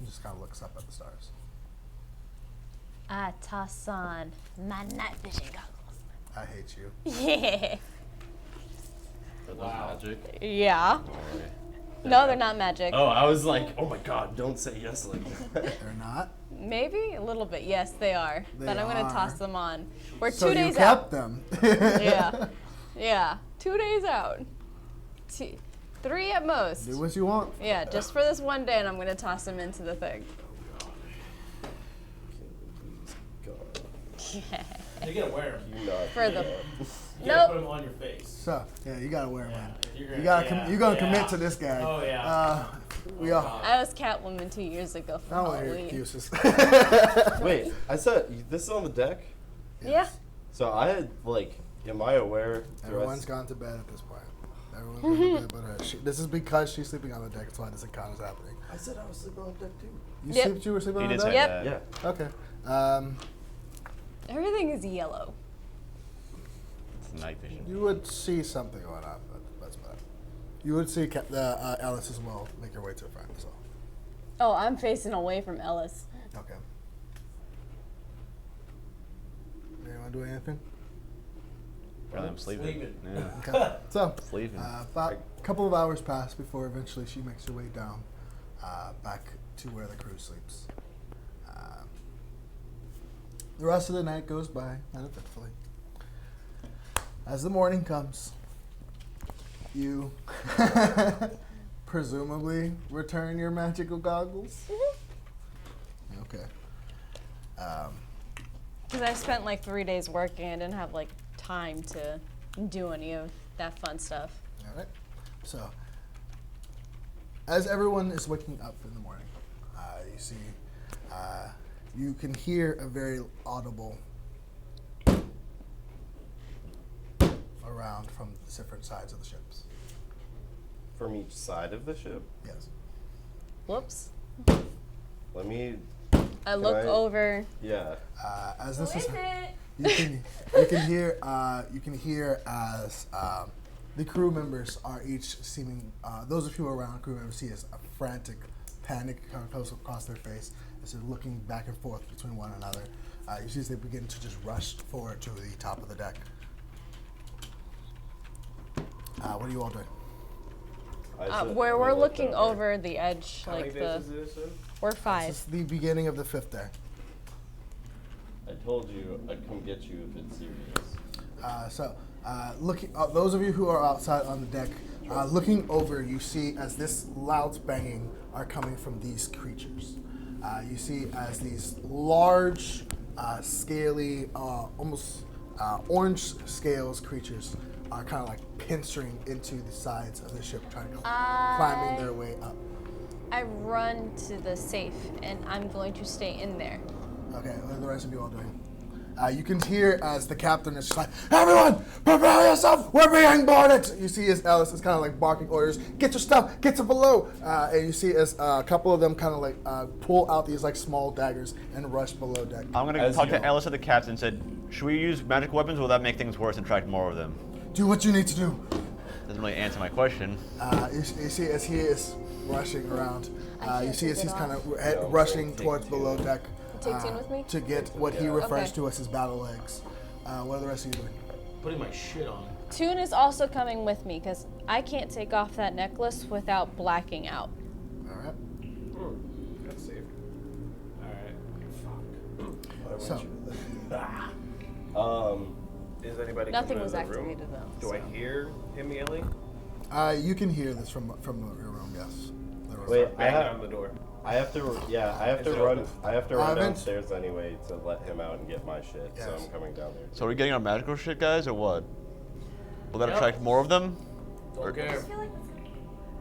He just kind of looks up at the stars. I toss on my night vision goggles. I hate you. Yeah. Are those Wow. magic? Yeah. Or- No, they're not magic. Oh, I was like, oh my god, don't say yes like that. They're not. Maybe a little bit. Yes, they are. They But I'm gonna toss are. them on. We're So 2 you days kept out. them. Yeah. Yeah. 2 days out. 3 at most. Do what you want. Yeah, just for this one day, and I'm gonna toss them into the thing. You gotta wear them. You not. For the. You gotta put Nope. them on your face. So yeah, you gotta wear Yeah, one. you're You gotta yeah, you're gonna yeah. commit to this guy. Oh yeah. We all. I was Catwoman 2 years ago for I don't want to hear Halloween. excuses. Wait, I said this is on the deck? Yeah. So I had, like, am I aware? Everyone's gone to bed at this point. Everyone's gone to bed but her. This is because she's sleeping on the deck. That's why this encounter's happening. I said I was sleeping on the deck too. Yep. You were sleeping He on the did say deck? Yep. that. Yeah. Okay. Everything is yellow. It's night vision. You would see something going on, but that's bad. You would see Alice as well make her way to her friend. So. Oh, I'm facing away from Ellis. Okay. Anyone do anything? Rather I'm sleeping. Sleeping. Yeah. Okay. So, Sleeping. about a couple of hours pass before eventually she makes her way down back to where the crew sleeps. The rest of the night goes by uneventfully. As the morning comes, you presumably return your magical goggles. Okay. Because I spent like 3 days working. I didn't have like time to do any of that fun stuff. All right. So, as everyone is waking up in the morning, you see, you can hear a very audible around from the different sides of the ships. From each side of the ship? Yes. Whoops. Let me. I look I- over. Yeah. As this Who is, is it? you can hear as the crew members are each seeming. Those of you around crew members see as a frantic panic kind of goes across their face as they're looking back and forth between one another. You see as they begin to just rush forward to the top of the deck. What are you all doing? Where we're looking over the edge, How many like days the. is this in? We're This 5. is the beginning of the 5th day. I told you I'd come get you if it's serious. Looking, those of you who are outside on the deck, looking over, you see as this loud banging are coming from these creatures. You see as these large, scaly, almost orange scales creatures are kind of like pincering into the sides of the ship, trying to climbing their way up. I run to the safe, and I'm going to stay in there. Okay, what are the rest of you all doing? You can hear as the captain is just like, everyone, prepare yourself, we're being boarded! You see as Alice is kind of like barking orders, get your stuff, get to below! And you see as a couple of them kind of like pull out these like small daggers and rush below deck. I'm gonna As talk you- to Ellis at the captain and said, should we use magic weapons or will that make things worse and attract more of them? Do what you need to do. Doesn't really answer my question. You see as he is rushing around, you see as he's kind of rushing towards below deck. take Tune with me? to get what he refers Okay. to as his battle legs. What are the rest of you doing? Putting my shit on. Tune is also coming with me because I can't take off that necklace without blacking out. All right. That's safe. Alright. So, Is anybody Nothing coming was in the room? activated though. Do I hear him yelling? you can hear this from your room. Yes. The room. Wait, I Banging have, on the door. I have to, yeah, I have Is to it run. open? I have to run Vince? downstairs anyway to let him out and get my shit. So Yes. I'm coming down there. So are we getting our magical shit, guys, or what? Will that Yep. attract more of them? Don't care.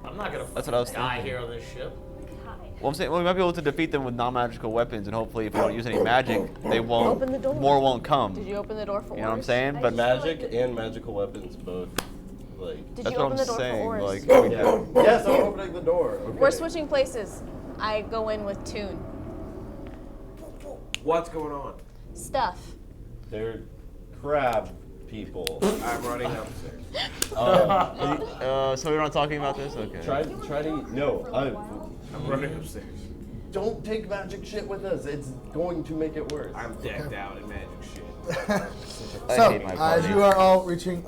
I'm not gonna That's what I was die thinking. here on this ship. Well, I'm saying we might be able to defeat them with non-magical weapons, and hopefully, if we don't use any magic, they won't. Open the door. More won't come. Did you open the door for You know what I'm Orys? saying? But Magic and magical weapons both, like. Did that's you what open I'm the door saying. for Orys? Like, Yeah. Yes, I'm opening the door. Okay. We're switching places. I go in with Tune. What's going on? Stuff. They're crab people. I'm running upstairs. so we're not talking about this. Okay. Try to. No, I'm running upstairs. don't take magic shit with us. It's going to make it worse. I'm decked out in magic shit. So, hate my as party. you are all reaching,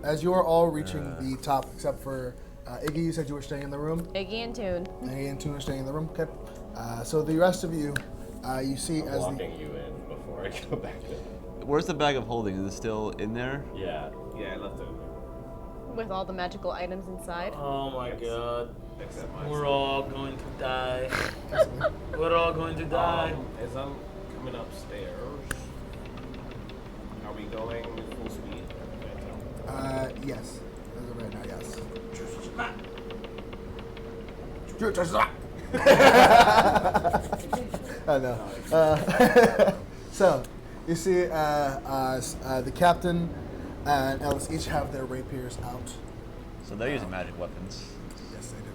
as you are all reaching the top, except for Iggy, you said you were staying in the room. Iggy and Tune. Iggy and Tune are staying in the room. Okay. So the rest of you, you see I'm as the locking you in before I go back in. Where's the bag of holding? Is it still in there? Yeah. Yeah, I left it. With all the magical items inside. Oh my god. Except mine. We're all going to die. We're all going to die. As I'm coming upstairs, are we going full speed? yes, as of right now, yes. I know. So, you see, the captain and Ellis each have their rapiers out. So they're using magic weapons. Yes, they do.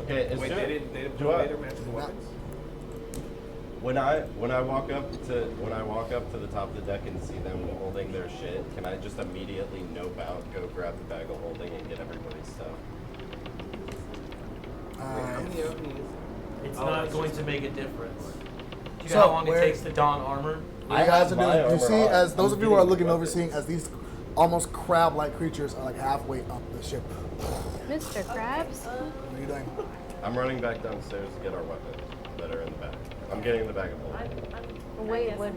Okay. Is Wait, there, they didn't do put I- away their magical weapons? When I walk up to the top of the deck and see them holding their shit, can I just immediately nope out, go grab the bag of holding, and get everybody's stuff? How many of these? It's Oh, not it's going just- to make a difference. Do you So, know how long where- it takes to don armor? What you guys are my doing, you armor see, on. as those I'm of you who are getting looking over, weapons. seeing as these almost crab-like creatures are like halfway up the ship. Mr. Krabs? What are you doing? I'm running back downstairs to get our weapons that are in the bag. I'm getting the bag of holding. Wait, what?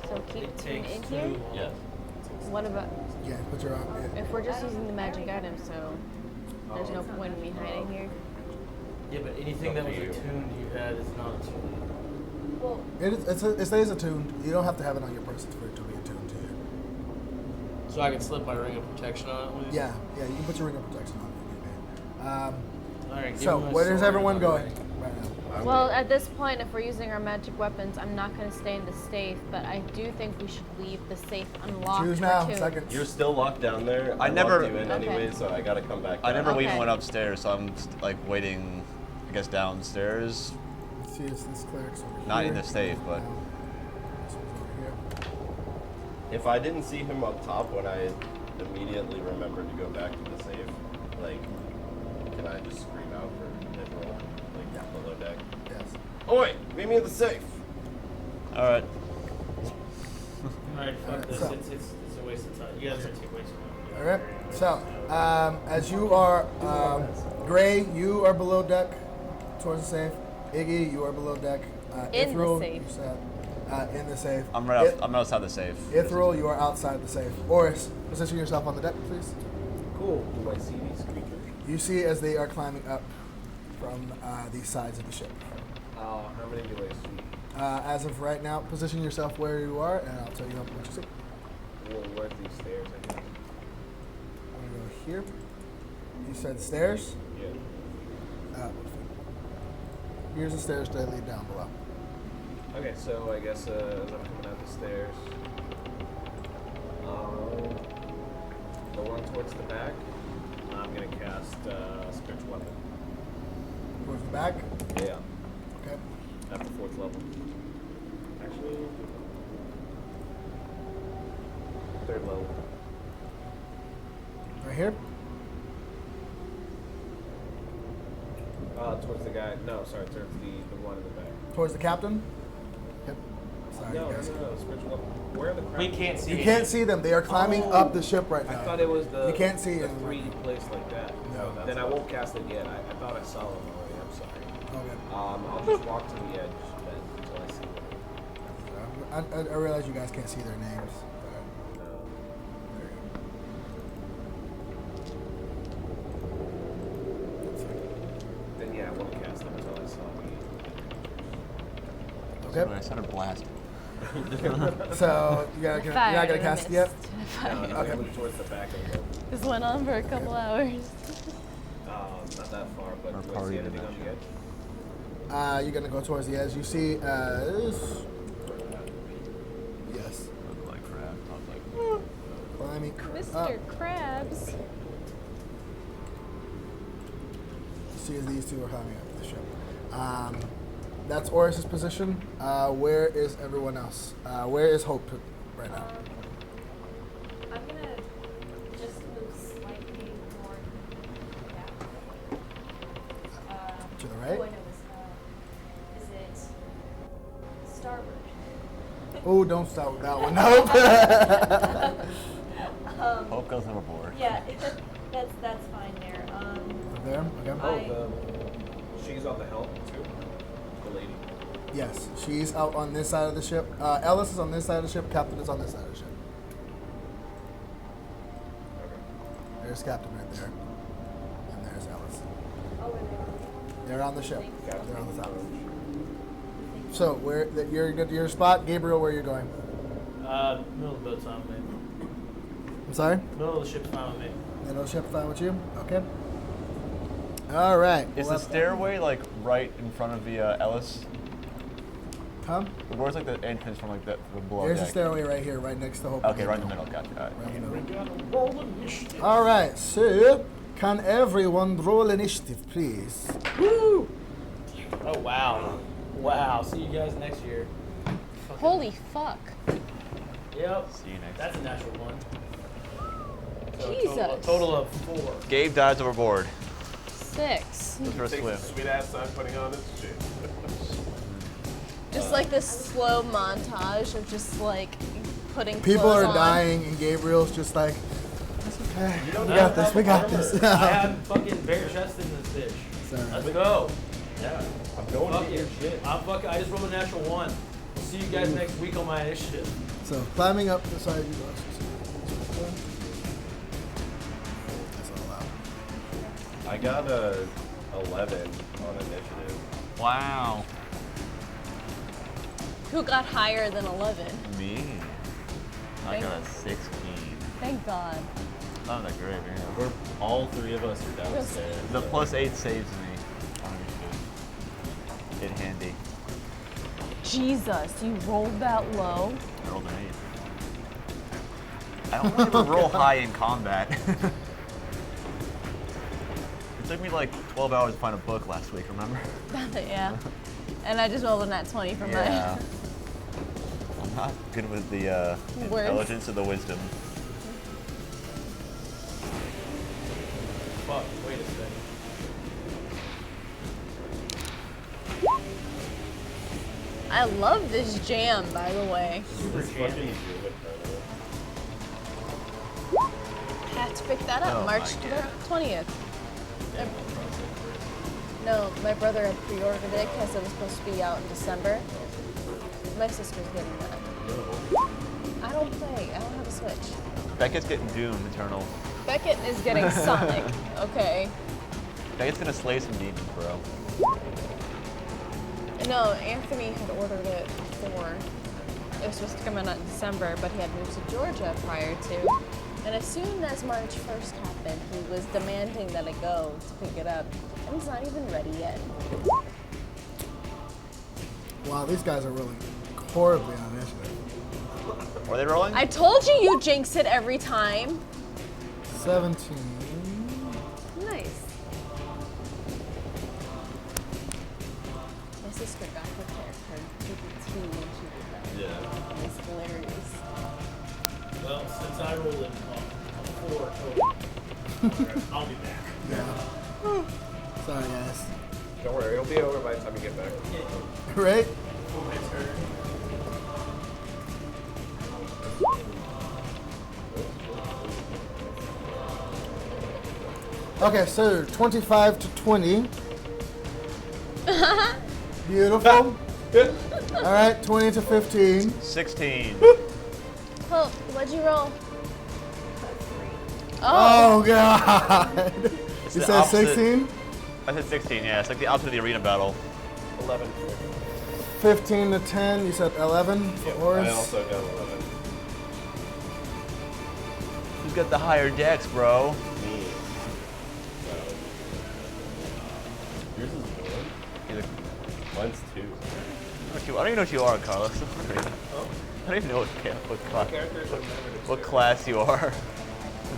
So keep It Tune takes in two. here? Yes. What about Yeah, put your arm. Yeah. if we're just using the magic items, so there's no point in me hiding here? Yeah, but anything that was Up to you. attuned you had is not attuned. Well, It stays attuned. You don't have to have it on your person for it to be attuned to you. So I can slip my ring of protection on it with Yeah, you can put your ring of protection on if you need. Alright, give So, me my where is sword everyone and my going ring. right now? Well, at this point, if we're using our magic weapons, I'm not going to stay in the safe, but I do think we should leave the safe unlocked Choose for now. Tune. Seconds. You're still locked down there. I never- locked you in Okay. anyway, so I gotta come back. I never down. even Okay. went upstairs, so I'm like waiting, I guess, downstairs. See, it's this cleric's over Not here. in the safe, but- This one's over here. If I didn't see him up top when I immediately remembered to go back to the safe, like, can I just scream out for Ithryl, like below deck? Yes. Oi, meet me at the safe. All right. Alright, fuck this. So- It's a waste of time. You guys are taking waste of time. All right. So, as you are, Gray, you are below deck towards the safe. Iggy, you are below deck. In the Ithryl, safe. you said, in the safe. I'm right. I'm outside the safe. Ithryl, you are outside the safe. Orys, position yourself on the deck, please. Cool. Do I see these creatures? You see as they are climbing up from the sides of the ship. How many do I see? As of right now, position yourself where you are, and I'll tell you what you see. Well, where's these stairs, I guess? I'm gonna go here. You said stairs. Yeah. Here's the stairs that lead down below. Okay, so I guess as I'm coming out the stairs, the one towards the back, I'm gonna cast spiritual weapon. Towards the back. Yeah. Okay. At the 4th level. Actually, 3rd level. Right here. Towards the guy. No, sorry, towards the one in the back. Towards the captain? Yep. Sorry, No, you guys. spiritual level. Where are the crowd? We can't see. You can't see them. They are climbing up the ship right I now. thought it was the. You can't see the it. three place like that. No. Then I won't cast it yet. I thought I saw them already. I'm sorry. Okay. I'll just walk to the edge then until I see them. I realize you guys can't see their names. No. Then yeah, I won't cast them until I saw Okay. I sounded blast. So you're not gonna cast it yet? the. No, Okay. moving towards the back of the boat. This went on for a couple hours. Not that far, but Our do I party see anything on the dimension. edge? You're gonna go towards the edge. You see, yes, Look like crap. I was like, climbing Mr. up. Krabs. You see as these two are climbing up the ship. That's Orys' position. Where is everyone else? Where is Hope right now? I'm gonna just move slightly more that way. To the right? Oh, I know this. Is it starboard? Oh, don't start with that one. Nope. Hope goes overboard. Yeah, that's fine there. There. Okay. She's on the helm too. The lady. Yes, she's out on this side of the ship. Ellis is on this side of the ship. Captain is on this side of the ship. There's Captain right there, and there's Ellis. Oh, where They're on the ship. Thanks. They're on the top. So where you're good to your spot, Gabriel? Where are you going? Middle of the boat's fine with me. I'm sorry. Middle of the ship's fine with me. Middle ship fine with you? Okay. All right. Is the stairway like right in front of the Ellis? Huh? Where's like the entrance from like the below There's a deck? stairway right here, right next to Hope. Okay, right in the middle. Gotcha. All right. Right in the middle. All right. So, can everyone roll initiative, please? Woo! Oh wow. Wow. See you guys next year. Holy fuck. Yep. See you next. That's a natural one. So Jesus. Total of 4. Gabe dives overboard. 6. Goes for a Takes swim. a sweet ass time putting on this shit. Just like this slow montage of just like putting People clothes are on. dying, and Gabriel's just like, "That's okay. We don't got have this. to We got armor. this." I have fucking bare chest in this bitch. Sorry. Let's go. Yeah, I'm going Fuck to get your it. shit. I just rolled a natural 1. See you guys next week on my initiative. So climbing up the side, you guys. That's all out. I got a 11 on initiative. Wow. Who got higher than 11? Me. I got a 16. Thank God. Not that great, man. We're all three of us are downstairs. The +8 saves me. Get handy. Jesus, you rolled that low? I rolled an 8. I don't ever roll high in combat. It took me like 12 hours to find a book last week, remember? Yeah. And I just rolled a nat 20 for Yeah. mine. I'm not good with the Words. intelligence or the wisdom. Fuck, wait a second. I love this jam, by the way. Super Fucking jammy. Druid, by the way. Had to pick that up Oh March my God. 20th. No, my brother had pre-ordered it because it was supposed to be out in December. My sister's getting that. I don't play. I don't have a Switch. Beckett's getting Doom Eternal. Beckett is getting Sonic. Okay. Beckett's gonna slay some demons, bro. No, Anthony had ordered it for. It was supposed to come out in December, but he had moved to Georgia prior to. And as soon as March 1st happened, he was demanding that I go to pick it up. And it's not even ready yet. Wow, these guys are rolling horribly on initiative. Are they rolling? I told you you jinx it every time. 17. Nice. My sister got her GPT when she did that. Yeah. It was hilarious. Well, since I rolled a 4 total, I'll be back. Yeah. Sorry, guys. Don't worry, it'll be over by the time you get back. Right? Okay, so 25 to 20. Beautiful. All right, 20 to 15. 16. Oh, what'd you roll? Oh, God. It's You the said opposite. 16? I said 16, yeah. It's like the opposite of the arena battle. 11. 15 to 10. You said 11 for I Orys. also got 11. Who's got the higher dex, bro? Me. Yours is 1. Either- Mine's 2. I don't even know what you are, Carlos. I don't even know what class you are.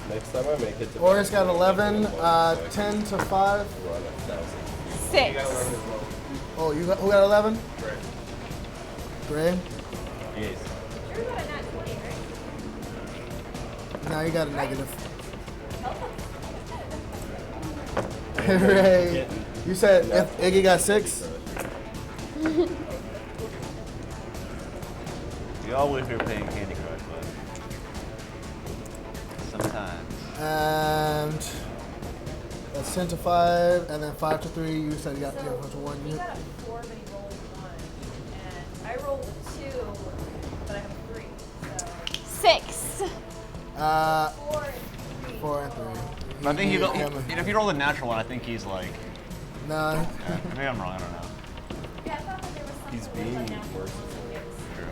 Next time I make it to Orys got 11. 10 to 5. run 1,000. 6. Oh, you got, who got 11? Gray. Yes. You're about a nat 20, right? Now you got a negative. Hooray. You said if Iggy got 6? We all wish we were playing Candy Crush, but sometimes. And that's 10 to 5, and then 5 to 3. You said you got to 1. He got a 4, but he rolled 1. And I rolled a 2, but I have a 3. So 6. 4 and 3. 4 and 3. I think Yeah, if you roll the natural one, I think he's like. Nah. Maybe I'm wrong. I don't know. Yeah, I thought that there was something He's with being unnatural worse. True.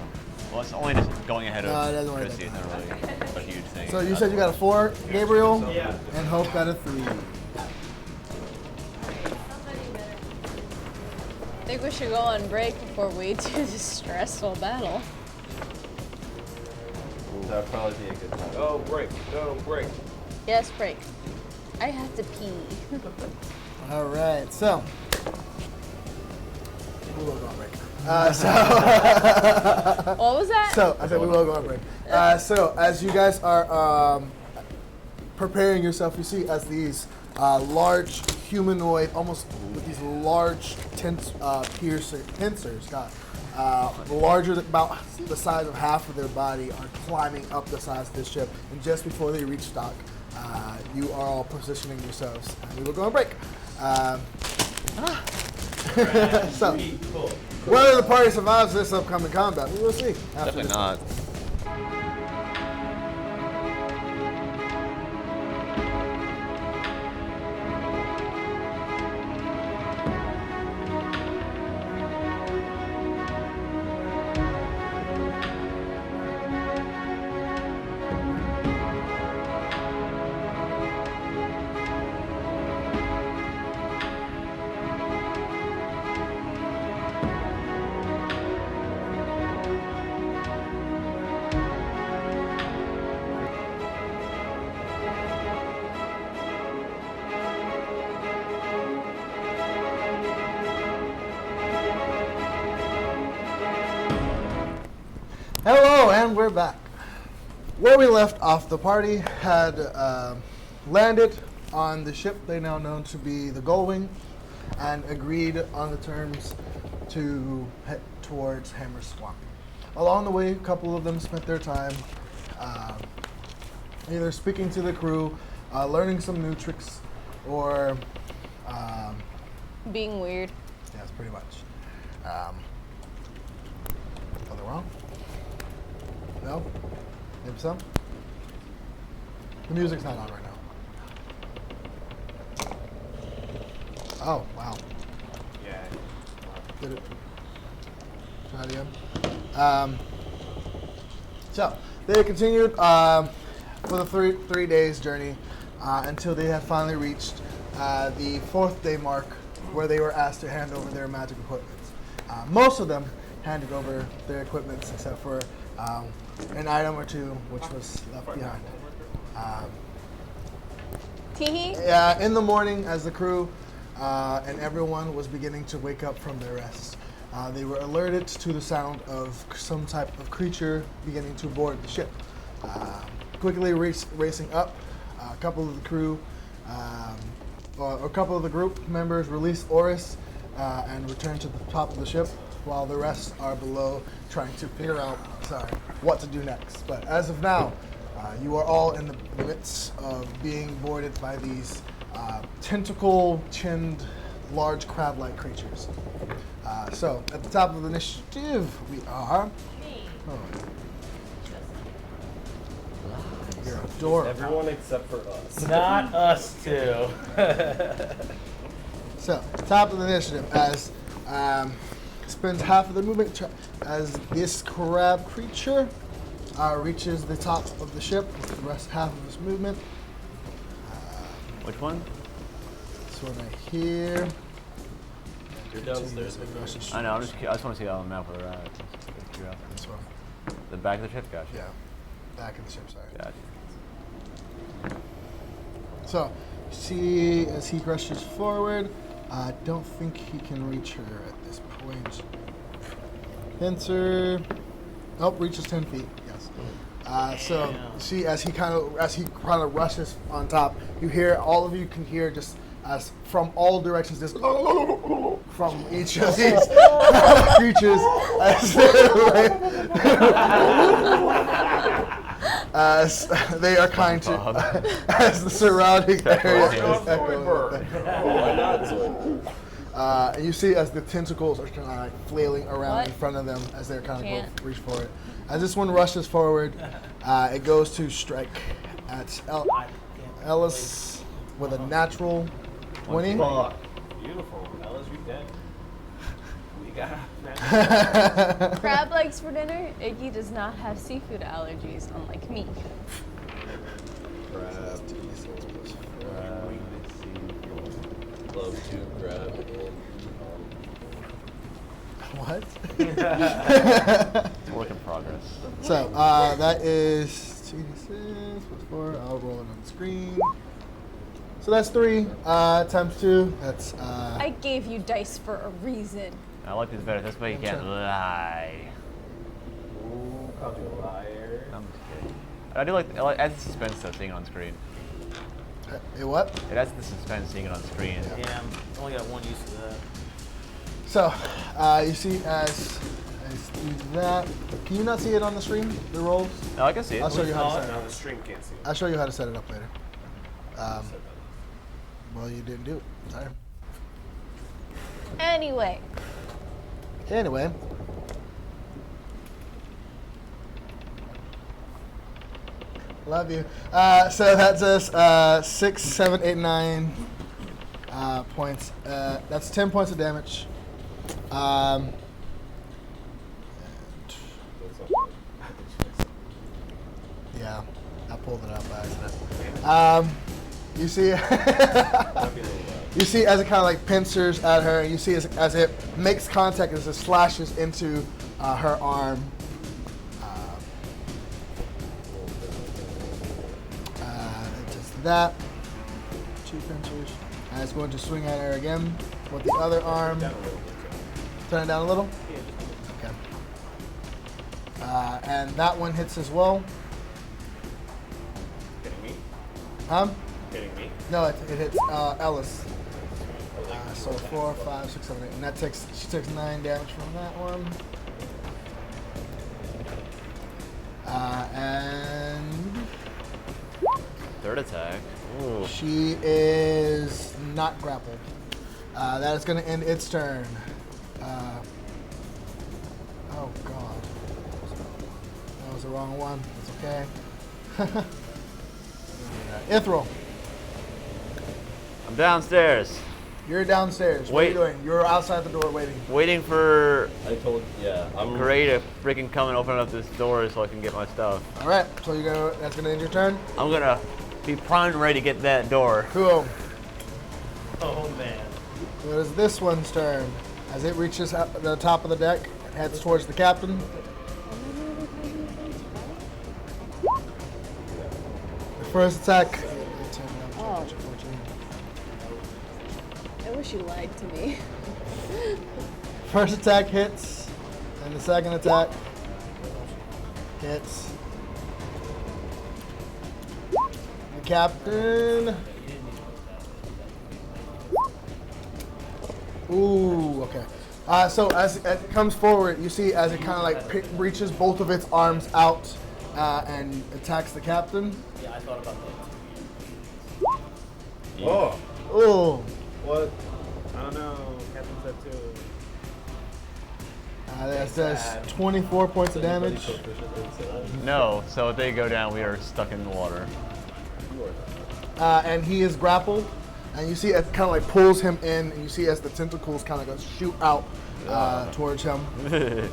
Well, it's only just going ahead No, it of doesn't work Christy. It's like not really a huge thing. So you said you got a 4, Gabriel, Yeah. and Hope got a 3. Somebody better. I think we should go on break before we do this stressful battle. That would probably be a good time. No break. No break. Yes, break. I have to pee. All right, so we will go on break. What was that? So I said we will go on break. So as you guys are preparing yourself, you see as these large humanoid, almost with these large pincers, God, larger than about the size of half of their body, are climbing up the sides of this ship. And just before they reach dock, you are all positioning yourselves, and we will go on break. So, whether the party survives this upcoming combat, we will see. After Definitely this. not. Hello, and we're back. Where we left off, the party had landed on the ship they now known to be the Gullwing, and agreed on the terms to head towards Hammer Swamp. Along the way, a couple of them spent their time either speaking to the crew, learning some new tricks, or Being weird. yes, pretty much. Something wrong? No? Maybe some? The music's not on right now. Oh, wow. Yeah. Did it. Try it again. So, they continued for the three days journey until they had finally reached the 4th day mark, where they were asked to hand over their magic equipment. Most of them handed over their equipment except for an item or two which was left behind. Teehee? In the morning, as the crew and everyone was beginning to wake up from their rest, they were alerted to the sound of some type of creature beginning to board the ship. Quickly racing up, a couple of the crew, or a couple of the group members released Orys and return to the top of the ship, while the rest are below trying to figure out, what to do next. But as of now, you are all in the midst of being boarded by these tentacle-chinned, large crab-like creatures. So at the top of the initiative, we are. Me. Oh. You're adorable. Everyone except for us. Not us two. So, top of the initiative, as spends half of the movement as this crab creature reaches the top of the ship with the rest half of his movement. Which one? This one right here. You're downstairs. I know. I just want to see how on the map we're at. This one. The back of the ship, gotcha. Yeah. Back of the ship, sorry. Gotcha. So, see as he rushes forward, I don't think he can reach her at this point. Pincer. Oh, reaches 10 feet. Yes. So see as he kind of rushes on top, all of you can hear just as from all directions this from each of these creatures as they are kind to as the surrounding area is echoing. And you see as the tentacles are kind of like flailing around in front of them as they're kind of going to reach for it. As this one rushes forward, it goes to strike at Ellis with a natural 20. Beautiful. Ellis, you dead. We got Crab legs for dinner? Iggy does not have seafood allergies, unlike me. Grab. Love to grab and What? It's a work in progress. So that is 2d6 plus 4. I'll roll it on the screen. So that's 3 times 2. That's. I gave you dice for a reason. I like this better. This way you can't lie. Ooh, called you a liar. I'm just kidding. I do like adds the suspense though, seeing it on screen. What? It adds the suspense seeing it on screen. Yeah, I only got one use of that. So you see as do that. Can you not see it on the screen? The rolls? No, I can see it. I'll show you how to set it No, up. the stream can't see it. I'll show you how to set it up later. Well, you didn't do it. Sorry. Anyway. Love you. So that's us 6, 7, 8, 9 points. That's 10 points of damage. Yeah, I pulled it out by accident. You see, you see as it kind of like pincers at her, and you see as it makes contact as it slashes into her arm. Just that. 2 pincers. And it's going to swing at her again with the other arm. Turn it down a little? Okay. And that one hits as well. Hitting me? Huh? Hitting me? No, it hits Ellis. So 4, 5, 6, 7, 8. And she takes 9 damage from that one. And Third attack. Ooh. she is not grappled. That is going to end its turn. Oh God, that was the wrong one. That's okay. Ithryl, I'm downstairs. you're downstairs. What are you doing? You're outside the door waiting. Waiting for I'm Gray to freaking come and open up this door so I can get my stuff. All right, so that's gonna end your turn. I'm gonna be primed and ready to get that door. Cool. Oh man. So it is this one's turn. As it reaches the top of the deck, it heads towards the captain. The first attack. Oh. I wish you lied to me. First attack hits, and the second attack hits. The captain Ooh, okay. So as it comes forward, you see as it kind of like reaches both of its arms out and attacks the captain. Yeah, I thought about that. Oh. Ooh. What? I don't know. Captain said too. That says 24 points of damage. No, so if they go down, we are stuck in the water. And he is grappled. And you see it kind of like pulls him in, and you see as the tentacles kind of go shoot out towards him. I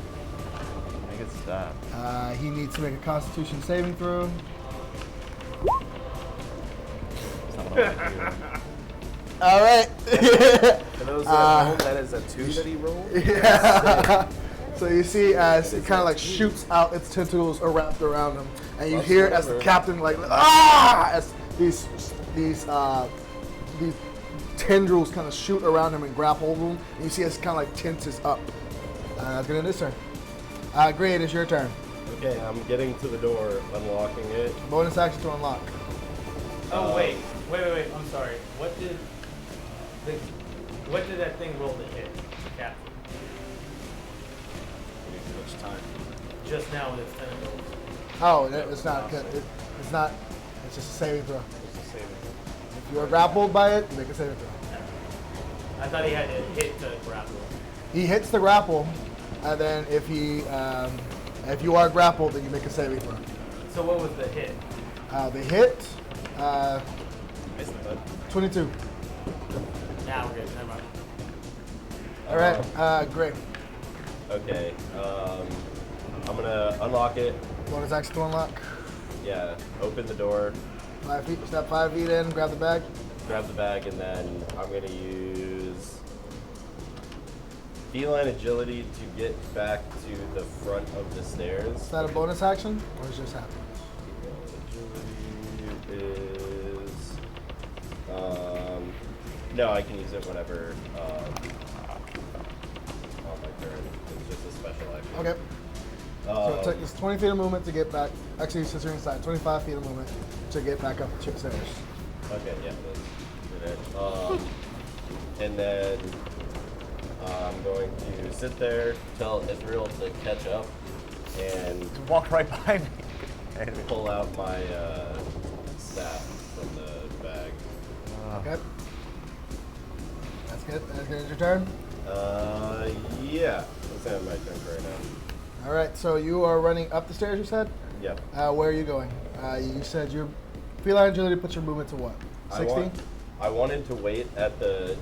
get stabbed. He needs to make a Constitution saving throw. That's not what I want to do. All right. For those that rolled, that is a 2 that he rolled. Yeah. So you see as it kind of like shoots out, its tentacles are wrapped around him, and you hear as the captain like as these tendrils kind of shoot around him and grapple him. And you see as it kind of like tenses up. That's gonna end his turn. Great, it's your turn. Okay, I'm getting to the door, unlocking it. Bonus action to unlock. Oh wait. I'm sorry. What did that thing roll to hit? Captain. Which time? Just now with its tentacles. Oh, it's not good. It's not. It's just a saving throw. It's a saving. If you are grappled by it, you make a saving throw. I thought he had to hit to grapple. He hits the grapple, and then if you are grappled, then you make a saving throw. So what was the hit? The hit, 22. Now we're good. Never mind. All right, great. Okay, I'm gonna unlock it. Bonus action to unlock. Yeah, open the door, 5 feet. Step 5 feet in. Grab the bag. grab the bag, and then I'm gonna use feline agility to get back to the front of the stairs. Is that a bonus action, or is it just happening? Agility is no, I can use it whenever on my turn. It's just a special action. Okay. So it's 20 feet of movement to get back. Actually, since you're inside, 25 feet of movement to get back up the stairs. Okay, yeah, that's good. And then I'm going to sit there, tell Ithryl to catch up, and Just walk right by me. pull out my staff from the bag. Okay. That's good. That's good. Is your turn? Yeah, that's end my turn for right now. All right. So you are running up the stairs. You said. Yep. Where are you going? You said your feline agility puts your movement to what? 60. I wanted to wait at the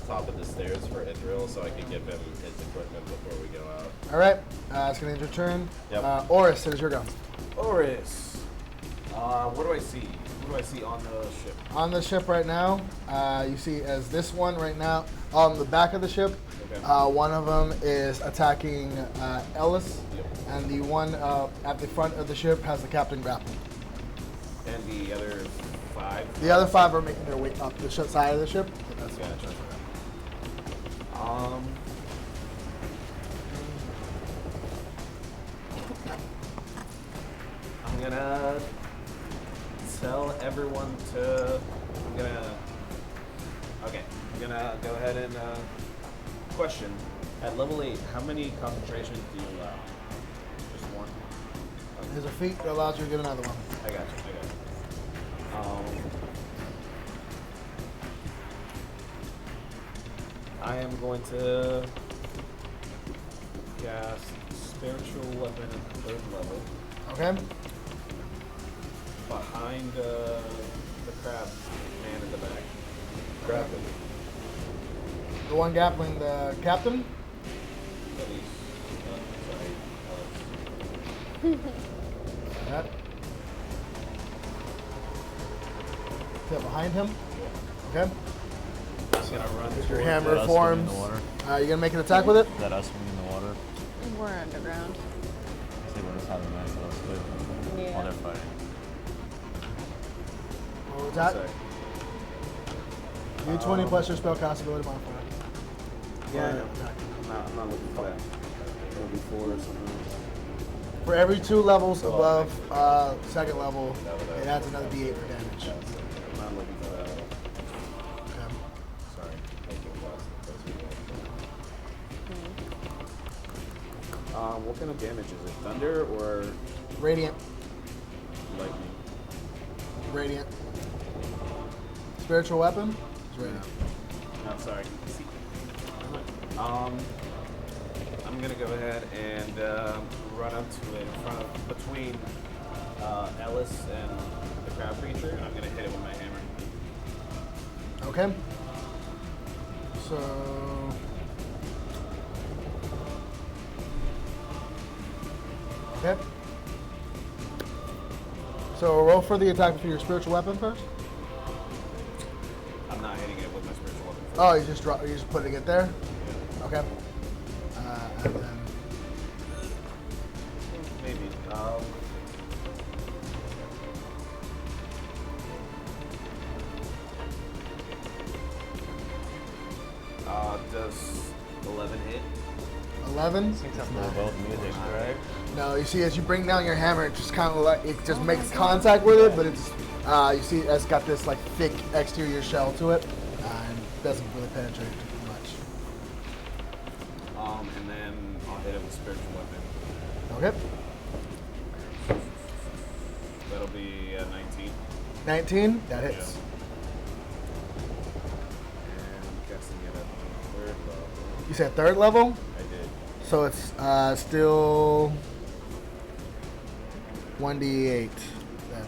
top of the stairs for Ithryl so I could give him his equipment before we go out. All right. It's gonna end your turn. Yep. Orys, it is your go. Orys. What do I see? What do I see on the ship? On the ship right now, you see as this one right now on the back of the ship. Okay. One of them is attacking Ellis, Yep. and the one at the front of the ship has the captain grappled. And the other 5? The other 5 are making their way up the side of the ship. But that's Gotcha. I'm gonna tell everyone to. I'm gonna go ahead and question. At level 8, how many concentrations do you allow? Just one? Okay. There's a feat that allows you to get another one. I got you. I am going to cast Spiritual Weapon at 3rd level Okay. behind the crab man in the back. Grab him. The one grappling the captain. At least, That. Is that behind him? Okay. Just gonna run Your towards hammer us forms. in the water. You gonna make an attack with it? Is that us in the water? We're underground. See what is happening next to us, too. Yeah. While they're fighting. What was that? Sorry. D20 plus your spellcasting ability modifier. Yeah, I know. I'm not looking for that. It'll be 4 or something. For every 2 levels above second level, it adds another D8 for damage. I'm not looking for that. Okay. Sorry. Thank you, boss. What kind of damage is it? Thunder or Radiant. lightning? Radiant. Spiritual weapon? It's radiant. No, sorry. I'm gonna go ahead and run up to it in front of between Ellis and the crab creature, and I'm gonna hit it with my hammer. Okay. So. Okay. So roll for the attack for your spiritual weapon first. I'm not hitting it with my spiritual weapon. First. Oh, you're just putting it there. Okay. And then Maybe. Does 11 hit? 11. Except for both music, right? No, you see, as you bring down your hammer, it just kind of like it just makes contact with it, but it's you see, it's got this like thick exterior shell to it, and doesn't really penetrate much. And then I'll hit it with spiritual weapon. Okay. That'll be 19. 19. That hits. And casting it at 3rd level. You said 3rd level, I did. so it's still 1d8. Then.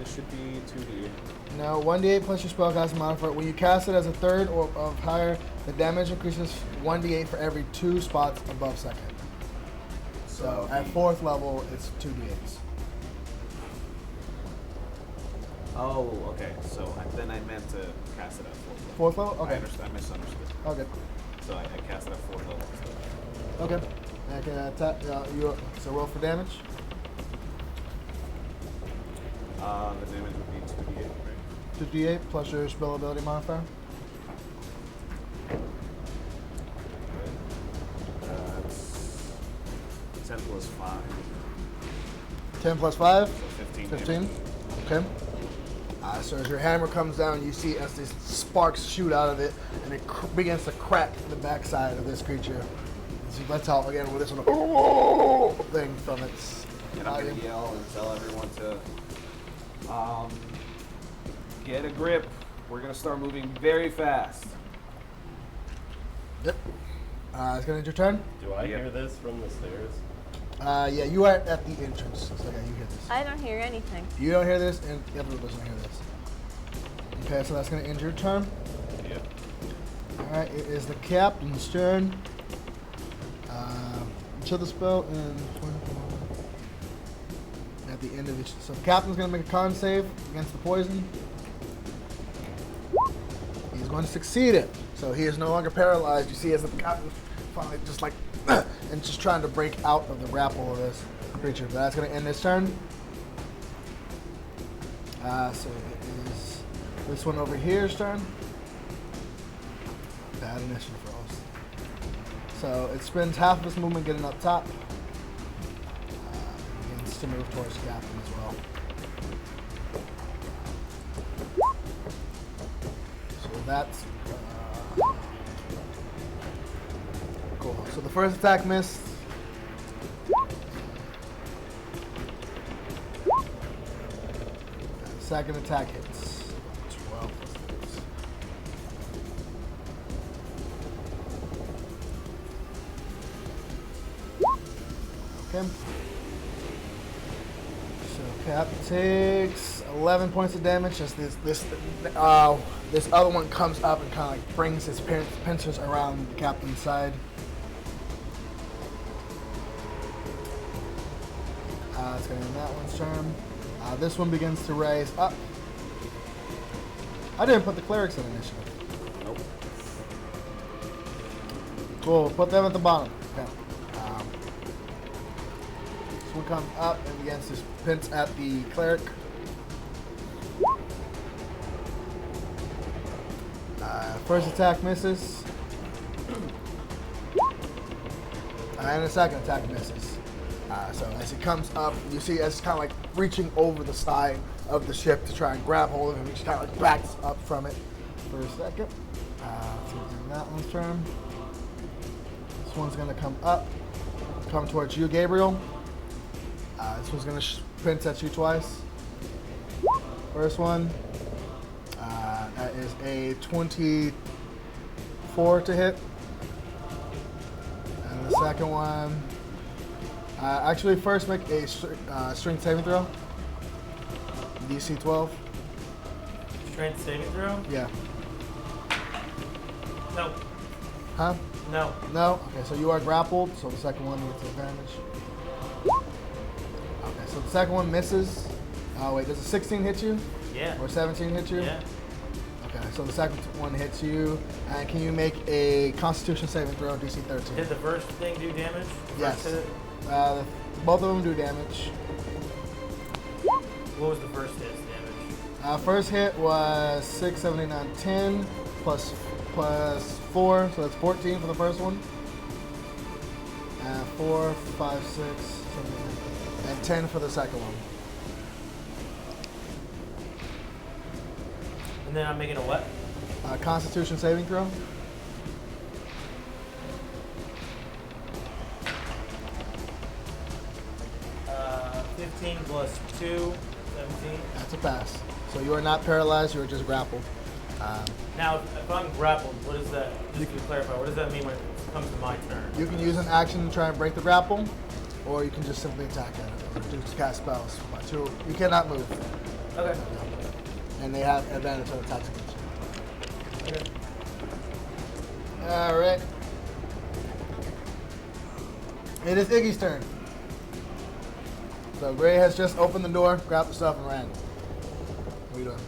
It should be 2d8. No, 1d8 plus your spellcasting modifier. When you cast it as a 3rd or of higher, the damage increases 1d8 for every 2 spots above 2nd. So at 4th level, it's 2d8s. Oh, okay. So then I meant to cast it at 4th level. 4th level? Okay. I understand. I misunderstood. Okay. So I cast it at 4th level instead. Okay. I can attack. So roll for damage. The damage would be 2d8, right? 2d8 plus your spell ability modifier. That's 10 plus 5. 10 plus 5? So 15. 15. Okay. So as your hammer comes down, you see as these sparks shoot out of it, and it begins to crack the backside of this creature. So you lets out again with this one thing from its And I'm body. going to yell and tell everyone to get a grip. We're going to start moving very fast. Yep. It's gonna end your turn. Do I hear this from the stairs? Yeah, you are at the entrance. So yeah, you hear this. I don't hear anything. You don't hear this, and the other one doesn't hear this. Okay, so that's gonna end your turn. Yep. Alright, it is the captain's turn. Until the spell in 24. At the end of each. So the captain's going to make a con save against the poison. He's going to succeed it. So he is no longer paralyzed. You see as the captain finally just like, and just trying to break out of the grapple of this creature. But that's going to end this turn. So it is this one over here's turn. Bad initiative rolls. So it spends half of its movement getting up top. Begins to move towards the captain as well. So that's cool. So the first attack missed. And the second attack hits. 12. Okay. So Cap takes 11 points of damage as this other one comes up and kind of like brings his pincers around the captain's side. It's going to end that one's turn. This one begins to raise up. I didn't put the clerics in initiative. Nope. Cool. Put them at the bottom. Okay. This one comes up and begins to pinch at the cleric. First attack misses. And the second attack misses. So as he comes up, you see as it's kind of like reaching over the side of the ship to try and grab hold of him, he just kind of like backs up from it. for a second. So that one's turn. This one's gonna come towards you, Gabriel. This one's gonna pinch at you twice. First one, that is a 24 to hit. And the second one, actually first make a strength saving throw. DC 12. Strength saving throw? Yeah. No. Huh? No. No? Okay, so you are grappled, so the second one gets advantage. Okay, so the second one misses. Wait, does a 16 hit you? Yeah. Or 17 hit you? Yeah. Okay, so the second one hits you. And can you make a Constitution saving throw, DC 13? Did the first thing do damage? Yes. First hit? Both of them do damage. What was the first hit's damage? First hit was 6, 7, 8, 9, 10 plus 4, so that's 14 for the first one. And 4, 5, 6, 7, 8, and 10 for the second one. And then I'm making a what? Constitution saving throw. 15 plus 2, 17. That's a pass. So you are not paralyzed, you are just grappled. Now, if I'm grappled, what does that, just to clarify, what does that mean when it comes to my turn? You can use an action to try and break the grapple, or you can just simply attack at it, or just cast spells. You cannot move. Okay. And they have advantage on attacks against you. Okay. Alright. It is Iggy's turn. So Gray has just opened the door, grabbed the stuff, and ran. What are you doing?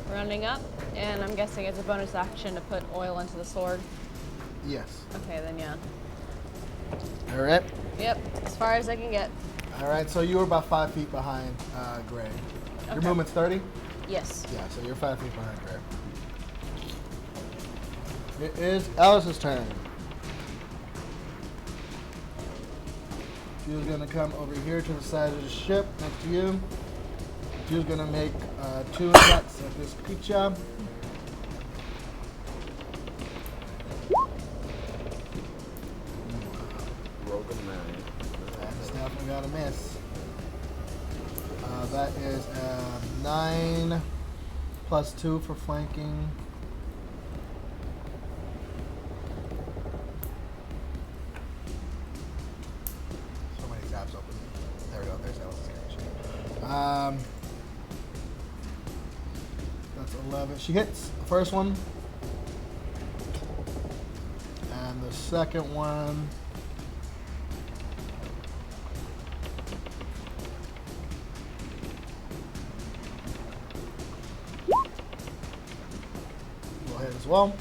Running up, and I'm guessing it's a bonus action to put oil into the sword. Yes. Okay, then yeah. Alright. Yep, as far as I can get. Alright, so you were about 5 feet behind Gray. Your Okay. movement's 30? Yes. Yeah, so you're 5 feet behind Gray. It is Alice's turn. She's going to come over here to the side of the ship next to you. She's going to make 2 attacks at this creature. Broken man. That's definitely got a miss. That is 9 plus 2 for flanking. So many tabs open. There we go. There's Alice's damage. That's 11. She hits the first one. And the second one. Will hit as well.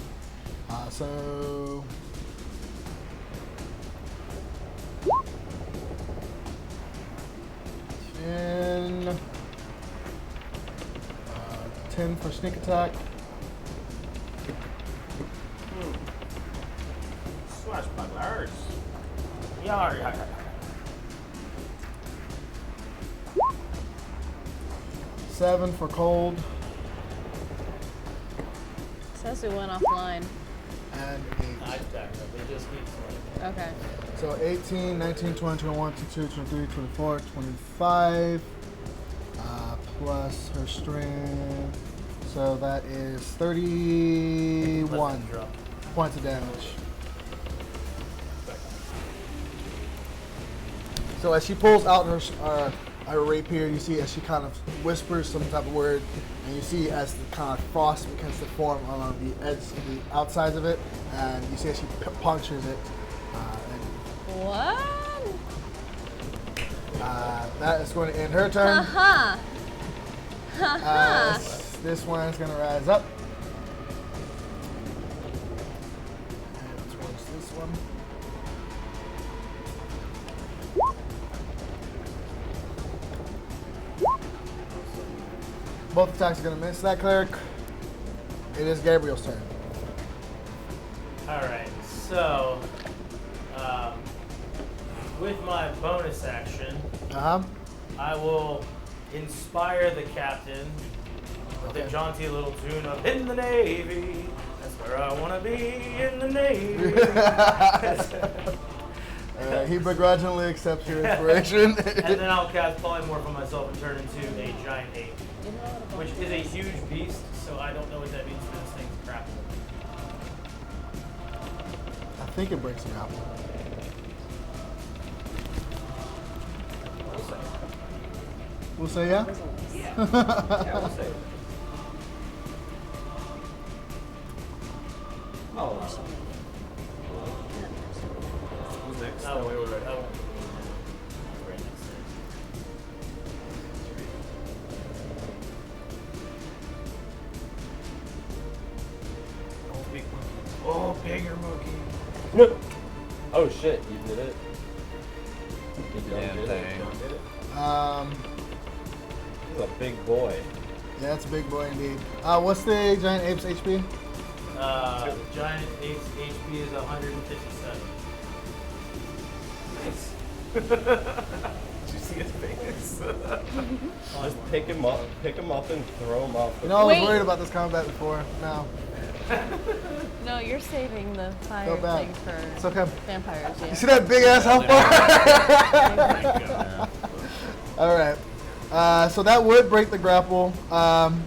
So. And 10 for sneak attack. Swashbucklers. Yar, yar. 7 for cold. Says we went offline. And I 8. attacked them. They just keep swinging. Okay. So 18, 19, 20, 21, 22, 23, 24, 25. Plus her strength. So that is 31 Drop. points of damage. So as she pulls out her rapier, you see as she kind of whispers some type of word, and you see as the kind of frost begins to form along the edge, the outsides of it, and you see as she punctures it. What? That is going to end her turn. Haha. Haha. This one's going to rise up. And towards this one. Both attacks are going to miss that cleric. It is Gabriel's turn. Alright, so with my bonus action, I will inspire the captain with the jaunty little tune of "In the Navy, that's where I want to be, in the Navy." He begrudgingly accepts your inspiration. And then I'll cast Polymorph on myself and turn into a giant ape, which is a huge beast, so I don't know what that means for this thing's grapple. I think it breaks you out. We'll say yeah? Yeah, we'll say it. Oh. Who's next? I won't. I won't. Right next to it. Oh, big monkey. Oh, bigger monkey. Oh shit, you did it. Damn thing. Did it? He's a big boy. Yeah, it's a big boy indeed. What's the giant ape's HP? Giant ape's HP is 157. Nice. Did you see his face? Just pick him up and throw him off. You know, I was Wait. worried about this combat before. No. No, you're saving the fire Feel bad. thing for It's okay. vampires. You Yeah. see that big ass health bar? Alright. So that would break the grapple. I'm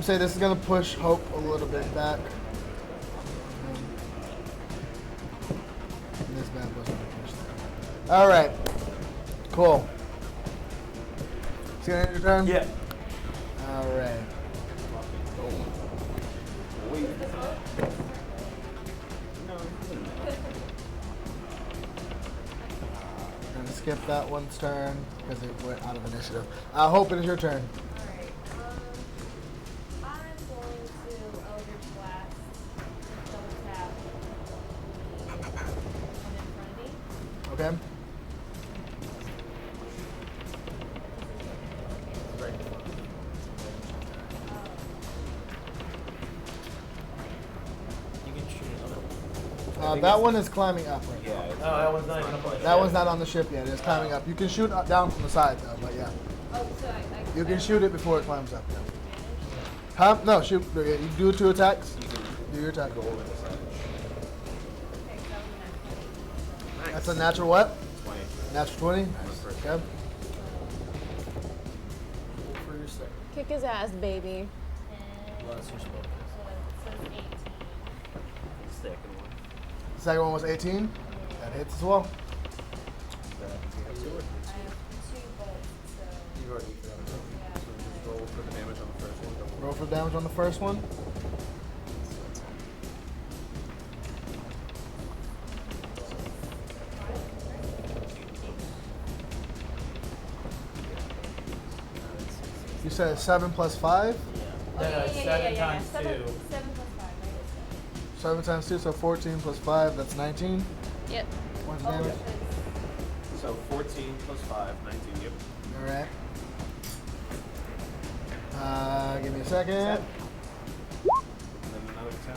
saying this is going to push Hope a little bit back. And this bad boy's going to push there. Alright. Cool. Is it going to end your turn? Yeah. Alright. I'm gonna skip that one's turn because it went out of initiative. Hope it is your turn. Alright, I'm going to Eldritch Blast, double tap, the one in front of me. Okay. You can shoot another one. That one is climbing up right now. Yeah. Oh, that one's not even up on the That one's not on the ship yet. It's climbing up. You can shoot down from the side though, but yeah. Oh, so I You can shoot it before it climbs up. Huh? No, shoot. You do 2 attacks. Do your attack. Okay, so I'm That's a natural what? 20. Natural 20? Okay. for your second. Kick his ass, baby. Well, that's your spell. So it says 18. Second one. The second one was 18. That hits as well. I have 2 bolts, so You've already got it. yeah. So just roll for the damage on the first one. Double Roll for damage on the first one. You said 7 plus 5? No, no, it's 7 times 2. 7 plus 5, right? 7 times 2, so 14 plus 5, that's 19 Yep. points of Oh, damage. So 14 plus 5, 19, yep. Alright. Give me a second. And then another 10.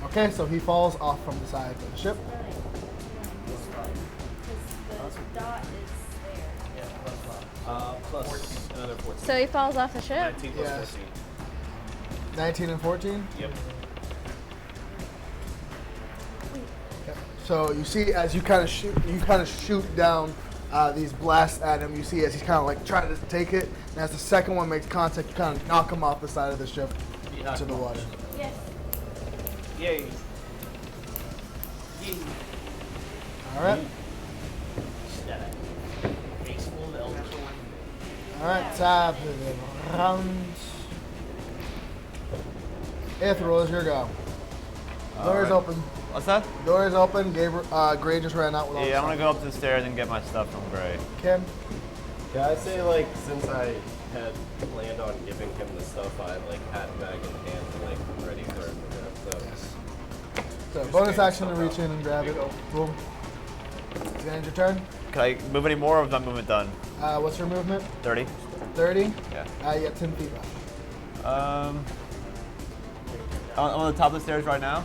Okay, so he falls off from the side of the ship. Because the dot is there. Yeah, plus 5. Plus another 14. So he falls off the ship? 19 plus Yes. 14. 19 and 14. Yep. Okay. So you see, as you kind of shoot down these blasts at him. You see, as he's kind of like trying to take it, and as the second one makes contact, you kind of knock him off the side of the ship into the water. Yes. Yay. All right. All right, top of the round. Ithryl, is your go. Door's open. What's that? Door's open. Gabriel, Gray just ran out with all Yeah, the I'm gonna stuff. go up the stairs and get my stuff from Gray. Kim. Yeah, I'd say like since I had planned on giving him the stuff, I like had a bag in hand and like ready for him to grab. So So bonus action to reach in and grab it. Boom. Is it end your turn? Can I move any more or is my movement done? What's your movement? 30? 30? Yeah. You got 10 feet left. I'm on the top of the stairs right now.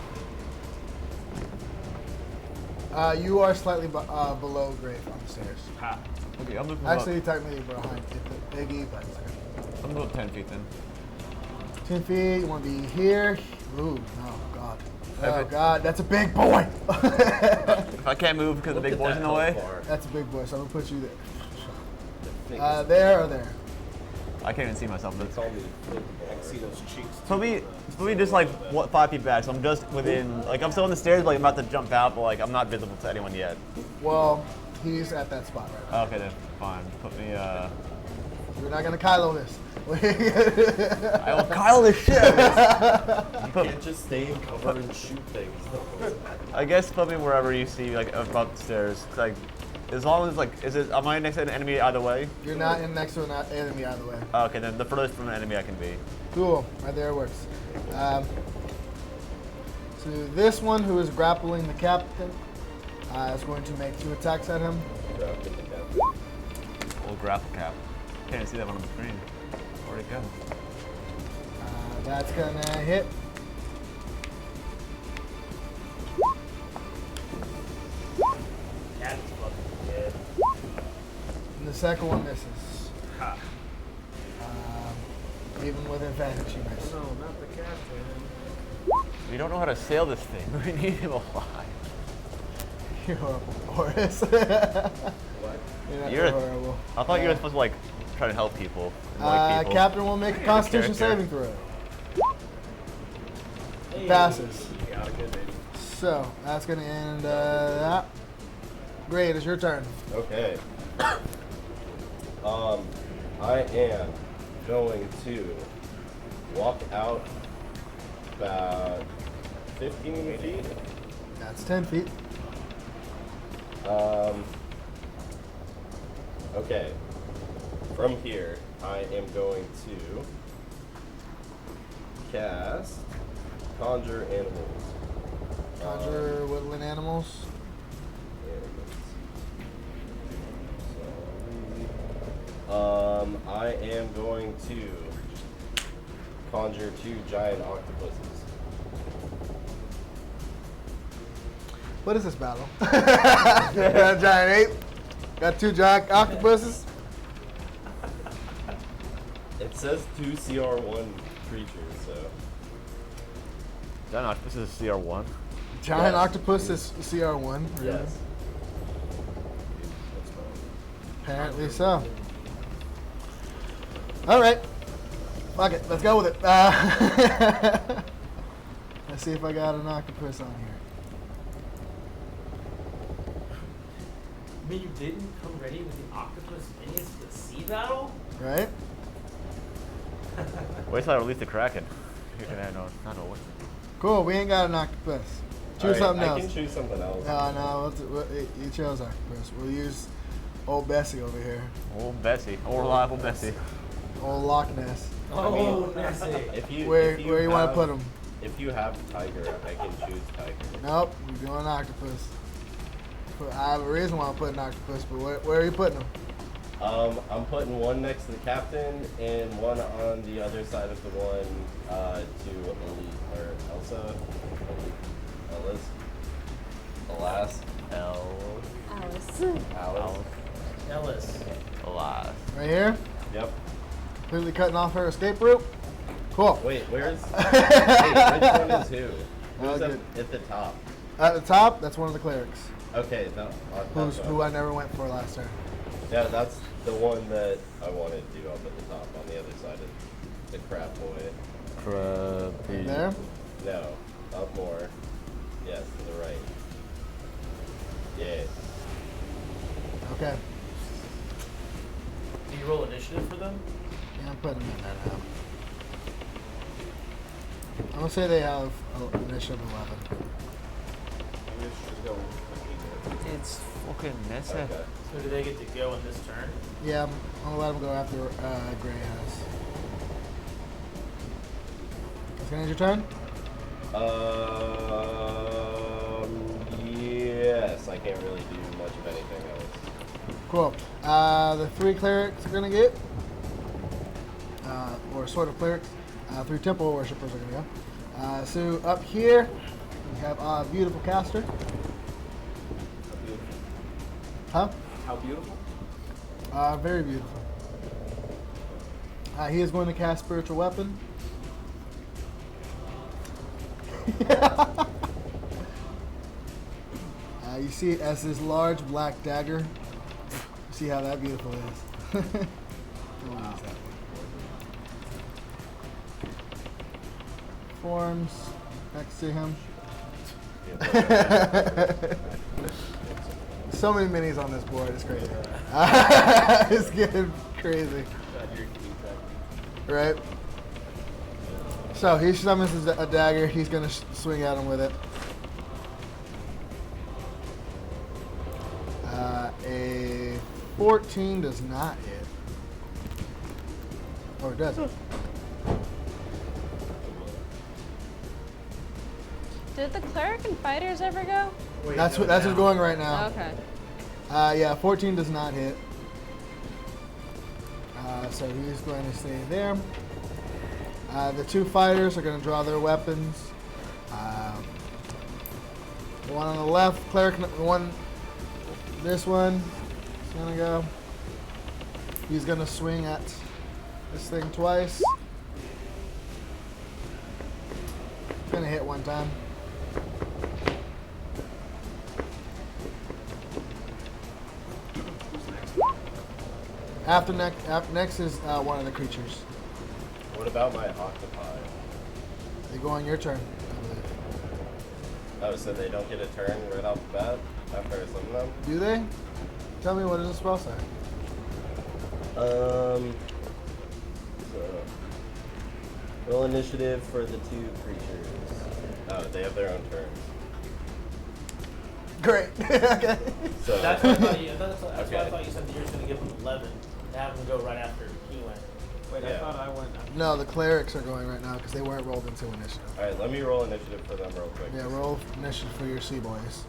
You are slightly below Grave on the stairs. Ha. Okay, I'm moving Actually, technically behind Iggy, but it's okay. I'm moving 10 feet then. 10 feet, you want to be here. Ooh, oh god. Oh Okay. god, that's a big boy! If I can't move because the big boy's in the way, That's a big boy, so I'm gonna put you there. There or there? I can't even see myself. It's all me. I can see those cheeks. So me just like 5 feet back, so I'm just within, like I'm still on the stairs, but like, I'm about to jump out, but like I'm not visible to anyone yet. Well, he's at that spot right now. Okay then, fine. Put me, We're not gonna Kylo this. I will Kyle this shit. You can't just stay in cover and shoot things. I guess put me wherever you see, like above the stairs. 'Cause, like, as long as like, am I next to an enemy either way? You're not in next to an enemy either way. Okay, then the furthest from an enemy I can be. Cool, right there it works. So this one, who is grappling the captain, is going to make 2 attacks at him. Old grapple cap. Can't even see that one on the screen. Where'd it go? That's gonna hit. That's fucking dead. And the second one misses. Even with advantage, he misses. No, not the captain. We don't know how to sail this thing. We need him alive. You're horrible, Orys. What? You're not horrible. I thought you were supposed to like try to help people. And like people. Captain will make a Constitution saving throw. It passes. Got it good, baby. So that's gonna end that. Great, it's your turn. Okay. I am going to walk out about 15 feet. That's 10 feet. Okay. From here, I am going to cast Conjure Animals. Conjure woodland animals. I am going to conjure 2 giant octopuses. What is this battle? Got a giant ape. Got 2 giant octopuses. It says 2 CR1 creatures, so. Giant octopus is CR1. Giant Yes. octopus is CR1. Really? Yes. Apparently so. All right. Fuck it. Let's go with it. Let's see if I got an octopus on here. I mean, you didn't come ready with the octopus minions for the sea battle? Right? Wait till I release the Kraken. You're gonna know. I don't know what. Cool. We ain't got an octopus. Choose Alright, something I else. can choose something else. No. You chose octopus. We'll use old Bessie over here. Old Bessie. Old reliable Bessie. Old Loch Ness. Oh, that's it. If you, Where if you want to put him? If you have tiger, I can choose tiger. Nope. We're doing octopus. I have a reason why I'm putting octopus, but where are you putting them? I'm putting one next to the captain and one on the other side of the one to Elsa. Alice. Ellis. Alive. Right here? Yep. Completely cutting off her escape route? Cool. Wait, where's... Wait, which one is who? Who's good. at the top? At the top, that's one of the clerics. Okay, no. Who I never went for last turn. Yeah, that's the one that I wanted to do up at the top on the other side of the crab boy. Right there? No, up more. Yes, to the right. Yeah. Okay. Can you roll initiative for them? Yeah, I'm putting them in that now. I'm gonna say they have initiative 11. Maybe we should just go with the It's fucking messy. Okay. So do they get to go in this turn? Yeah, I'm gonna let them go after Gray has. That's gonna end your turn? Yes, I can't really do much of anything else. Cool. The 3 clerics are gonna get, or sort of clerics, 3 temple worshippers are gonna go. So up here, we have a beautiful caster. How beautiful. Huh? How beautiful? Very beautiful. He is going to cast Spiritual Weapon. You see it as this large black dagger. You see how that beautiful is. Wow. Forms next to him. So many minis on this board, it's crazy. It's getting crazy. Right? So he summons a dagger. He's going to swing at him with it. A 14 does not hit. Oh, it does. Did the cleric and fighters ever go? That's what's going right now. Okay. Yeah, 14 does not hit. So he's going to stay there. The two fighters are going to draw their weapons. The one on the left, cleric, this one is going to go. He's going to swing at this thing twice. Going to hit one time. After next is one of the creatures. What about my octopi? They go on your turn, I believe. Oh, so they don't get a turn right off the bat after I summon them? Do they? Tell me, what does the spell say? So roll initiative for the two creatures. Oh, they have their own turns. Great. Okay. So That's what I thought you. That's why I Okay. thought you said that you were going to give him 11 to have him go right after he went. Wait, I Yeah. thought I went. No, the clerics are going right now because they weren't rolled into initiative. all right, let me roll initiative for them real quick. Yeah, roll initiative for your sea boys.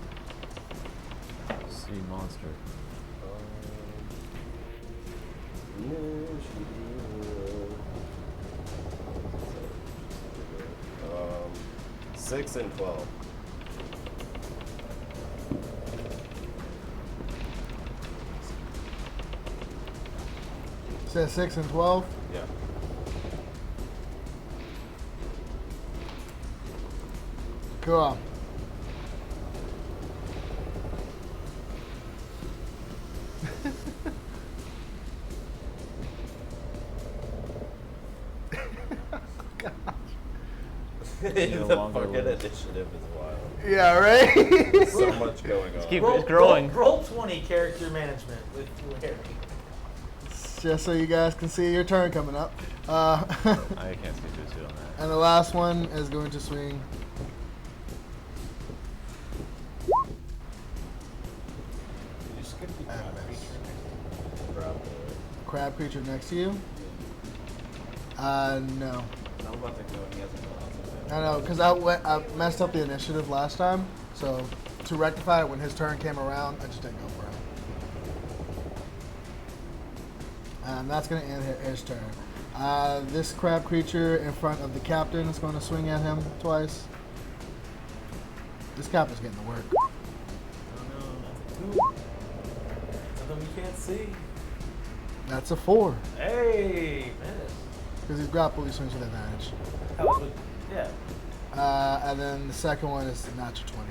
Sea monster. Initiative. 6 and 12. Says 6 and 12. Yeah. Cool. The longer fucking list. initiative is wild. Yeah, right? So much going on. Keep it's growing. Roll 20 character management with Larry. Just so you guys can see your turn coming up. I can't speak to on that. And the last one is going to swing. You skipped the And crab miss. creature. Crab creature next to you. No. I'm about to go and he hasn't gone. I know, because I messed up the initiative last time. So to rectify it when his turn came around, I just didn't go for him. And that's going to end his turn. This crab creature in front of the captain is going to swing at him twice. This captain's getting to work. Oh no. Nothing we can't see. That's a 4. Hey, man. Because he's grappled, he swings with advantage. That was with, yeah. And then the second one is natural 20.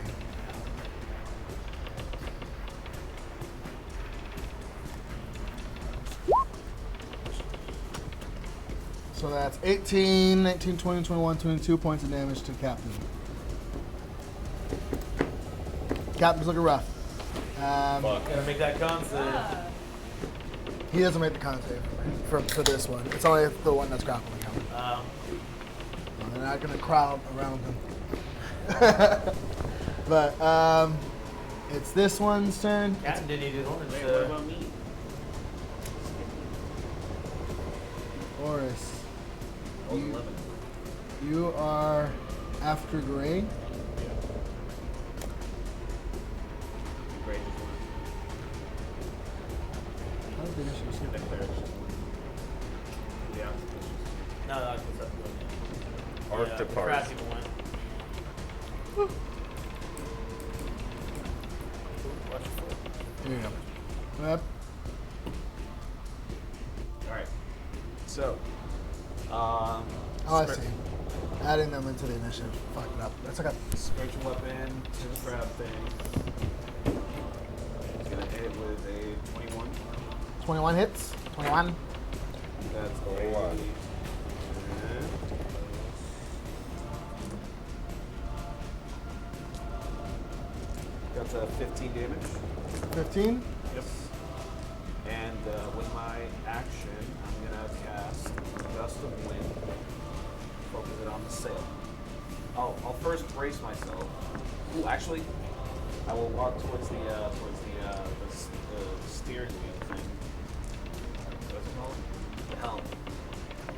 So that's 18, 19, 20, 21, 22 points of damage to the captain. Captain's looking rough. Gotta make that con save. He doesn't make the con save for this one. It's only the one that's grappling him. They're not going to crowd around him. But it's this one's turn. Captain didn't eat his orange. Wait, what about me? Orys. I was 11. You are after Gray. Great. How did the initiative skip? The cleric. Yeah. No, that's what's up. Arc Yeah, to the parts. crab people went. Here you go. Yep. So, Oh, I see. Adding them into the initiative fucked it up. That's like a spiritual weapon, two grab thing. He's gonna hit with a 21. 21 hits. 21. That's A lot. That's a 15 damage. 15. Yep. And with my action, I'm gonna cast Gust of Wind. Focus it on the sail. I'll first brace myself. Ooh, actually, I will walk towards the steering wheel thing. What's it called? The helm.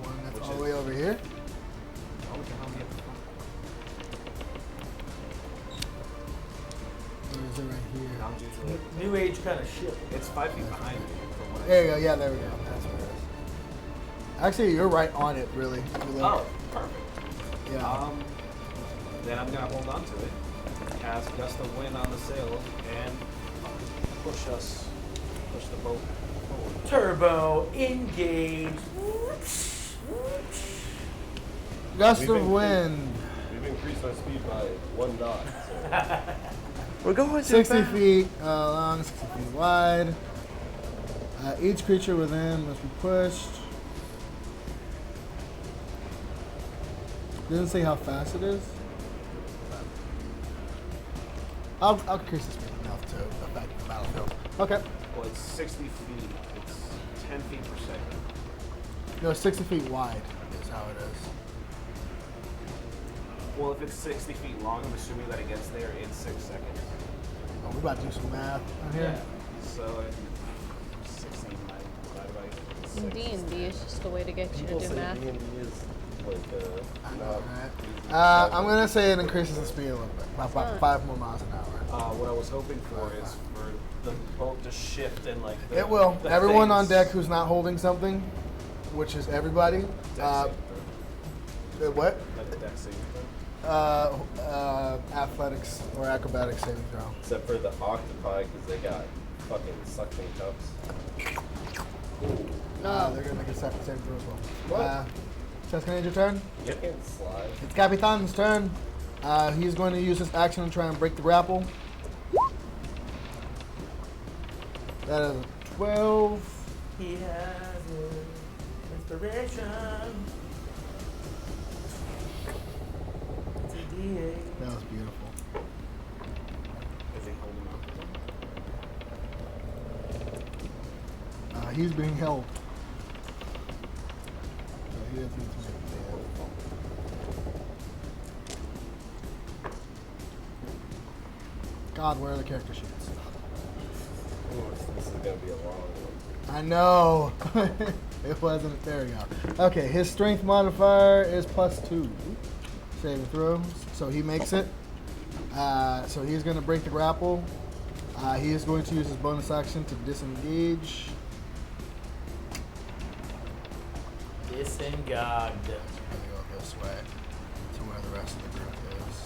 One that's Which all the is- way over here. Oh, with the helm at the front. Or is it right here? Helm's usually- New age kind of shit. It's 5 feet behind me. From what I There you go. Yeah, there we go. That's where it is. Actually, you're right on it, really. If you look. Oh, perfect. Yeah. Then I'm gonna hold on to it, cast Gust of Wind on the sail, and push the boat forward. Turbo engage. Gust We've of increased- wind. We've increased our speed by 1 knot. So. We're going 60 feet long, 60 feet wide. Each creature within must be pushed. Doesn't say how fast it is. I'll increase the speed enough to affect the battlefield. Okay. Well, it's 60 feet. It's 10 feet per second. No, 60 feet wide is how it is. Well, if it's 60 feet long, I'm assuming that it gets there in 6 seconds. Oh, we're about to do some math on here. So, 16 divided by 6. D&D is just a way to get you People to do say math. D&D is like not Alright. easy. I'm gonna say it increases the speed a little bit, about 5 more miles an hour. What I was hoping for is for the boat to shift and like the, It will. the Everyone on things- deck who's not holding something, which is everybody. Dex saving What? throw. Like the deck saving throw. Athletics or acrobatics saving throw. Except for the octopi, because they got fucking suction cups. They're gonna make a separate saving throw as well. Cheskan, your turn. You can't slide. It's Capitan's turn. He's going to use his action to try and break the grapple. That is a 12. He has inspiration. It's a D8. That was beautiful. Is he holding on? He's being held. So he doesn't need to make a God, where are the character sheets? Ooh, this is gonna be a long one. I know. It wasn't. There we go. Okay, his strength modifier is +2. Saving throws. So he makes it. So he's going to break the grapple. He is going to use his bonus action to disengage. Disengaged. Let me go this way to where the rest of the group is.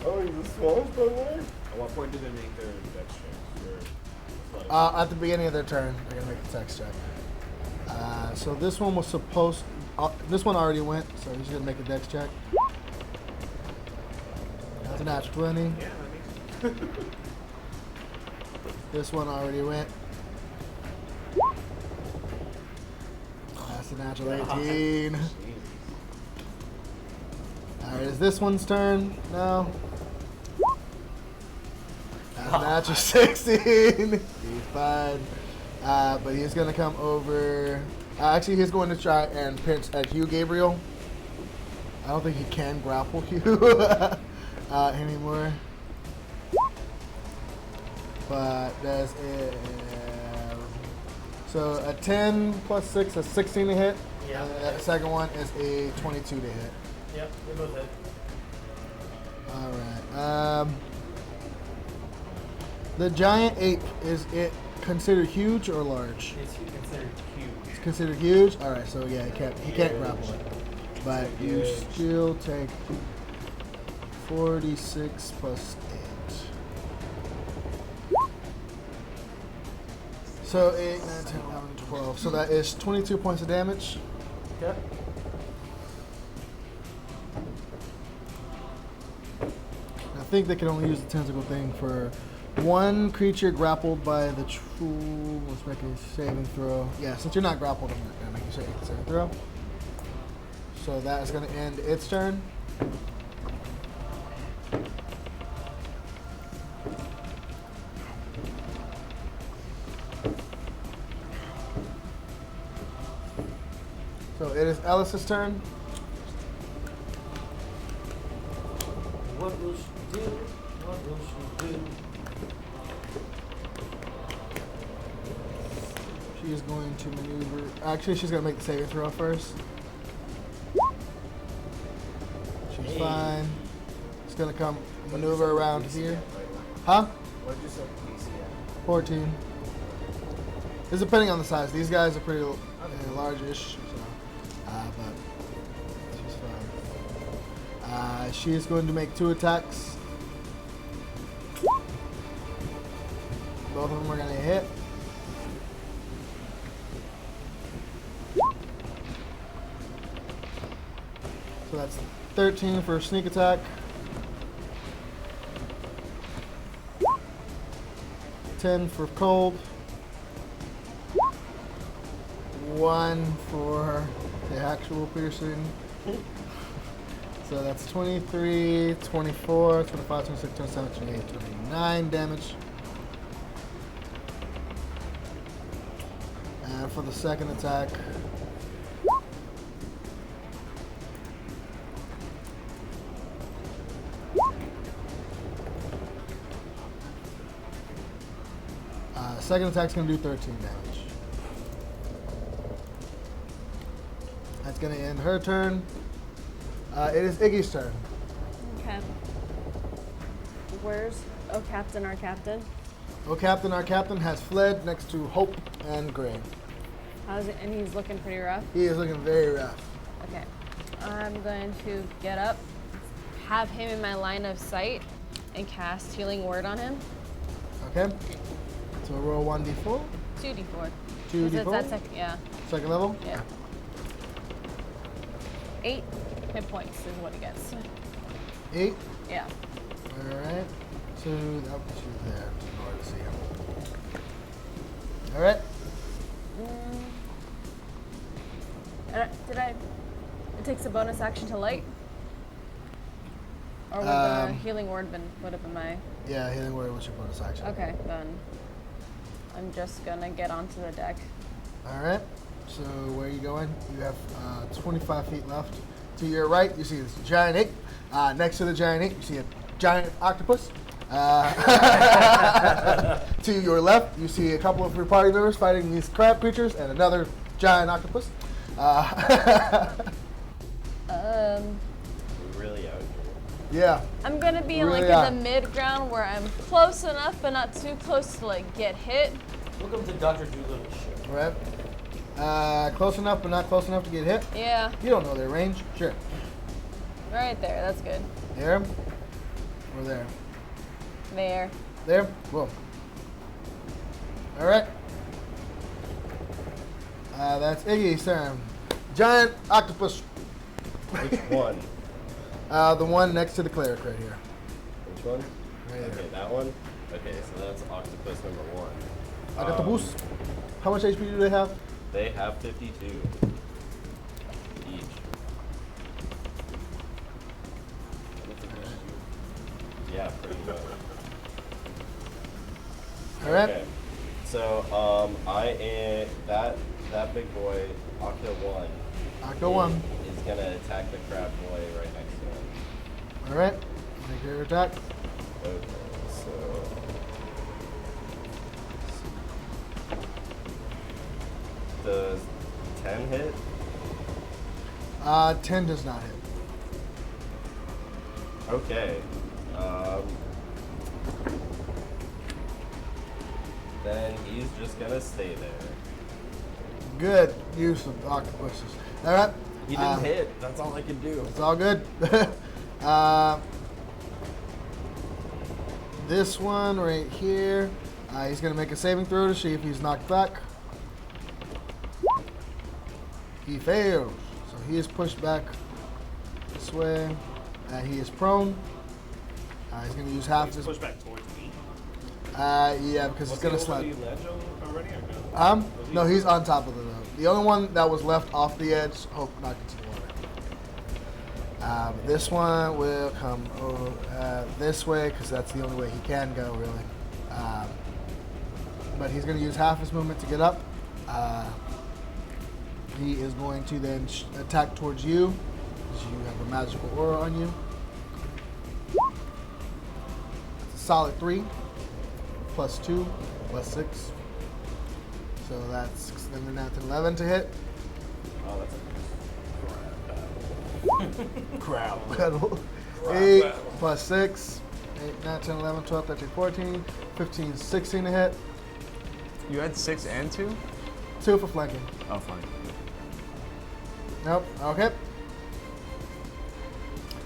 Oh, he's a swamp somewhere? At what point do they make their dex checks? Or At the beginning of their turn, they're going to make a dex check. So this one was supposed. This one already went, so he's going to make a dex check. That's a natural 20. yeah, that makes This one already went. That's a natural 18. Alright, is this one's turn now? That's a natural 16. He's fine. But he's going to come over. Actually, he's going to try and pinch at you, Gabriel. I don't think he can grapple you anymore. But that's it. So a 10 plus 6 is 16 to hit. Yeah. And the second one is a 22 to hit. Yep, they both hit. Alright. The giant ape, is it considered huge or large? It's considered huge. It's considered huge? Alright, so yeah, he can't grapple it. But you still take 46 plus 8. So 8, 9, 10, 11, 12. So that is 22 points of damage. Okay. I think they can only use the tentacle thing for one creature grappled by the true. Let's make a saving throw. Yeah, since you're not grappled, I'm going to make a saving throw. So that is going to end its turn. So it is Ellis's turn. What will she do? What will she do? She is going to maneuver. Actually, she's going to make the saving throw first. She's fine. It's going to come maneuver around here. Huh? What did you say DC at? 14. It's depending on the size. These guys are pretty large-ish. But she's fine. She is going to make 2 attacks. Both of them are going to hit. So that's 13 for a sneak attack. 10 for cold. 1 for the actual piercing. So that's 23, 24, 25, 26, 27, 28, 29 damage. And for the second attack, second attack's going to do 13 damage. That's going to end her turn. It is Iggy's turn. Okay. Where's Captain, our captain? Captain, our captain has fled next to Hope and Gray. How's it? And he's looking pretty rough. He is looking very rough. Okay. I'm going to get up, have him in my line of sight, and cast Healing Word on him. Okay. So roll 1d4. 2d4. 2d4? That's yeah. Second level? Yeah. 8 hit points is what he gets. 8? Yeah. Alright. So that puts you there in order to see him. Alright. It takes a bonus action to light? Or would the Healing Word would have been my... Yeah, Healing Word was your bonus action. Okay, then I'm just gonna get onto the deck. Alright. So where are you going? You have 25 feet left. To your right, you see this giant ape. Next to the giant ape, you see a giant octopus. To your left, you see a couple of your party members fighting these crab creatures and another giant octopus. Really out here. Yeah. I'm gonna be Really in the mid ground where I'm close enough but not too close to like get hit. Welcome to Dr. Doolittle's show. Right. Close enough but not close enough to get hit. Yeah. You don't know their range. Sure. Right there, that's good. There. Or there. There. There. Whoa. All right. That's Iggy's turn. Giant octopus. Which one? The one next to the cleric right here. Which one? Right Okay, there. that one? Okay, so that's octopus number 1. Octopus. How much HP do they have? They have 52 each. Yeah, pretty much. All right. Okay. So, that big boy, Octo 1. Octo 1. Is gonna attack the crab boy right next to him. All right. Make your attack. Okay, so. Does 10 hit? 10 does not hit. Okay. Then he's just gonna stay there. Good use of octopuses. All right. He didn't hit. That's all I could do. It's all good. This one right here, He's going to make a saving throw to see if he's knocked back. He fails. So he is pushed back this way. He is prone. He's going to use half his... Push back towards me. Yeah, because he's going to slide. Was he ledge already or no? No, he's on top of it though. The only one that was left off the edge, Hope knocked into the water. This one will come over, this way because that's the only way he can go, really. But he's going to use half his movement to get up. He is going to then attack towards you because you have a magical aura on you. It's a solid 3, plus 2, plus 6. So that's then the 9 to 11 to hit. Oh, that's a Crap. 8 plus 6. 8, 9, 10, 11, 12, 13, 14, 15, 16 to hit. You had 6 and 2? 2 for flanking. Oh, fine. Nope. Okay.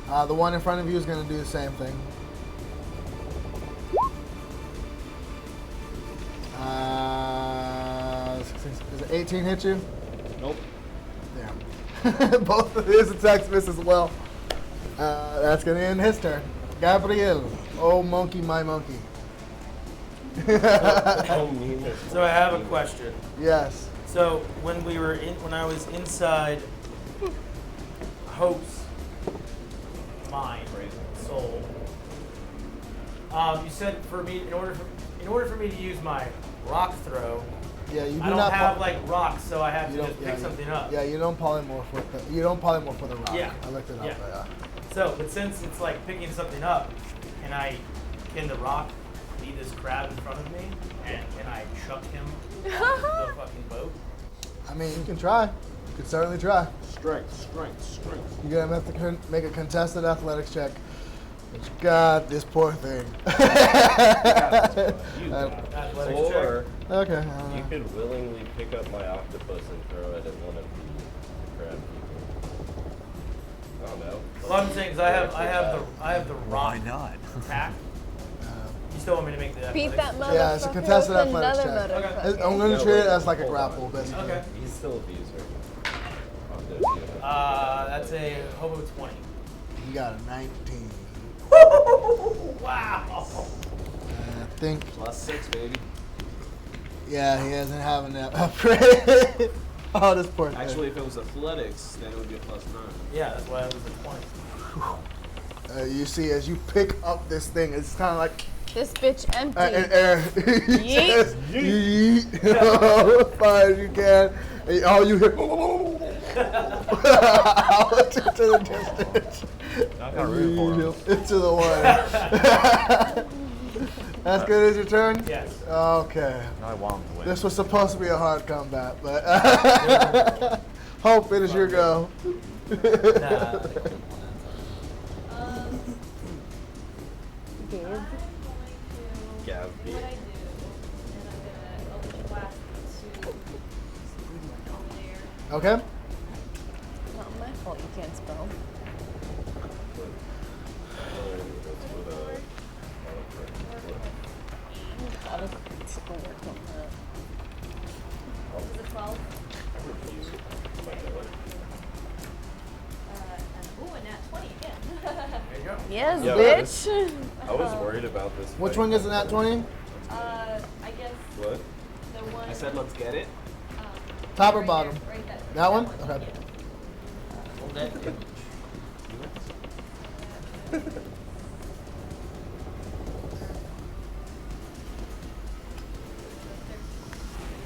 The one in front of you is going to do the same thing. Does an 18 hit you? Nope. Damn. Both of his attacks miss as well. That's going to end his turn. Gabriel. Oh, monkey, my monkey. So I have a question. Yes. So when I was inside Hope's mind, soul, you said for me in order for me to use my rock throw, Yeah, you do I don't not have like rocks, so I have to just pick yeah, something up. Yeah, you don't polymorph with the rock. Yeah. I looked it up. Yeah. Yeah. So, but since it's like picking something up, can the rock be this crab in front of me, and can I chuck him off the fucking boat? I mean, you can try. You can certainly try. Strength. You're gonna have to make a contested athletics check. God, this poor thing. Athletics check. Or Okay. you could willingly pick up my octopus and throw it at one of the crab people. I don't know. Well, I'm saying is I have the rock Why not? attack. You still want me to make the Beat that motherfucker Yeah, it's a contested with athletics another check. motherfucker. I'm gonna No, treat it wait, as like a hold grapple, on. basically. Okay. He's still a abuser. That's a hobo 20. You got a 19. Wow. I think. Plus 6, baby. Yeah, he doesn't have enough upgrade. Oh, this poor thing. Actually, if it was athletics, then it would be a plus 9. Yeah, that's why I was at 20. You see, as you pick up this thing, it's kind of like. This bitch empty. And air. Yeet. Yeet. As far as you can. And all you hear. Out to the distance. I got room for him. Into the water. That's good as your turn? Yes. Okay. I want him to win. This was supposed to be a hard combat, but Hope, it is your go. Nah. Gabe. Gav B. What I do, and I'm gonna open blast to over there. Okay. Not my fault you can't spell. Gotta still work on that. This is a 12. And a nat 20 again. There you go. Yes, Yeah, bitch. I was worried about this. Which fight. one is in that 20? I guess What? the one. I said, let's get it. Top or right bottom? there, right there. That one? Okay. Hold that.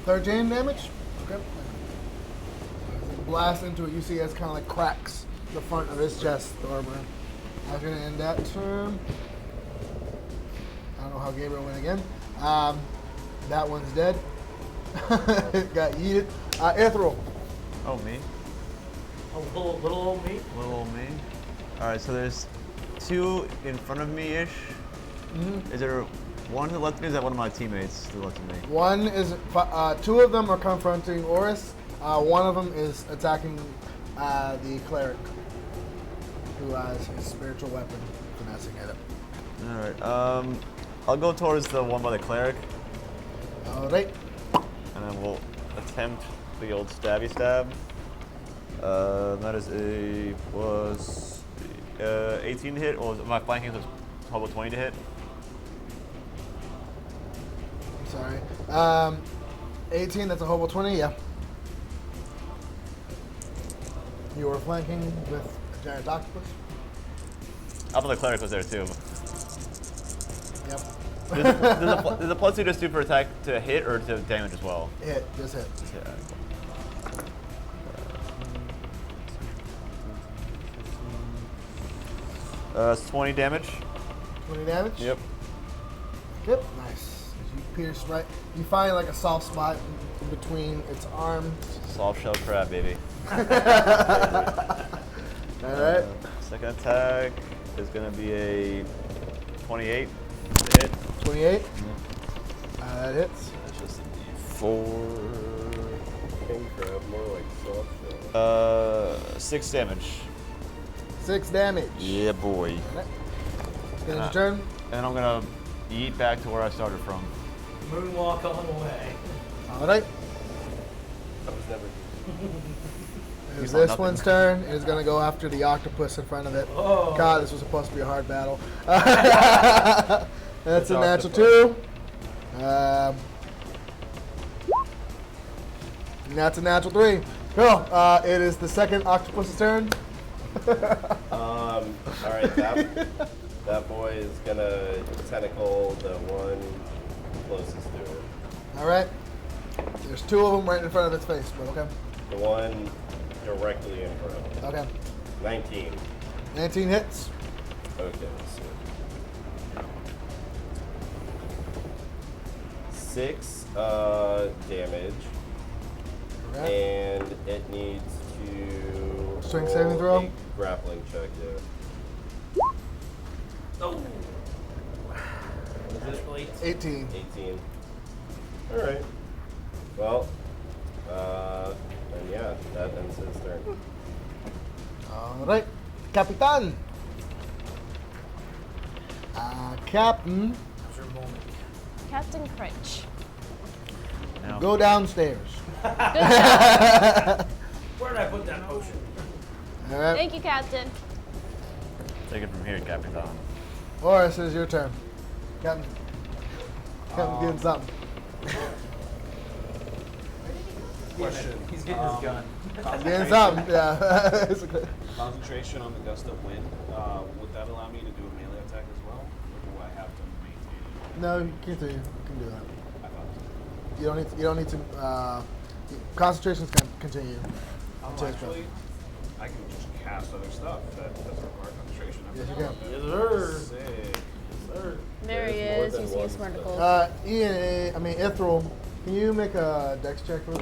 13 damage? Okay. Blast into it. You see it's kind of like cracks the front of his chest, the armor. I'm going to end that turn. I don't know how Gabriel went again. That one's dead. It got yeeted. Ithryl. Oh, me? A little old me. Little old me. Alright, so there's 2 in front of me-ish. Mhm. Is there one who left me? Is that one of my teammates who left me? One is, 2 of them are confronting Orys. One of them is attacking the Cleric, who has his spiritual weapon finessing at it. Alright, I'll go towards the one by the Cleric. All right. And then we'll attempt the old stabby stab. That is was 18 to hit, or was my flanking was total 20 to hit? I'm sorry. 18, that's a hobo 20, yeah. You were flanking with a giant octopus? I thought the cleric was there too. Yep. Does the plus 2 just do for attack to hit or to damage as well? Hit, just hit. Yeah. It's 20 damage. 20 damage? Yep. Yep, nice. You pierce right, you find like a soft spot in between its arms. Soft shell crab, baby. Alright. Second attack is going to be a 28 to hit. 28. That hits. That's just a King crab, more like soft shell. 6 damage. 6 damage. Yeah, boy. Alright. Finish your turn. And I'm going to yeet back to where I started from. Moonwalk on the way. Alright. That was never It was this one's turn. It's going to go after the octopus in front of it. Oh. God, this was supposed to be a hard battle. That's a natural 2. And that's a natural 3. Cool. It is the second octopus's turn. Alright, that boy is gonna tentacle the one closest to it. Alright. There's 2 of them right in front of its face, but okay. The one directly in front of it. Okay. 19. 19 hits. Okay, so 6 damage. Alright. And it needs to Strength saving throw? a grappling check, yeah. Oh. Natural 8. 18. 18. Alright. Well, and yeah, that ends his turn. Alright. Capitan. Captain, That's your moment. Captain Crunch. Now, go downstairs. Good job. Where did I put that potion? Alright. Thank you, Captain. take it from here, Captain Don. Orys, it is your turn. Captain getting something. Question. He's getting his gun. Getting something, yeah. It's okay. Concentration on the gust of wind. Would that allow me to do a melee attack as well? Or do I have to maintain it? No, you can do. You can do that. I thought so. You don't need to. Concentrations can continue. Actually, I can just cast other stuff that doesn't require concentration. Yes, you can. Yes, sir. Sick. Sir. There he There's more is, than using one his smarticles. Ithryl, can you make a dex check for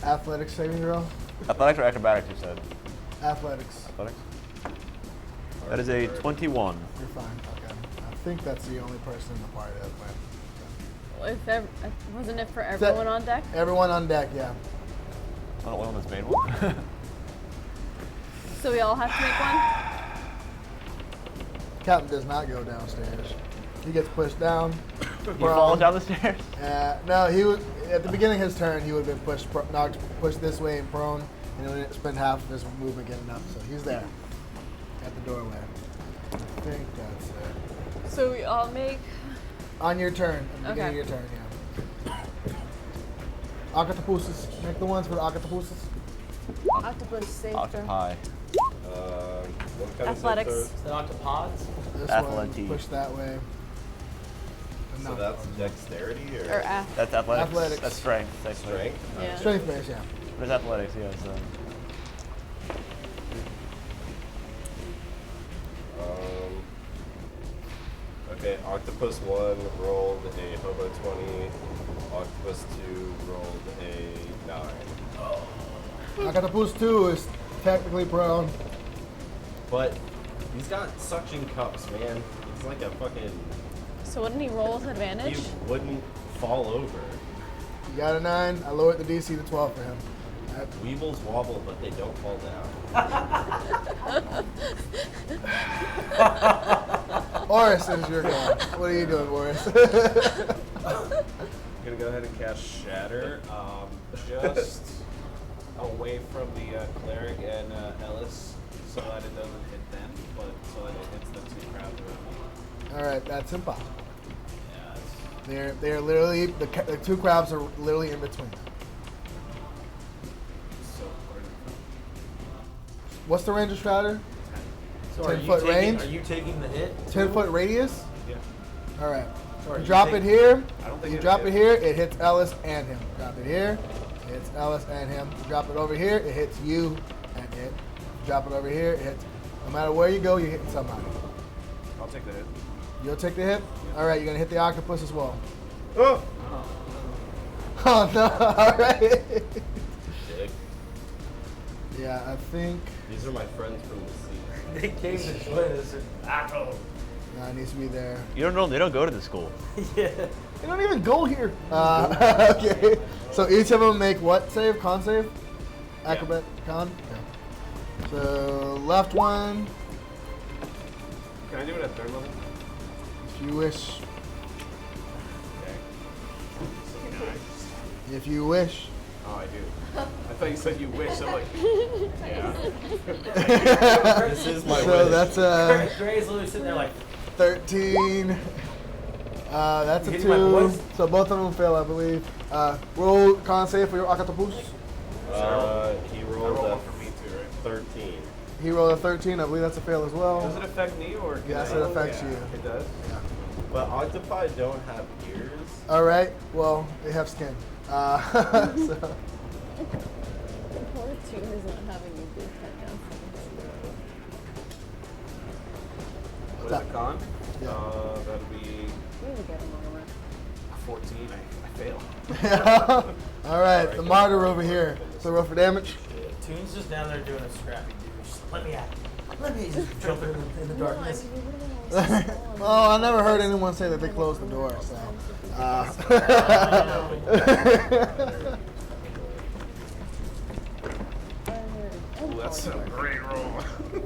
athletics saving throw? Athletics or acrobatics, you said? Athletics. Athletics? That is a 21. You're fine. Okay. I think that's the only person in the party that went. Wasn't it for everyone on deck? Everyone on deck, yeah. I don't want this main one. So we all have to make one? Captain does not go downstairs. He gets pushed down. You fall down the stairs? No, he was at the beginning of his turn. He would have been pushed this way and prone, and he would spend half of his movement getting up. So he's there at the doorway. I think that's it. So we all make. On your turn, at the beginning of your turn, yeah. Octopuses. Make the ones for the octopuses. Octopus save throw. Octopi. What kind Athletics. Of Is that octopods? This Athletics. one, push that way. so that's dexterity or Or That's athletics. Athletics. That's strength. Technically. strength? Yeah. Strength base, yeah. There's athletics, yeah. So. Okay, Octopus 1 rolled a Hobo 20. Octopus 2 rolled a 9. Octopus 2 is technically prone. But he's got suction cups, man. It's like a fucking... So wouldn't he roll with advantage? He wouldn't fall over. You got a 9. I lowered the DC to 12 for him. Weevils wobble, but they don't fall down. Orys, it is your turn. What are you doing, Orys? Gonna go ahead and cast Shatter, just away from the Cleric and Ellis, so that it doesn't hit them, but so that it hits the 2 crowds around me. All right, that's impossible. Yeah, They're literally the 2 crabs are literally in between. So, What's the range of Shrouder? So 10-foot range? Are you taking the hit? 10-foot radius. yeah. All right. So are You you drop taking- it here. I don't think You it drop hit. it here. It hits Ellis and him. Drop it here. It hits Ellis and him. You drop it over here. It hits you and it. You drop it over here. It hits. No matter where you go, you're hitting somebody. I'll take the hit. You'll take the hit. All right. You're gonna hit the octopus as well. Oh! Oh no! All right. Dick. Yeah, I think. These are my friends from the sea. They came to join us in battle. No, it needs to be there. You don't know, they don't go to the school. Yeah. They don't even go here. Okay. So each of them make what save? Con save? Acrobat con? Okay. So left one, Can I do it at 3rd level? if you wish. Okay. If you wish. Oh, I do. I thought you said you wish. I'm like, yeah. This is my So wish. that's Gray's literally sitting there like, 13. That's a You hitting my 2. boys? So both of them fail, I believe. Roll con save for your Akatapus. He I rolled roll a one for me too, right? 13. He rolled a 13. I believe that's a fail as well. Does it affect me or? can Yes, I- it affects you. It does? But octopi don't have ears. All right. Well, they have skin. So. Poor Toon is not having a good time now. What is the con? Yeah. That'll be We need to get him armor. 14. I fail. All right, the martyr over here. So roll for damage. Toon's just down there doing a scrappy dude. Just let me at it. Let me just jump in the darkness. Well, I never heard anyone say that they closed the door. So. Ooh, that's a great roll.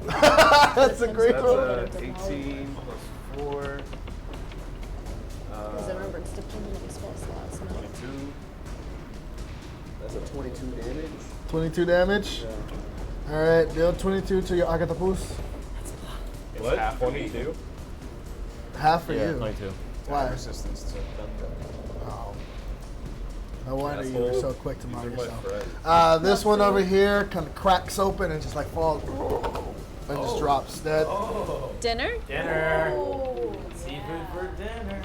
That's a great That's roll. 18 plus 4. Because I remember it's depending on the spell slots. No? 22. That's a 22 damage. 22 damage. Yeah. All right, deal 22 to your Agatapus. It's What? half for me. 22? Half for Yeah, you. 22. Why? Resistance to thunder. Oh. No wonder you were so quick to These mark are my yourself. friends. This one over here kind of cracks open and just like falls and just drops dead. Oh. Dinner? Dinner. Oh. Seafood for dinner.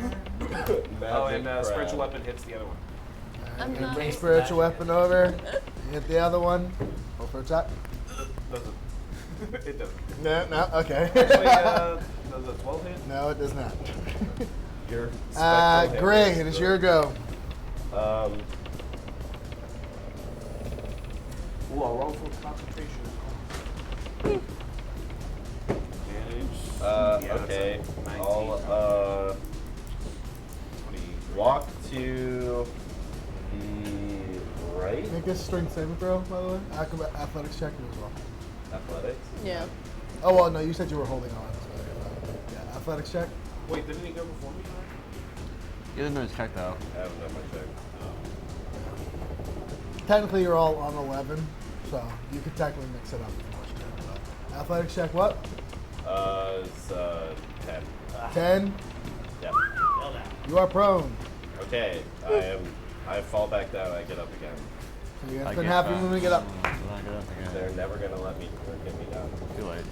Oh, and Magic spiritual crab. weapon hits the other one. I'm Gonna not. bring spiritual weapon over. Hit the other one. Go for attack. Doesn't. It doesn't. No, no, okay. Actually, does a 12 hit? No, it does not. Your spectral Gray, hammer it is is your go. Ooh, I'll roll for concentration. Advantage. Yeah, that's okay. a 19. I'll 20. walk to the right. Make a strength saving throw, by the way. Athletics check as well. Athletics. Yeah. Oh, well, no, you said you were holding on. So, yeah, athletics check. Wait, didn't he go before me? You didn't know his check though. I haven't done my check. Technically, you're all on 11, so you could technically mix it up if you want to. But athletics check what? It's 10. 10. Yep. You are prone. Okay. I fall back down. I get up again. So you I have to get half your back. movement to get up. I'll get up again. They're never gonna let me or get me down. Too late.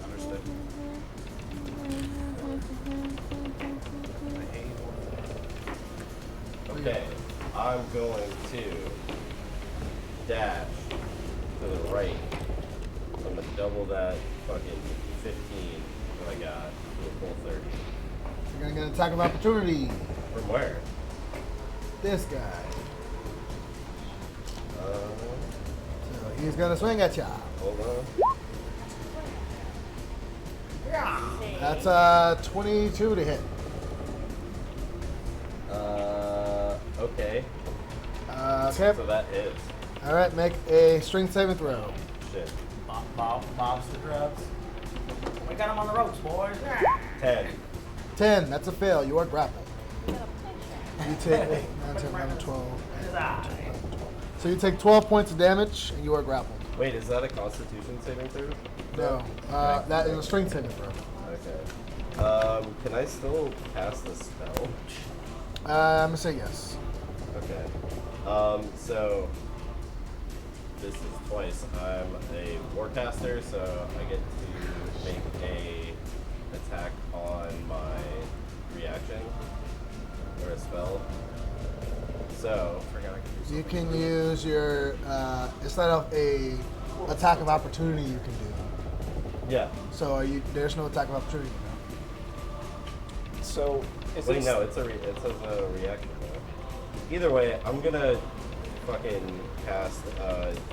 Understood. Okay. I'm going to dash to the right. I'm gonna double that fucking 15 that I got to a full 30. You're going to get an attack of opportunity. From where? This guy. Uh, So he's going to swing at ya. hold on. That's 22 to hit. Okay. Okay. So that hits. All right, make a strength saving throw. Shit. Bob's the grubs. We got him on the ropes, boys. 10. 10. That's a fail. You are grappled. You take 9, 10, 11, 12. So you take 12 points of damage, and you are grappled. Wait, is that a Constitution saving throw? No, that is a strength saving throw. Okay. Can I still cast a spell? I'm gonna say yes. Okay. So this is twice. I'm a warcaster, so I get to make a attack on my reaction or a spell. So You can use your instead of a attack of opportunity you can do. yeah. So there's no attack of opportunity now. So, is Wait, this no, it says a reaction. Though. Either way, I'm gonna fucking cast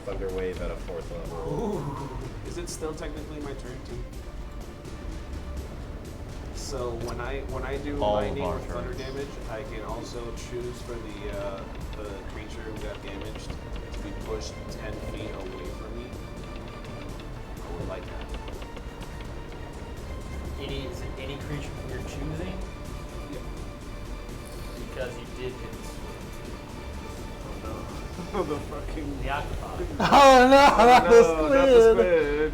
Thunder Wave at a 4th level. Ooh. Is it still technically my turn too? So when I do All lightning of our or thunder turns. damage, I can also choose for the creature who got damaged to be pushed 10 feet away from me. I would like that. Is it any creature you're choosing? Yep. Because you did get this. Oh no. The fucking The octopus. Oh no, not the not the squid. squid.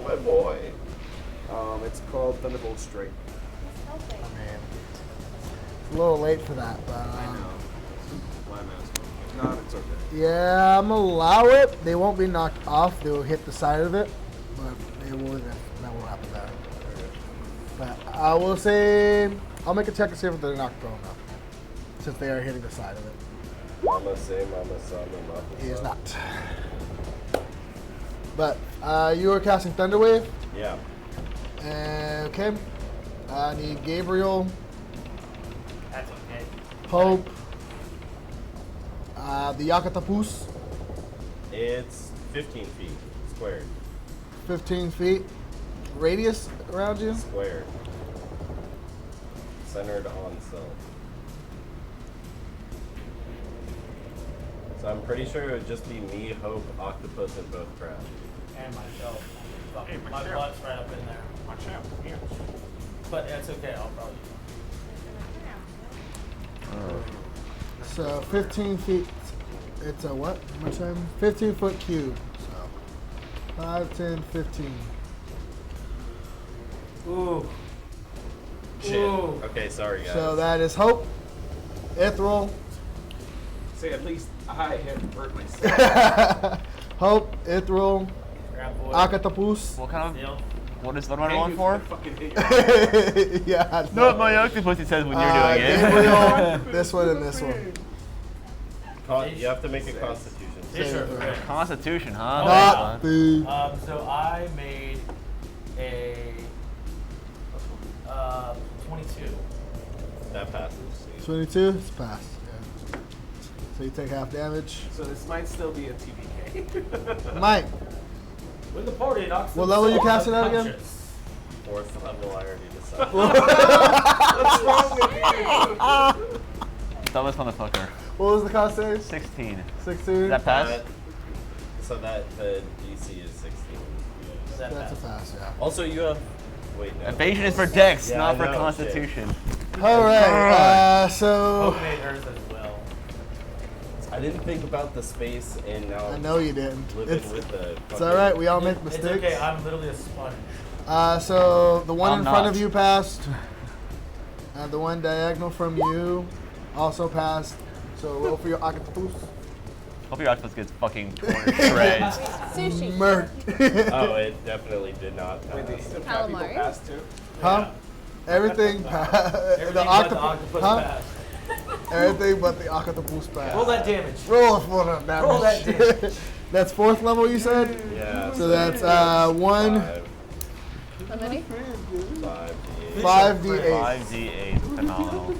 My boy. It's called Thunderbolt Strike. I mean, it's a little late for that, but I know. Why am I asking? If not, it's okay. yeah, I'm gonna allow it. They won't be knocked off. They'll hit the side of it, but they will. That will happen there. But I will say, I'll make a check to see if they're knocked prone now, since they are hitting the side of it. Mama say, mama son, mama. He is not. But you are casting Thunder Wave. Yeah. Okay. I need Gabriel, That's okay. Hope, the Yakatapus, It's 15 feet squared. 15 feet. Radius around you? Squared. Centered on self. So I'm pretty sure it would just be me, Hope, Octopus, and both crabs. And myself. My butt's right up in there. Watch out. Yeah. But that's okay, I'll probably. So 15 feet. It's a what? How much time? 15 foot cube. So 5, 10, 15. Ooh. Shit. Ooh. Okay, sorry guys. So that is Hope, Ithryl, Say at least I have hurt myself. Hope, Ithryl, Grab boy. Akatapus. What kind Deal. of? What is what am I Thank rolling you for? fucking hate you. Yeah. No, what my octopus says when you're doing it. Gabriel, this one and this one. You have to make a Constitution. Yeah, sure. Save Okay. Constitution, huh? Not the So I made a 22. That passes. 22. It's passed. Yeah. So you take half damage. So this might still be a TPK. Mike, When the party knocks what level you themselves casting at again? unconscious. 4th level, I already decided. What's wrong with you? Dumbest motherfucker. what was the cost save? 16. 16. Does that pass? So that the DC is 16. Does that That's a pass? pass, yeah. Also, you have. Wait, no. Evasion is for Dex, Yeah, not I for know, Constitution. All right. So Hope made hers as well. I didn't think about the space, and now I know you didn't. living It's, with the. it's all right. We all make It's mistakes. okay, I'm literally a sponge. So the one I'm in front not. of you passed. The one diagonal from you also passed. So roll for your Akatapus. Hope your octopus gets fucking torn to shreds. Sushi. Murk. Oh, it definitely did not Wait, pass. the crab people Calamari? pass too? Huh? Everything passed. Everything but the octopus passed. Everything but the Akatapus passed. Roll that damage. Roll for the damage. Roll that damage. That's 4th level, you said? Yeah. So that's 1, 5, How many? 5d8 5d8. Phenomenal.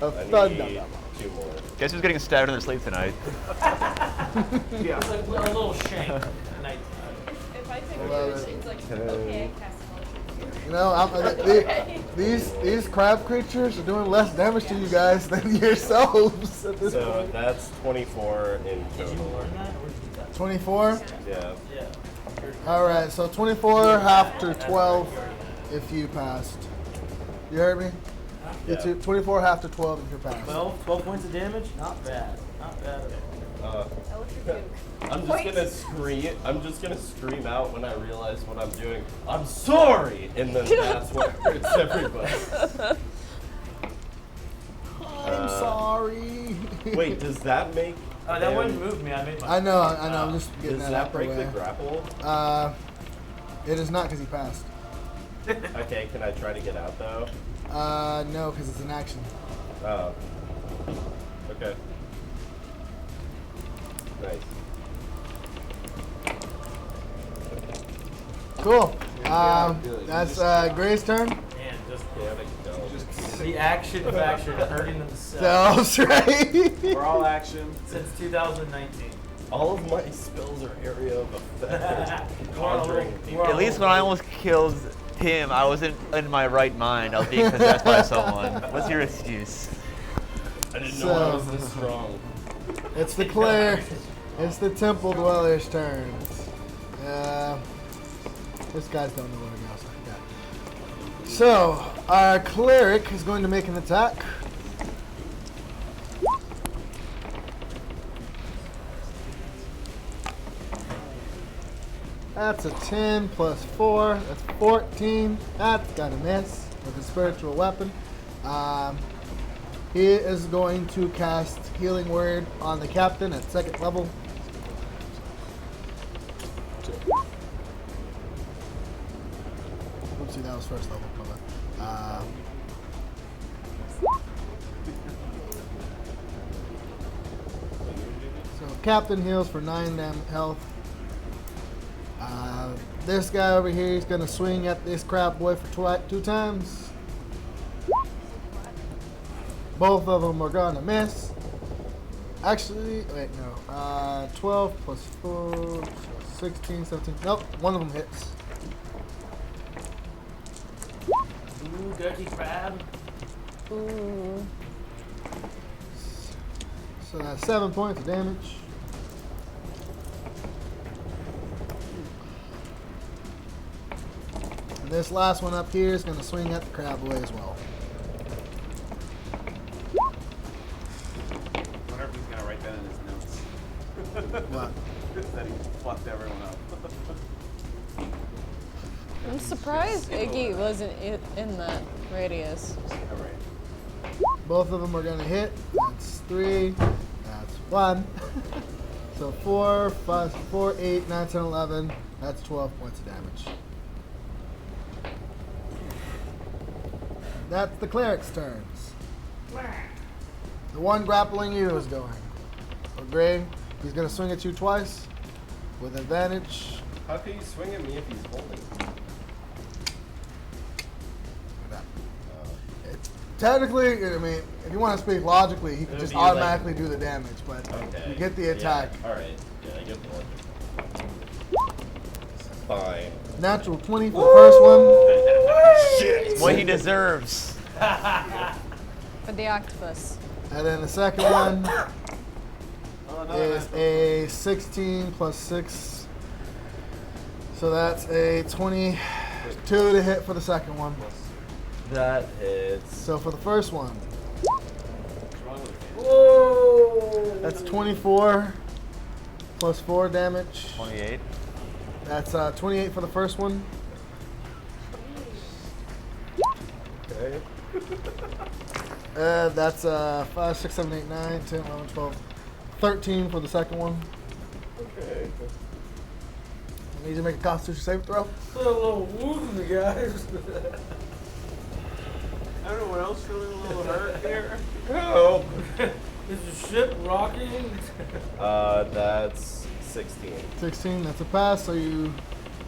of I thunder. need 2 more. Guess who's getting stabbed in their sleep tonight? Yeah. It's like a little shank at night. If I take Love a it. it's like, Can I- okay, I cast another. You know, these crab creatures are doing less damage to you guys than yourselves at this So point. that's 24 in Did you total. learn that or did you get that? 24. Yeah. Yeah. All right, so 24 half to 12 if you passed. You heard me? It's 24 half to 12 if you're passed. 12 points of damage? Not bad. Not bad at all. I'm just gonna scream out when I realize what I'm doing. I'm sorry, and then that's what hurts everybody. I'm sorry. Wait, does that make? That wouldn't move me. I made my. I know. I'm just getting Does that that out the break way. the grapple? It is not because he passed. Okay, can I try to get out though? No, because it's an action. Oh. Okay. Nice. Cool. That's Gray's turn. Man, just Damn it, no. the action faction hurting themselves So, right? We're all action. since 2019. All of my spells are area of effect. Conjuring people. At least when I almost killed him, I wasn't in my right mind. I was being possessed by someone. What's your excuse? I didn't know I was this strong. It's the cleric. It's the temple dweller's turn. This guy's don't know what else like that. So, our cleric is going to make an attack. That's a 10 plus 4. That's 14. That's got a miss with a spiritual weapon. He is going to cast Healing Word on the captain at 2nd level. Oopsie, that was 1st level. So captain heals for 9 health. This guy over here is going to swing at this crab boy for 2 times. Both of them are going to miss. Actually, wait, no. 12 plus 4, 16, 17. Nope, one of them hits. Ooh, dirty crab. Ooh. So that's 7 points of damage. And this last one up here is going to swing at the crab boy as well. I wonder if he's gonna write that in his notes. What? That he fucked everyone up. I'm surprised Iggy wasn't in that radius. Alright. Both of them are going to hit. That's 3. That's 1. So 4, 5, 4, 8, 9, 10, 11. That's 12 points of damage. That's the cleric's turns. The one grappling you is going. So Gray, he's going to swing at you twice with advantage. How can you swing at me if he's holding? Technically, I mean, if you want to speak logically, he can It'll just be like- automatically do the damage, but Okay. you get the attack. Yeah. All right. Yeah, I get the logic. Fine. Natural 20 for the first one. Shit. What he deserves. For the octopus. And then the second one Oh, is a 16 plus 6. So that's a 22 to hit for the second one. That hits. So for the first one, Whoa! that's 24 plus 4 damage. 28. That's 28 for the first one. Okay. That's 5, 6, 7, 8, 9, 10, 11, 12, 13 for the second one. Okay. I need you to make a Constitution saving throw. Put a little wound in the guys. Everyone else feeling a little hurt here? Help. Is the ship rocking? That's 16. 16, that's a pass, so you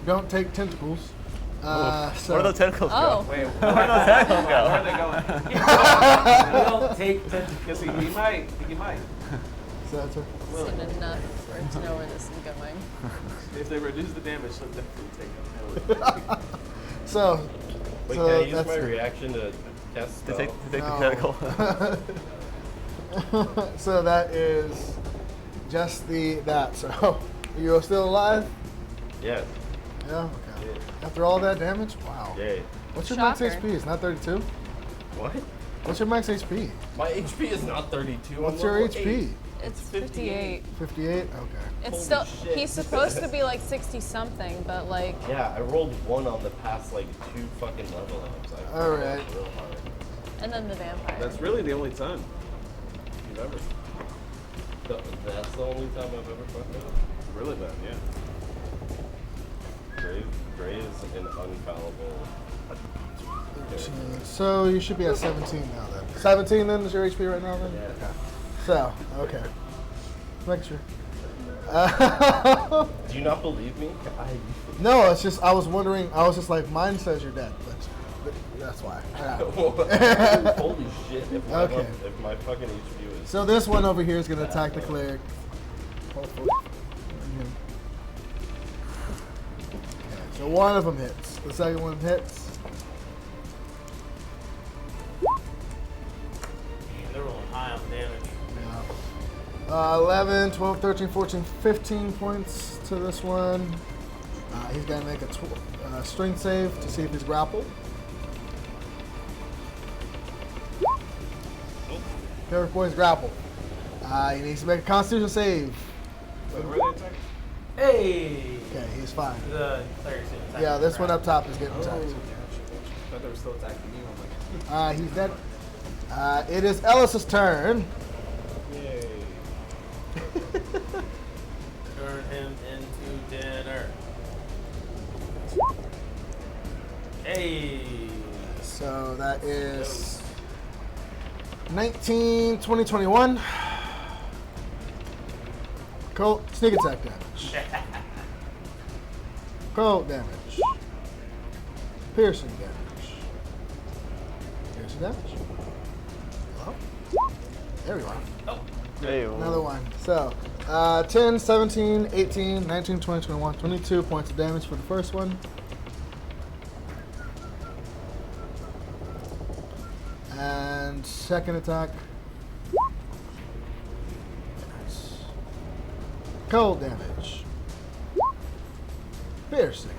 don't take tentacles. Where do those tentacles Oh. go? Wait, Where do those tentacles where are go? they going? We don't take tentacles. Because he might. He might. So that's it. Isn't enough for it to know where this is going. If they reduce the damage, they'll definitely take them. So, Wait, so can I use that's my reaction to cast To spell? take the No. tentacle. so that is just that. So you're still alive? Yeah. Yeah. Okay. After all that damage, wow. Yay. What's your max Shocker. HP? It's not 32? What? What's your max HP? My HP is not 32. What's I'm your level HP? 8. It's 58. 58? Okay. It's Holy still, shit. he's supposed to be like 60 something, but like, Yeah, I rolled 1 on the past like 2 fucking level ups. I All rolled right. real hard. and then the vampire. That's really the only time you've ever. That's the only time I've ever fucked up. Really bad, yeah. Gray is an unfallible. So you should be at 17 now then. 17 then is your HP right now then? Yeah. Okay. So, okay. Make sure. Do you not believe me? No, it's just, I was wondering, I was just like, mine says you're dead, but that's why. Holy shit! If my fucking HP was. So this one over here is going to attack the cleric. Hopefully. Okay, so one of them hits. The second one hits. They're rolling high on damage. Yeah. 11, 12, 13, 14, 15 points to this one. He's going to make a strength save to see if he's grappled. Cleric boy's grappled. He needs to make a constitution save. Wait, where are they attacking? Hey! Okay, he's fine. The cleric's gonna attack Yeah, the this one crowd. up top is getting attacked. I thought they were still attacking you. I'm like, He's dead. It is Ellis's turn. yay. Turn him into dinner. Hey! So that is 19, 20, 21. Cold sneak attack damage. Cold damage. Piercing damage. Piercing damage. Hello? There we are. Oh, Hey, Another one. So, 10, 17, 18, 19, 20, 21, 22 points of damage for the first one. And second attack. Cold damage. Piercing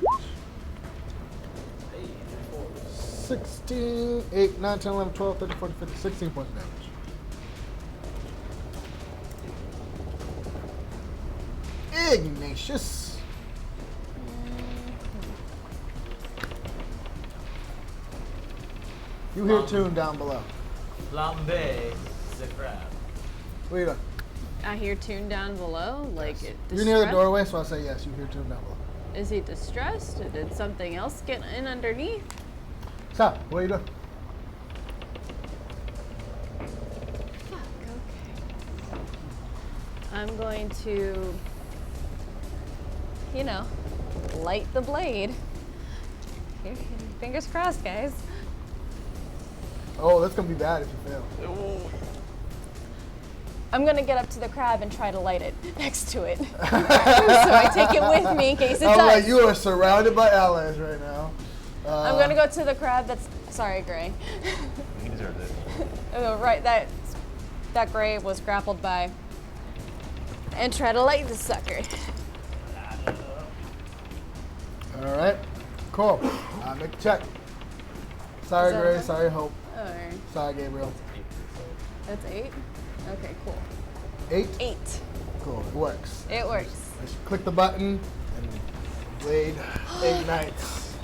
damage. 16, 8, 9, 10, 11, 12, 13, 14, 15, 16 points of damage. Ignatius. You hear tune down below. Flambe the crab. What are you doing? I hear tune down below, like it. You're near the distressed? doorway, so I say yes. You hear tune down below. Is he distressed? Did something else get in underneath? Stop. What are you doing? Fuck, okay. I'm going to, you know, light the blade. Here, fingers crossed, guys. Oh, that's gonna be bad if you fail. I'm gonna get up to the crab and try to light it next to it. So I take it with me in case it I'm does. like, you are surrounded by allies right now. I'm gonna go to the crab that's, sorry, Gray. He deserves it. Oh, right, that Gray was grappled by. And try to light the sucker. All right. Cool. Make a check. Sorry, Is that Gray. okay? Sorry, Hope. Alright. Sorry, Gabriel. That's 8? Okay, cool. 8? 8. Cool. It works. It works. Just click the button and blade ignites.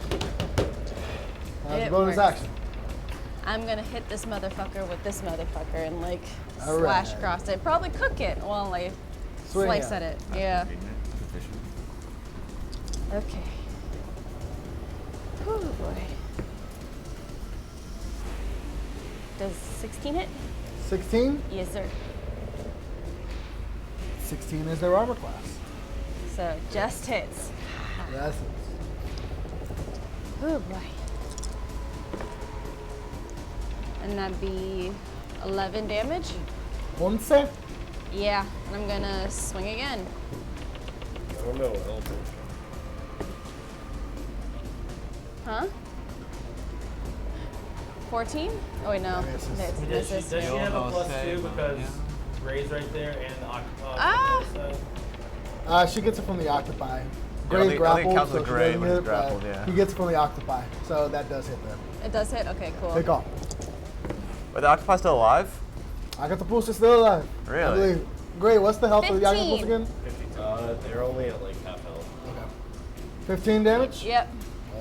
That's a It bonus works. action. I'm gonna hit this motherfucker with this motherfucker and like All slash right. across it. Probably cook it while I Swing slice at at it. Yeah. Efficient. Okay. Oh boy. Does 16 hit? 16? Yes, sir. 16 is their armor class. So just hits. Yes. Oh boy. And that'd be 11 damage. 11? Yeah, and I'm gonna swing again. I don't know, elven. Huh? 14? Oh wait, no. Misses. This Does she have a Almost +2 save, because yeah. Ray's right there and the octopus? Ah! She gets it from the octopi. Gray think it grappled, counts so as she Gray doesn't when he's hit, but grappled, yeah. he gets it from the octopi, so that does hit them. It does hit? Okay, cool. Take off. But the octopus still alive? Octopus is still alive. I Really? believe. Gray, what's the health of the 15. octopus again? They're only at like half health. Okay. 15 damage? Yep.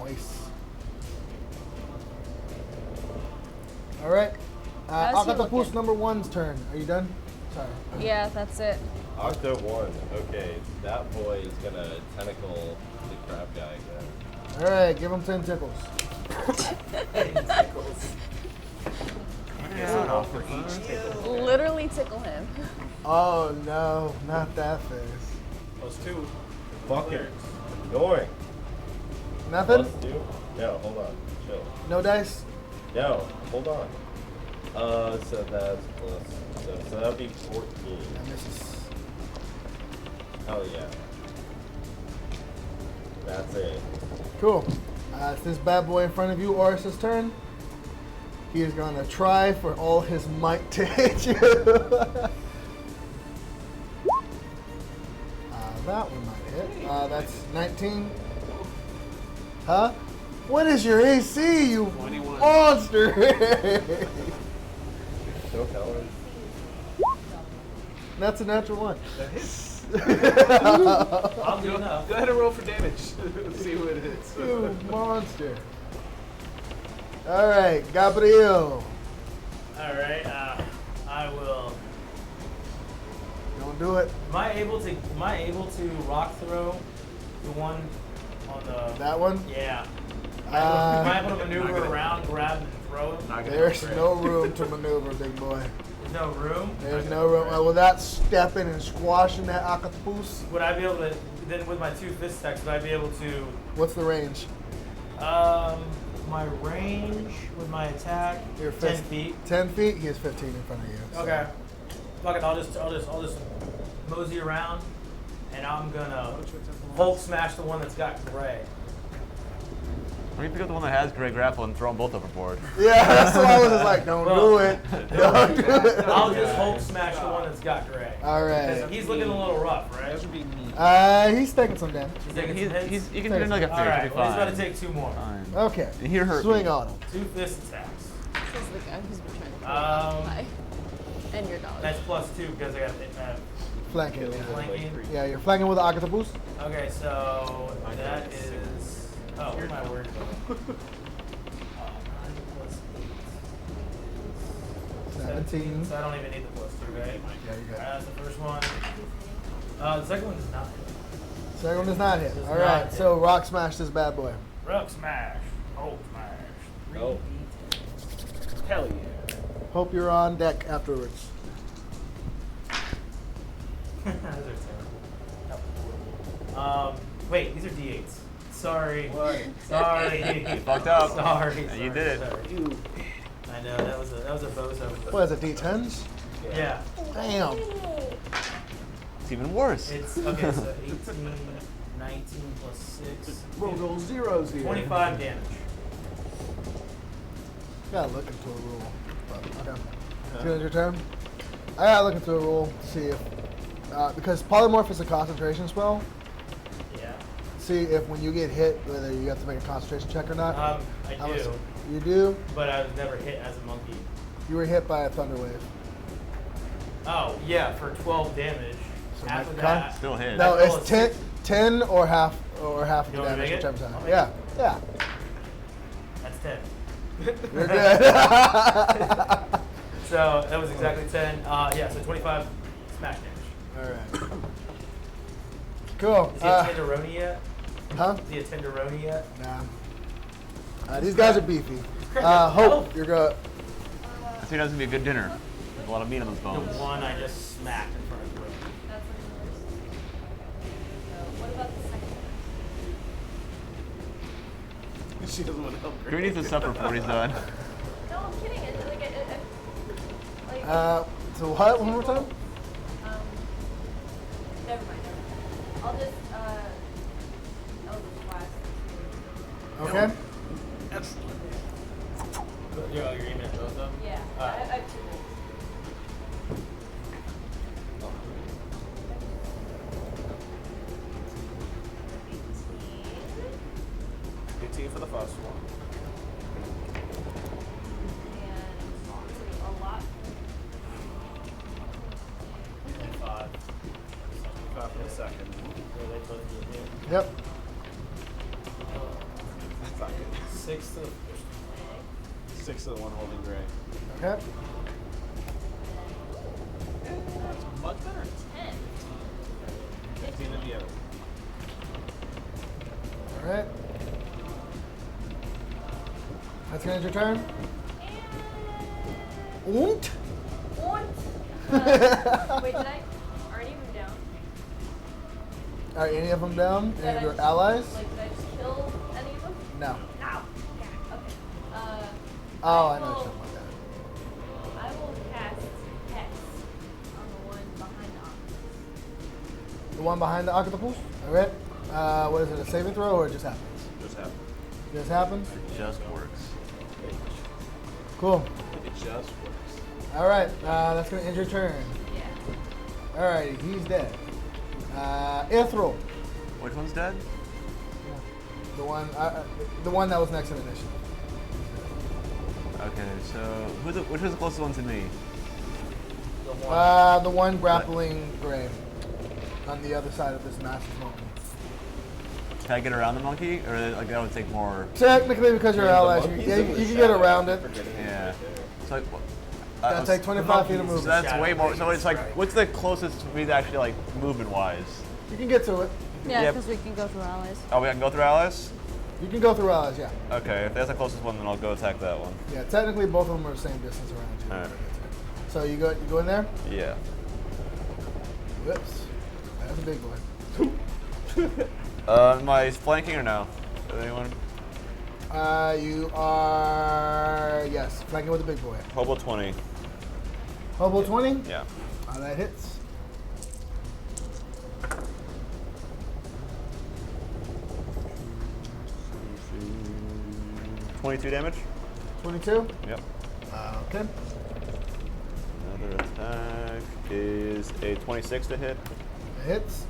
Nice. All right. How's he Octopus looking? number 1's turn. Are you done? Sorry. Yeah, that's it. Octo 1. Okay, that boy is gonna tentacle the crab guy again. All right, give him 10 tickles. Literally tickle him. Oh no, not that face. +2. Fucking annoying. Nothing? +2? No, hold on. Chill. No dice? No, hold on. So that's plus. So that'd be 14. That misses. Hell yeah. That's it. Cool. It's this bad boy in front of you, Orys' turn. He is going to try for all his might to hit you. That one might hit. That's 19. Huh? What is your AC, you 21. monster? Don't tell her. That's a natural one. That hits. I'll do enough. Go ahead and roll for damage. Let's see what it hits. You monster. All right, Gabriel. All right. I will. Don't do it. Am I able to rock throw the one on the? That one? Yeah. Am I able to maneuver Not gonna- around, grab, and throw it? Not gonna There's help, no room to maneuver, big boy. There's no room. There's no room. Without stepping and squashing that octopus, Would I be able to then with my 2 fist attacks? Would I be able to? what's the range? My range with my attack. Your 10 fist- feet. 10 feet. He has 15 in front of you. so- Okay. Fuck it. I'll just mosey around, and I'm gonna Hulk smash the one that's got gray. Or you pick up the one that has Gray grapple and throw them both overboard. Yeah, that's why I was just like, don't do it. Don't do it. I'll just Hulk smash the one that's got gray. All 'Cause right. he's looking a little rough, right? That would be me. He's taking some damage. He's taking some hits. You can do like a All 3, right. it'll be Well, he's fine. about to take 2 more. Fine. Okay. He hurt Swing me. on him. 2 fist attacks. This is the guy who's been trying to Um, fly. And your dog. That's +2 because I got Flanking. flanking. Yeah, you're flanking with the octopus. Okay, so that is. Oh, where's my word? 17. So I don't even need the +2, right? Yeah, you got it. That's the first one. The second one is not. Second one does not hit. Does All not right, hit. so rock smash this bad boy. Rock smash. Hulk smash. 3d10. Hell yeah. Hope you're on deck afterwards. Those are terrible. Wait, these are d8s. Sorry. What? Sorry. You fucked up. Sorry. Yeah, you did it. Sorry. I know that was a bozo. What is it, D10s? Yeah. Damn. It's even worse. It's okay. So 18, 19 plus 6. Roll zeros here. 25 damage. Gotta look into a rule. But, okay. It's your turn. I gotta look into a rule to see if, because polymorph is a concentration spell. Yeah. See if when you get hit, whether you have to make a concentration check or not. I was- do, You do. but I was never hit as a monkey. You were hit by a thunder wave. Oh yeah, for 12 damage. So After make a that, Still hit. No, roll it's a 10, six. 10 or half of You the want me to damage, make it? whichever side. I'll make Yeah, yeah. That's 10. You're good. So that was exactly 10. Yeah, so 25 smash damage. All right. Cool. Is he a tenderoni yet? Huh? Is he a tenderoni yet? Nah. These guys are beefy. Oh. Hope you're good. So he knows it's gonna be a good dinner. There's a lot of meat on those The bones. one I just smacked in front of the room. That's like the worst. So what about the second one? She doesn't want to help. Drew needs to suffer for what he's done. No, I'm kidding. It's like like So what? One more time? never mind. I'll just Okay. You're aiming at both of them? Yeah, I have 2 rolls. second. Yeah, they both get hit. Yep. Fuck it. 6 to the first. 6 to the one holding Gray. Okay. That's much better. 10. 15 to the other. All right. That's gonna end your turn. Und? Wait, did I? Are any of them down? Are any of them down? Did Any of I your just- allies? Like, did I just kill any of them? No. No. Yeah. Okay. Oh, I know something like that. I will cast Hex on the one behind the octopus. The one behind the octopus? All right. What is it, a saving throw or it just happens? Just happened. Just happens? It just works. Cool. It just works. All right. That's going to end your turn. Yeah. All right. He's dead. Ithryl. Which one's dead? The one that was next in initiative. Okay, so which was the closest one to me? The one grappling Gray on the other side of this massive monkey. Can I get around the monkey, or like that would take more? Technically, because you're allies, you can get around it. Yeah. So like, That'll take 25 feet of so movement. that's way more. So it's like, what's the closest to me actually like movement-wise? You can get to it. Yeah, Yep. because we can go through allies. Oh, we can go through allies. You can go through allies, yeah. Okay, if that's the closest one, then I'll go attack that one. Yeah, technically both of them are the same distance around you. Alright. So you go in there? Yeah. Whoops. That's a big boy. Am I flanking or no? Anyone? You are, yes, flanking with the big boy. Hobo 20. Hobo 20? Yeah. That hits. $22 damage. 22? Yep. Okay. Another attack is a 26 to hit. It hits.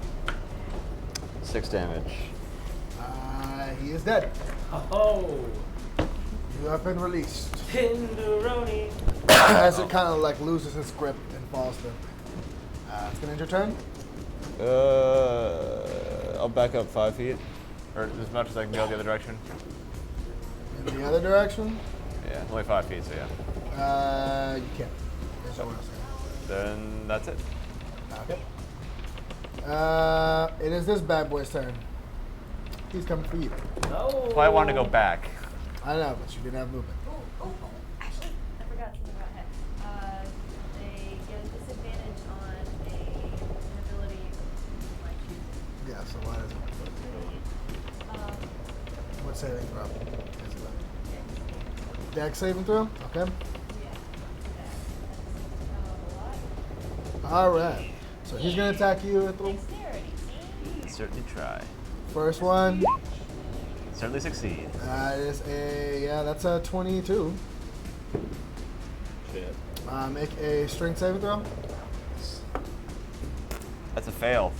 6 damage. He is dead. Oh, You have been released. Tenderoni. As it kind of like loses its grip and falls to. It's gonna end your turn. I'll back up 5 feet, or as much as I can go the other direction. In the other direction, Yeah, only 5 feet, so yeah. you can't. There's nowhere else. Then that's it. Okay. It is this bad boy's turn. He's coming for you. No. Well, I wanted to go back. I know, but you didn't have movement. Oh, actually, I forgot something about Hex. They get a disadvantage on an ability of my choosing. Yeah, so why does it? What saving throw? Dex saving throw? Okay. Alright. So he's gonna attack you at the Certainly try. first one. Certainly succeed. Is that's a 22. Shit. Make a strength saving throw. That's a fail.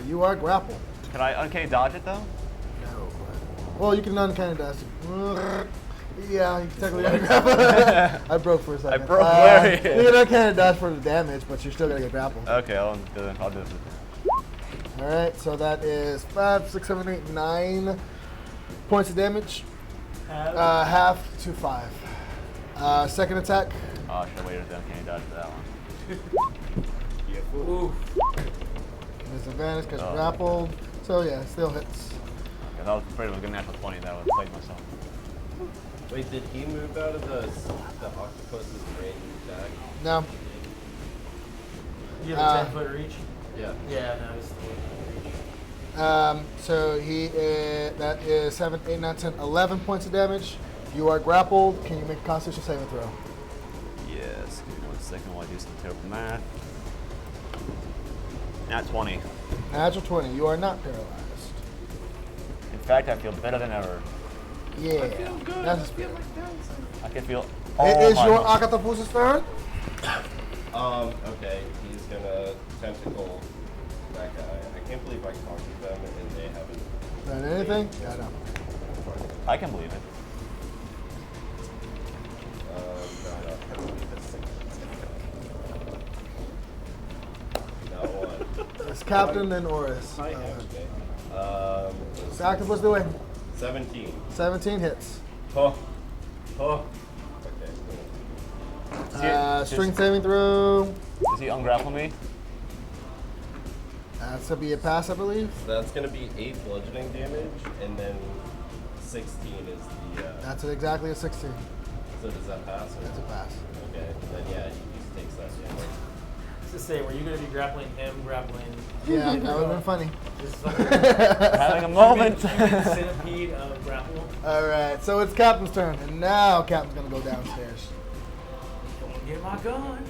You are grappled. Can I uncanny dodge it though? No. Well, you can uncanny dodge it. Yeah, you can technically grapple. I broke for a second. I broke Larry. You can uncanny dodge for the damage, but you're still gonna get grappled. Okay, I'll do it. All right, so that is 5, 6, 7, 8, 9 points of damage. Half to 5. Second attack. Oh, I should have waited to uncanny dodge for that one. Ooh. Disadvantage because Oh. grappled. So yeah, it still hits. Because I was afraid it was going to natural 20 that would have played myself. Wait, did he move out of the octopus's range attack? No. You have a 10-foot reach? Yeah. Yeah, no, he's still within reach. So he is, that is 7, 8, 9, 10, 11 points of damage. You are grappled. Can you make a Constitution saving throw? Yes, give me 1 second while I do some terrible math. Not 20. Natural 20. You are not paralyzed. In fact, I feel better than ever. Yeah. That's a spirit. I can feel It all is my your muscles. Akatapus's turn. Okay, he's gonna tentacle that guy. I can't believe I conquered them and they haven't. Done anything? Yeah, I know. I can believe it. No, I don't believe this. Not one. it's Captain then Orys. Okay. Octopus doing 17. 17 hits. Oh. Okay. Strength saving throw. Does he ungrapple me? That's gonna be a pass, I believe. That's gonna be 8 bludgeoning damage, and then 16 is the. That's exactly a 16. So does that pass? Or? That's a pass. Okay, then yeah, he just takes that damage. Just say, were you going to be grappling him, grappling? Yeah, that would have been funny. Just Having a moment. Human centipede of grapple. All right, so it's Captain's turn, and now Captain's gonna go downstairs. Get my gun.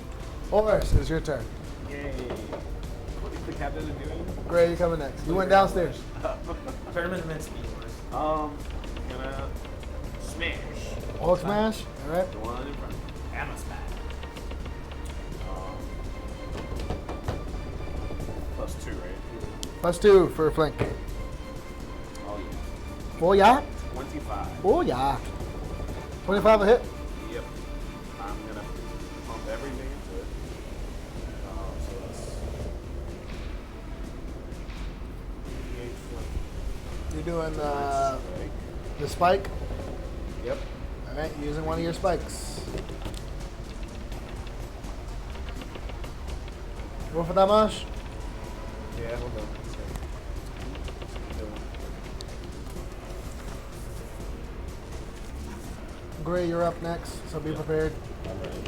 Orys, it's your turn. Yay. What is the captain doing? Gray, you coming next. You went downstairs. Turn him into mince meat. Gonna smash. Hulk smash. All right. The one in front. Hammer smash. +2, right? +2 for flank. Oh yeah. Oh yeah. 25. Oh yeah. 25 a hit. Yep. I'm gonna pump everything into it. So that's 88 flank. You're doing Strike. the spike. Yep. All right, using one of your spikes. Roll for damage. Yeah, hold on. Gray, you're up next, so be prepared. I'm ready.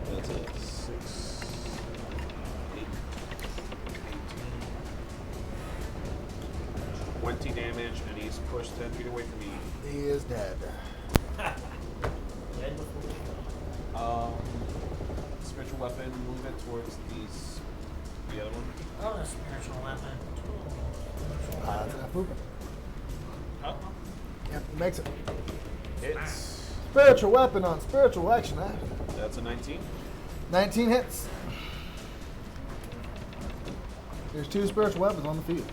That's it. 6, 8, 18, 20 damage, and he's pushed 10 feet away from me. He is dead. Dead before Spiritual weapon, move it towards the other one. Oh, a spiritual weapon. That's enough movement. Oh. Yep, makes it. Hits. Spiritual weapon on spiritual action. Huh? That's a 19. 19 hits. There's 2 spiritual weapons on the field.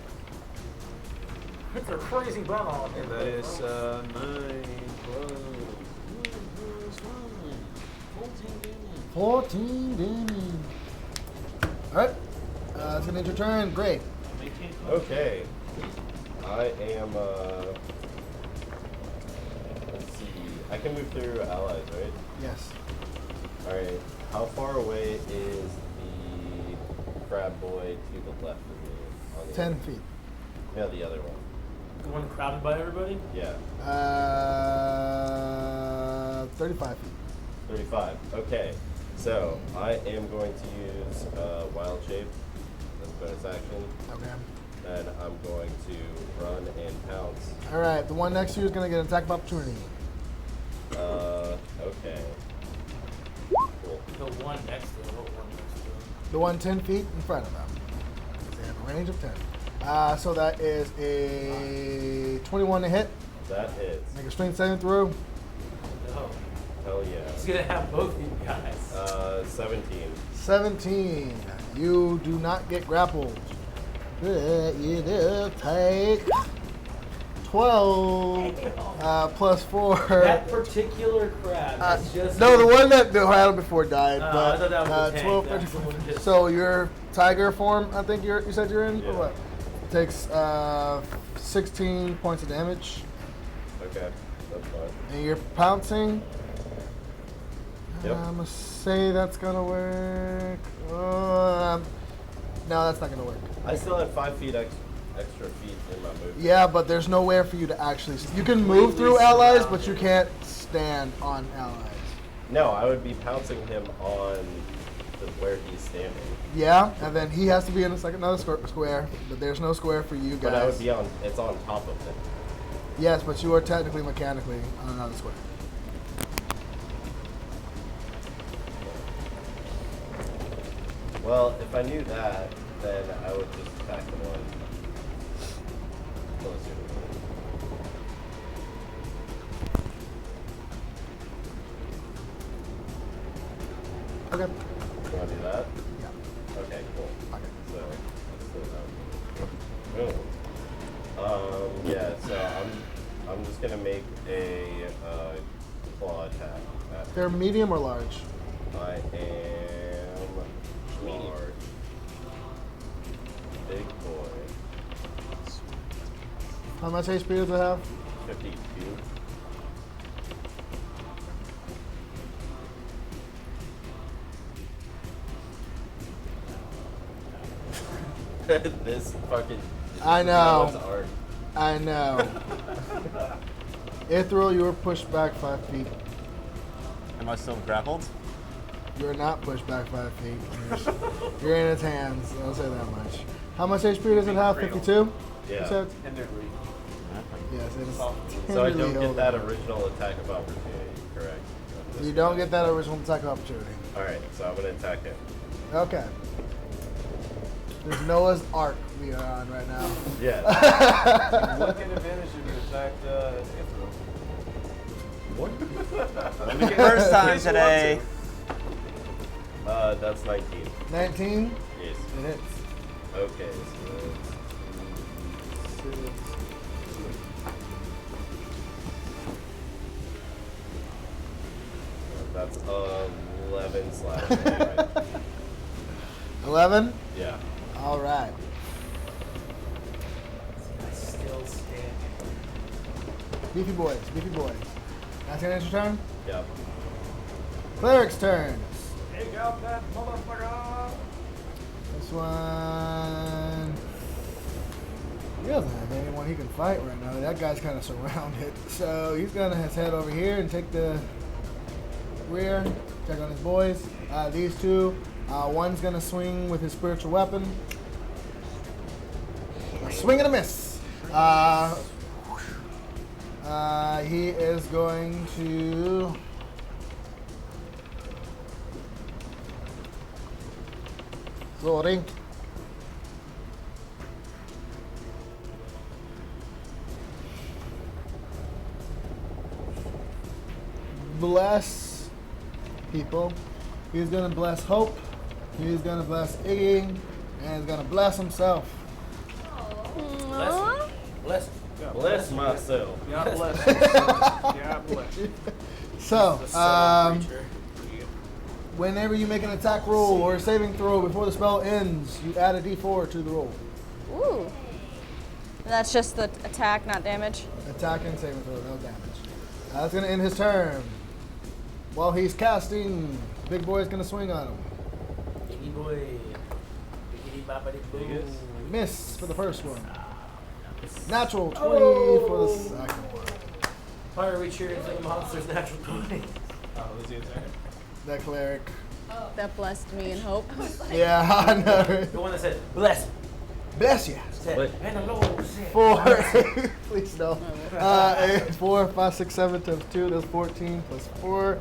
It's a crazy bum all And that is 9 plus 14 damage. Alright. It's gonna end your turn. Great. Okay. I am, let's see. I can move through allies, right? Yes. Alright. How far away is the crab boy to the left of me? On the 10 feet. No, the other one. The one crowded by everybody? Yeah. 35 feet. 35. Okay. So, I am going to use Wild Shape as a bonus action. Okay. And I'm going to run and pounce. Alright, the one next to you is gonna get an attack of opportunity. Okay. Cool. The one next to it. What one next to it? The one 10 feet in front of them. They have a range of 10. So that is a 21 to hit. That hits. Make a strength saving throw. No. Hell yeah. He's gonna have both you guys. 17. 17. You do not get grappled. You do take 12 plus 4. That particular crab. That's just No, the one that had before died. I But thought that was the tank. 12, That's 13, the one just- So your tiger form, I think you said you're in, Yeah. or what? Takes 16 points of damage, Okay. That's fine. and you're pouncing. Yep. I'm gonna say that's gonna work. No, that's not gonna work. I still have 5 feet extra feet in my movement. Yeah, but there's nowhere for you to actually. You can move through allies, but you can't stand on allies. No, I would be pouncing him on where he's standing. Yeah, and then he has to be in another square, but there's no square for you guys. But I would be on. It's on top of him. Yes, but you are technically mechanically on another square. Well, if I knew that, then I would just attack the one closer to me. Okay. You want to do that? Yeah. Okay, cool. Okay. So, let's do that. Boom. Yeah, so I'm just gonna make a claw attack. They're medium or large? I am large. Big boy. How much HP does it have? 52. This fucking. I know. This art. I know. Ithryl, you were pushed back 5 feet. Am I still grappled? You're not pushed back 5 feet. You're in its hands. I'll say that much. How much HP does it have? 52? Yeah. You said? Tenderly. Yes, it is. So I tenderly don't get held that up. original attack of opportunity, correct? You don't get that original attack of opportunity. Alright, so I'm gonna attack him. Okay. There's Noah's Ark we are on right now. Yeah. What can advantage if you attacked Ithryl? What? First time today. That's 19. 19? Yes. It hits. Okay, so that's 11 slash damage. 11? Yeah. All right. Still standing. Beefy boys, beefy boys. That's your next turn? Yep. Cleric's turn. Take out that motherfucker! This one. He doesn't have anyone he can fight right now. That guy's kind of surrounded. So he's going to head over here and take the rear. Check on his boys. These two. One's going to swing with his spiritual weapon. A swing and a miss. He is going to. Loading. Bless people. He's gonna bless Hope. He's gonna bless Iggy, and he's gonna bless himself. Bless. Bless. Bless myself. God bless you. God bless you. So, The subtle creature. whenever you make an attack roll or a saving throw before the spell ends, you add a d4 to the roll. Ooh. That's just the attack, not damage. Attack and saving throw, no damage. That's gonna end his turn. While he's casting, Big Boy's gonna swing on him. Iggy boy. Biggity boppity boo. Biggest. Miss for the first one. Natural 20 for the second one. Why are we cheering for the monster's natural 20? Who's the attacker? That cleric. That blessed me in hope. Yeah, I know. The one that said, bless. Bless you. Said, What? and the Lord said. 4. Please no. 4, 5, 6, 7 times 2. That's 14 plus 4.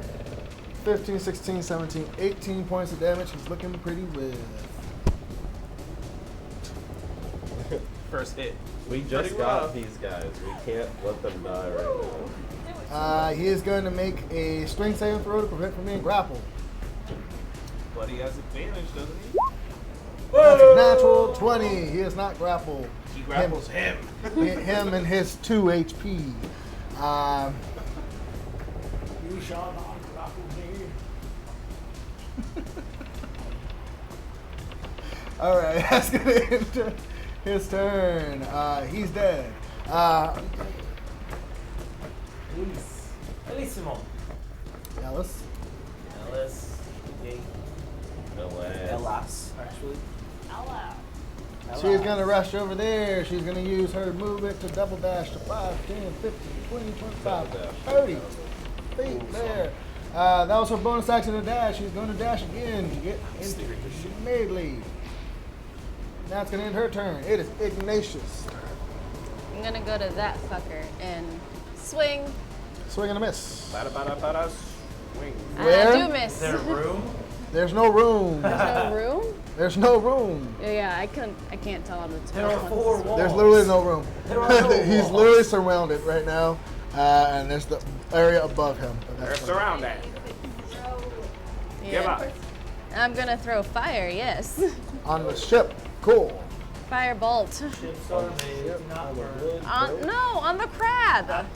15, 16, 17, 18 points of damage. He's looking pretty red. First hit. We just Pretty got rough. these guys. We can't let them die right now. He is going to make a strength saving throw to prevent from being grappled. But he has advantage, doesn't he? That's a natural 20. He is not grappled. He grapples him. Him and his 2 HP. You shall not grapple me. All right, that's going to end his turn. He's dead. Elise. Elissimo. Alice. Ellis. Yay. Elas, actually. She's going to rush over there. She's going to use her movement to double dash to 5, 10, 15, 20, 25, 30 feet there. That was her bonus action to dash. She's going to dash again to get into melee. Now it's going to end her turn. It is Ignatius' turn. I'm gonna go to that fucker and swing. Swing and a miss. Bada bada bada swing. Where? I do miss. Is there a room? There's no room. There's no room? There's no room. Yeah, I can't tell on the There are 4 walls. There's literally no room. There are no He's walls. literally surrounded right now, and there's the area above him. But They're that's fine. surrounded. Give Yeah. up. I'm gonna throw fire, yes. On the ship. Cool. Firebolt. Ships are made, not burned. No, on the crab.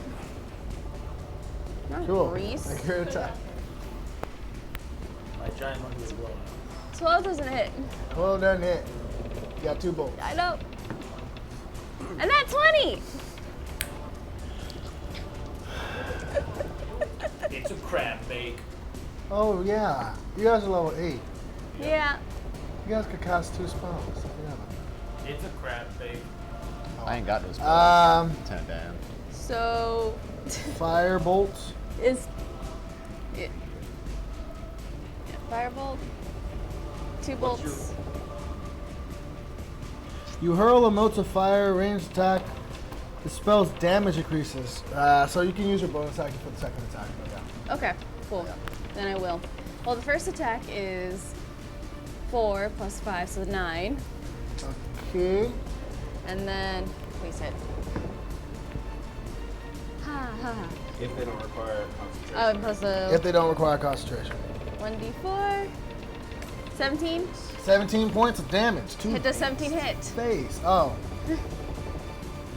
Cool. Reese. Make your attack. My giant monkey was blowing. 12 doesn't hit. 12 doesn't hit. You got 2 bolts. I know. And that's 20. It's a crab bake. Oh yeah. You guys are level 8. Yeah. You guys could cast 2 spells. I forgot about that. It's a crab bake. I ain't got no spells. 10 damn. So Firebolt. is yeah. Firebolt. 2 bolts. You hurl a mote of fire, ranged attack. The spell's damage increases. So you can use your bonus action for the second attack. But yeah. Okay, cool. Then I will. Well, the first attack is 4 plus 5, so 9. Okay. And then, please hit. Ha ha. If they don't require concentration. Oh, and plus the If they don't require concentration. 1d4. 17? 17 points of damage. 2 It does 17 hit. face. Oh.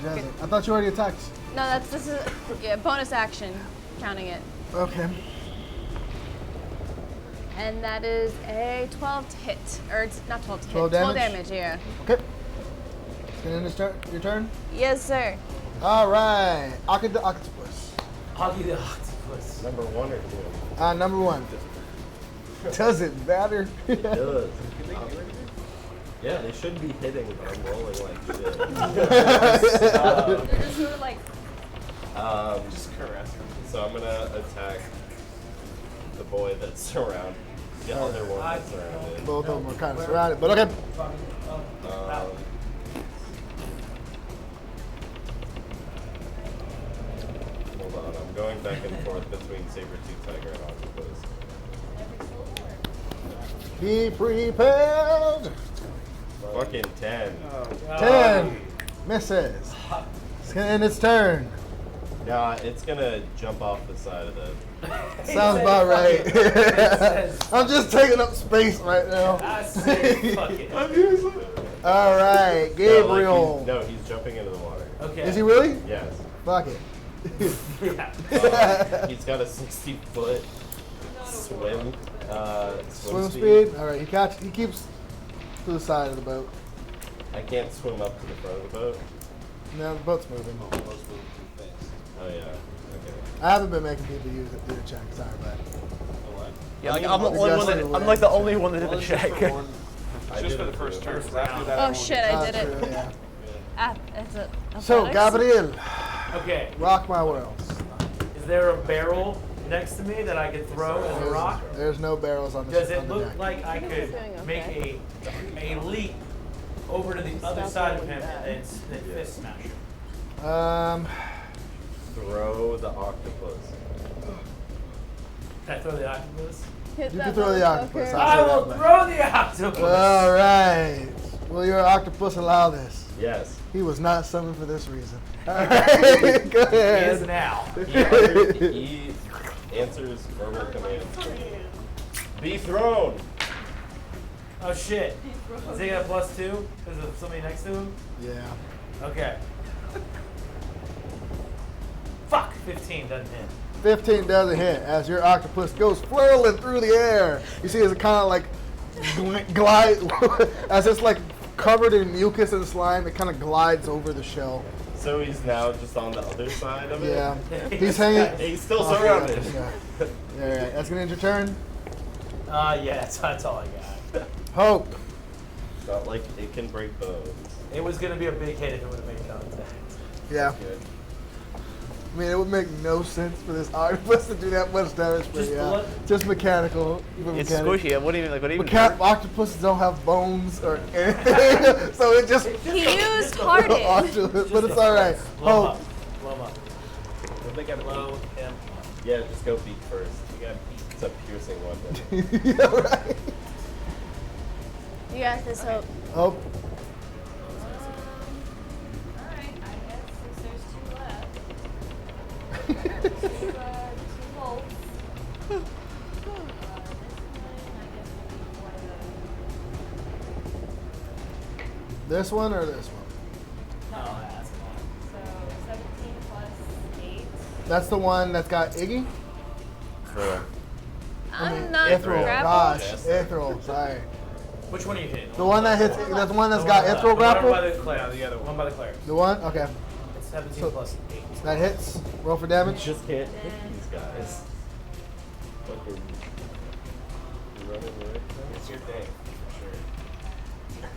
Doesn't. I thought you already attacked. No, this is yeah, bonus action, counting it. Okay. And that is a 12 to hit. Or it's not 12 to hit. 12 12 damage? damage, yeah. Okay. Can end your turn? Yes, sir. All right. Aki the octopus. Huggy the octopus. Number 1 or 2? Number 1. Does it matter? It does. Yeah, they should be hitting, but I'm rolling like shit. They're just sort of like, Just caress him. So I'm gonna attack the boy that's surrounded. The other one that's surrounded. Both of them are kind of surrounded, but okay. Hold on, I'm going back and forth between saber-tooth tiger and octopus. Be prepared. Fucking 10. 10. Misses. It's gonna end its turn. Yeah, it's gonna jump off the side of the. Sounds about right. I'm just taking up space right now. I say fuck it. All right, Gabriel. No, he's jumping into the water. Okay. Is he really? Yes. Fuck it. Yeah. He's got a 60-foot swim. Swim speed. All right, he keeps to the side of the boat. I can't swim up to the front of the boat. No, the boat's moving. Oh yeah. Okay. I haven't been making people use it. Do the check. Sorry, but Yeah, like, I'm the only one that I'm like the only one that did the check. Just for the first turn. After that, Oh shit, I did it. true, yeah. It's a So, athletics. Gabriel, Okay. rock my world. Is there a barrel next to me that I could throw as a rock? There's no barrels on the Does it on the look deck. like I could doing make okay. a leap over to the other side of him and then fist smash him? Throw the octopus. Can I throw the octopus? Hit You that can throw the octopus. motherfucker. I'll I say will that throw the octopus! All right. Will your octopus allow this? Yes. He was not summoned for this reason. All right, go He is ahead. now. He answers verbal commands. Be thrown. Oh shit. Is he got a +2 because of somebody next to him? Yeah. Okay. Fuck! 15 doesn't hit. 15 doesn't hit as your octopus goes flailing through the air. You see it's kind of like glide, as it's like covered in mucus and slime, it kind of glides over the shell. So he's now just on the other side of it? Yeah. He's hanging. He's still Oh, surrounded. Yeah. All right. That's going to end your turn. Yeah, that's all I got. Hope. It's not like it can break bones. It was gonna be a big hit if it would have made contact. Yeah. Good. I mean, it would make no sense for this octopus to do that much damage, but Just yeah. blood? Just mechanical. It's squishy. What even like what even? Octopuses don't have bones or anything, so it just. He used hardened. Octopus, but it's all right. Blow him Hope. up. Blow him up. Don't they gotta Blow beak? him. Yeah, just go beak first. You got beat. It's a piercing weapon. Yeah, right. You got this, Hope. Hope. alright, I guess since there's 2 left. 2 bolts. This one, I guess will be for the. This one or this one? No, that's fine. So 17 plus 8. That's the one that's got Iggy? for I'm not Ithryl, grappled. gosh, Ithryl, sorry. Which one are you hitting? The one that hits, that's the one that's got Ithryl The one by grapple? the cleric. The other one by the cleric. The one? Okay. It's 17 So- plus 8. That hits. Roll for You damage. just can't hit these guys. Fucking. You running away? It's your day, for sure.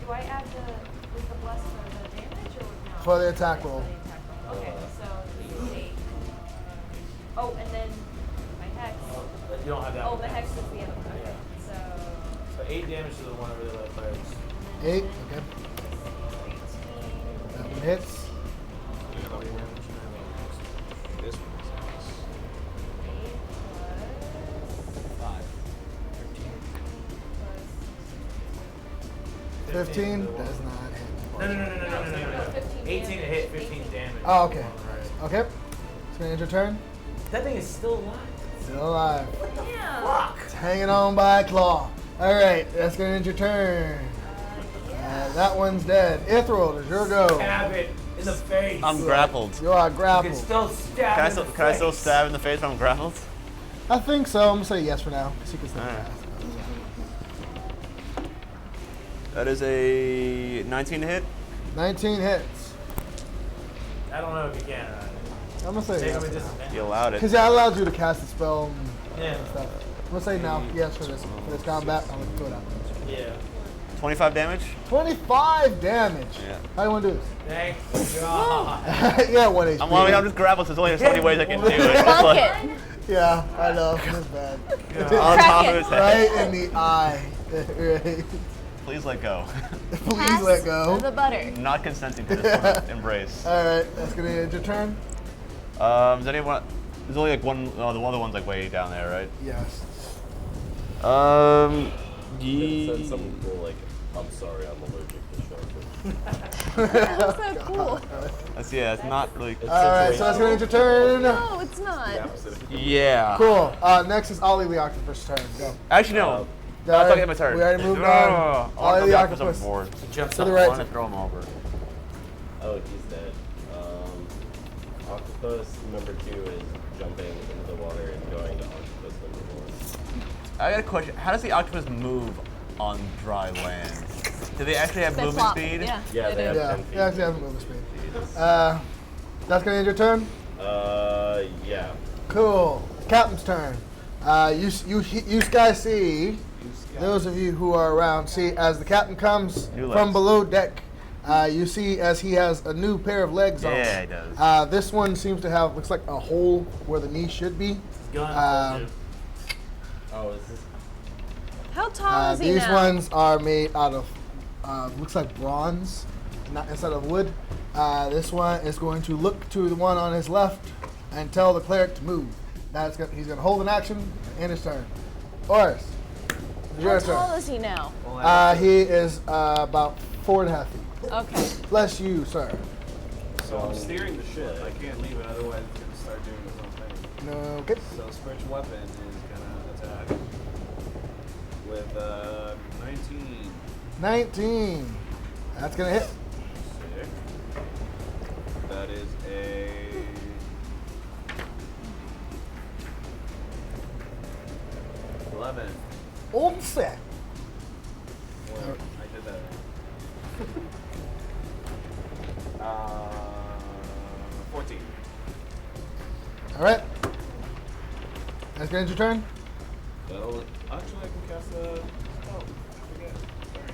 Do I add with the bless for the damage or not? For the attack roll. For the attack roll. Okay, so 8. Oh, and then my hex. But you don't have that. Oh, one. the hex is the other one. Okay. So So 8 damage to the one over there by the clerics. 8. Okay. 18. That one hits. This one is 8 plus 5. 15 to the one. does not hit. No. 15 18 to damage. hit, 15 damage. Oh, okay. Right. Okay. It's gonna end your turn. That thing is still alive. Still alive. Yeah. It's hanging on by a claw. Alright, that's gonna end your turn. That one's dead. Ithryl, it's your go. Stab it in the face. I'm grappled. You are You grappled. can still stab Can I in still, the can I still face. stab in the face when I'm grappled? I think so. I'm gonna say yes for now. 'Cause you can still Alright. pass. That is a 19 to hit. 19 hits. I don't know if you can. I'm gonna say Take yes. him with disadvantage. You allowed it. Because I allowed you to cast a spell and Yeah. stuff. I'm gonna say now, yes for this combat. I'm gonna throw it out. Yeah. 25 damage? 25 damage. Yeah. How do you want to do Thank God. this? Yeah, 1 HP. I'm just grappled, so there's only so many ways I can do it. It's Bonk like, it. Yeah, I know. It's bad. on top of his head. Right in the eye. Right. Please let go. Please Pass let go. the butter. Not consenting to this sort of embrace. Alright, that's gonna end your turn. Does anyone? There's only like one. Oh, the one of the one's like way down there, right? Yes. Said something cool like, I'm sorry, I'm allergic to chocolate. That's so cool. It's not really. Alright, so that's gonna end your turn. No, it's not. Yeah. Cool. Next is Ollie the Octopus turn. Go. Actually, no. I was talking about my turn. We already moved on. Ollie Ollie the Octopus Octopus. overboard. He jumps To up. the I right. want to throw him over. Oh, he's dead. Octopus number 2 is jumping into the water and going to octopus number 1. I got a question. How does the octopus move on dry land? Do they actually have They movement flop. speed? Yeah, Yeah, they have Yeah, 10 feet. yeah, actually has movement speed. That's gonna end your turn. Yeah. Cool. Captain's turn. You guys see, those of you who are around see as the captain comes New from legs. below deck. You see as he has a new pair of legs on. Yeah, he does. This one seems to have looks like a hole where the knee should be. Gun. Oh, is this? How tall is he These now? ones are made out of looks like bronze, not instead of wood. This one is going to look to the one on his left and tell the cleric to move. He's going to hold an action in his turn. Orys, it's How your tall turn. is he now? He is about 4.5 feet. Okay. Bless you, sir. So I'm steering the ship. I can't leave it, otherwise it's gonna start doing its own thing. No, okay. So spiritual weapon is gonna attack with 19. 19. That's going to hit. Sick. That is a 11. Old set. Well, I did that. 14. All right. That's going to end your turn. That'll actually I can cast a spell. I forget. Sorry.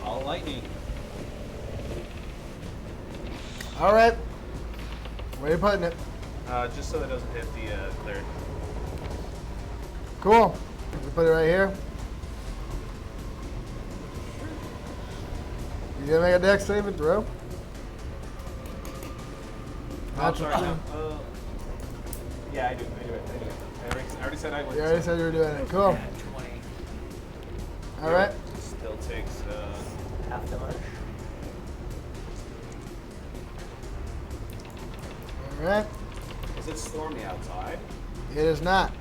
All lightning. All right. Where are you putting it? Just so it doesn't hit the cleric. Cool. We put it right here. You gonna make a dex saving throw? I'm sorry. Natural No. Yeah, I do it. I already said I would. two. You already said you were doing it. Cool. 20. All right. Still takes. Half damage. All right. Is it stormy outside? It is not.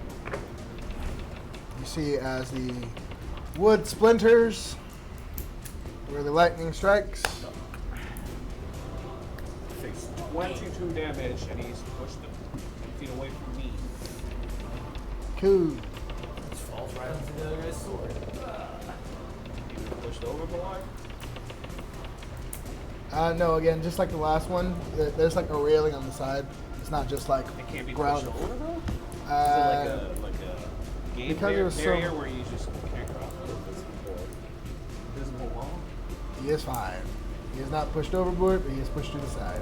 You see as the wood splinters where the lightning strikes. Takes 22 damage, and he's pushed 10 feet away from me. Cool. Just falls right onto the other guy's sword. He was pushed overboard. No, again, just like the last one, there's like a railing on the side. It's not just like It can't be ground. pushed over though? Uh, Is it like a game because it was so- barrier where you just can't cross it? Invisible wall? He is fine. He is not pushed overboard, but he is pushed to the side.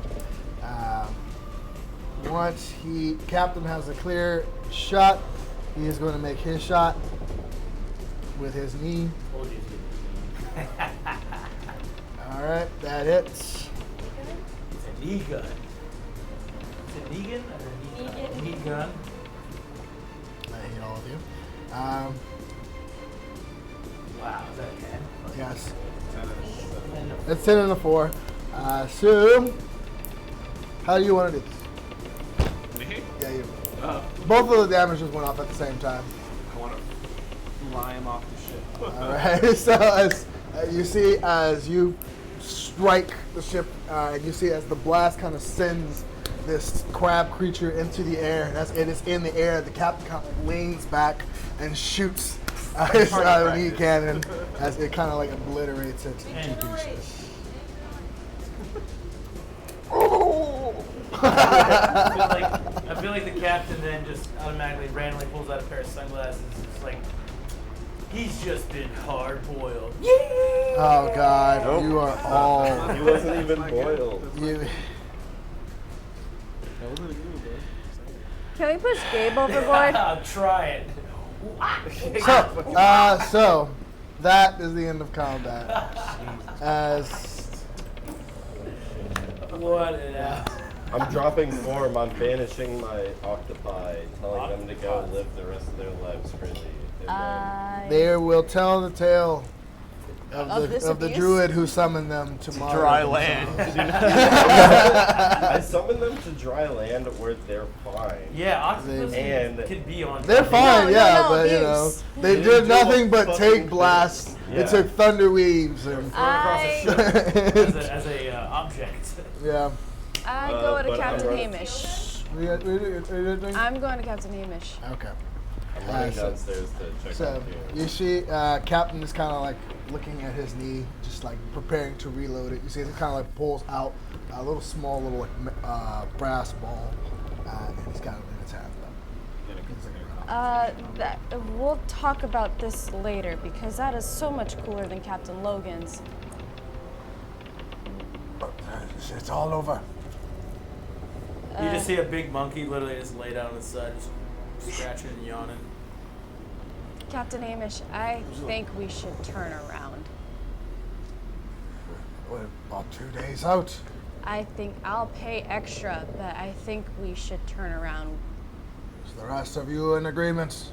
Once Captain has a clear shot, he is going to make his shot with his knee. Told you. All right, that hits. It's a knee gun. Is it Negan or a knee gun? Knee gun. I hate all of you. Wow, is that a 10? Yes, 10 it's 10 and a 4. So, how do you want to do this? Me? Yeah, you. Uh, Both of the damage just went off at the same time. I want to fly him off the ship. All right. So as you see, as you strike the ship, and you see as the blast kind of sends this crab creature into the air, and as it is in the air, the captain kind of leans back and shoots his knee cannon as it kind of like obliterates it into pieces. I feel like the captain then just automatically randomly pulls out a pair of sunglasses. It's like, he's just been hard boiled. Yeah! Oh God, Nope. you are all He wasn't even boiled. you. Can we push Gabe overboard? I'll try it. So that is the end of combat. As What an ass. I'm dropping form. I'm banishing my octopi, telling them to go live the rest of their lives freely. And then they will tell the tale of this the abuse? druid who summoned them to Dry land. I summon them to dry land where they're fine. Yeah, octopus And- could be on. They're fine, No, yeah, no, but you abuse. know, they They did do nothing but fucking take blasts. Yeah. It took thunder weaves and as a object. yeah. I go to but I'm Captain running- Hamish. I'm going to Captain Hamish. Okay. I'm running so- downstairs to check So on you see, Captain is kind of like looking at his knee, just like preparing to reload it. You see, it kind of like pulls out a little small little like brass ball, and he's got it in his hand. We'll talk about this later because that is so much cooler than Captain Logan's. It's all over. You just see a big monkey literally just lay down on the side, just scratching and yawning. Captain Hamish, I think we should turn around. We're about 2 days out. I think I'll pay extra, but I think we should turn around. Is the rest of you in agreement?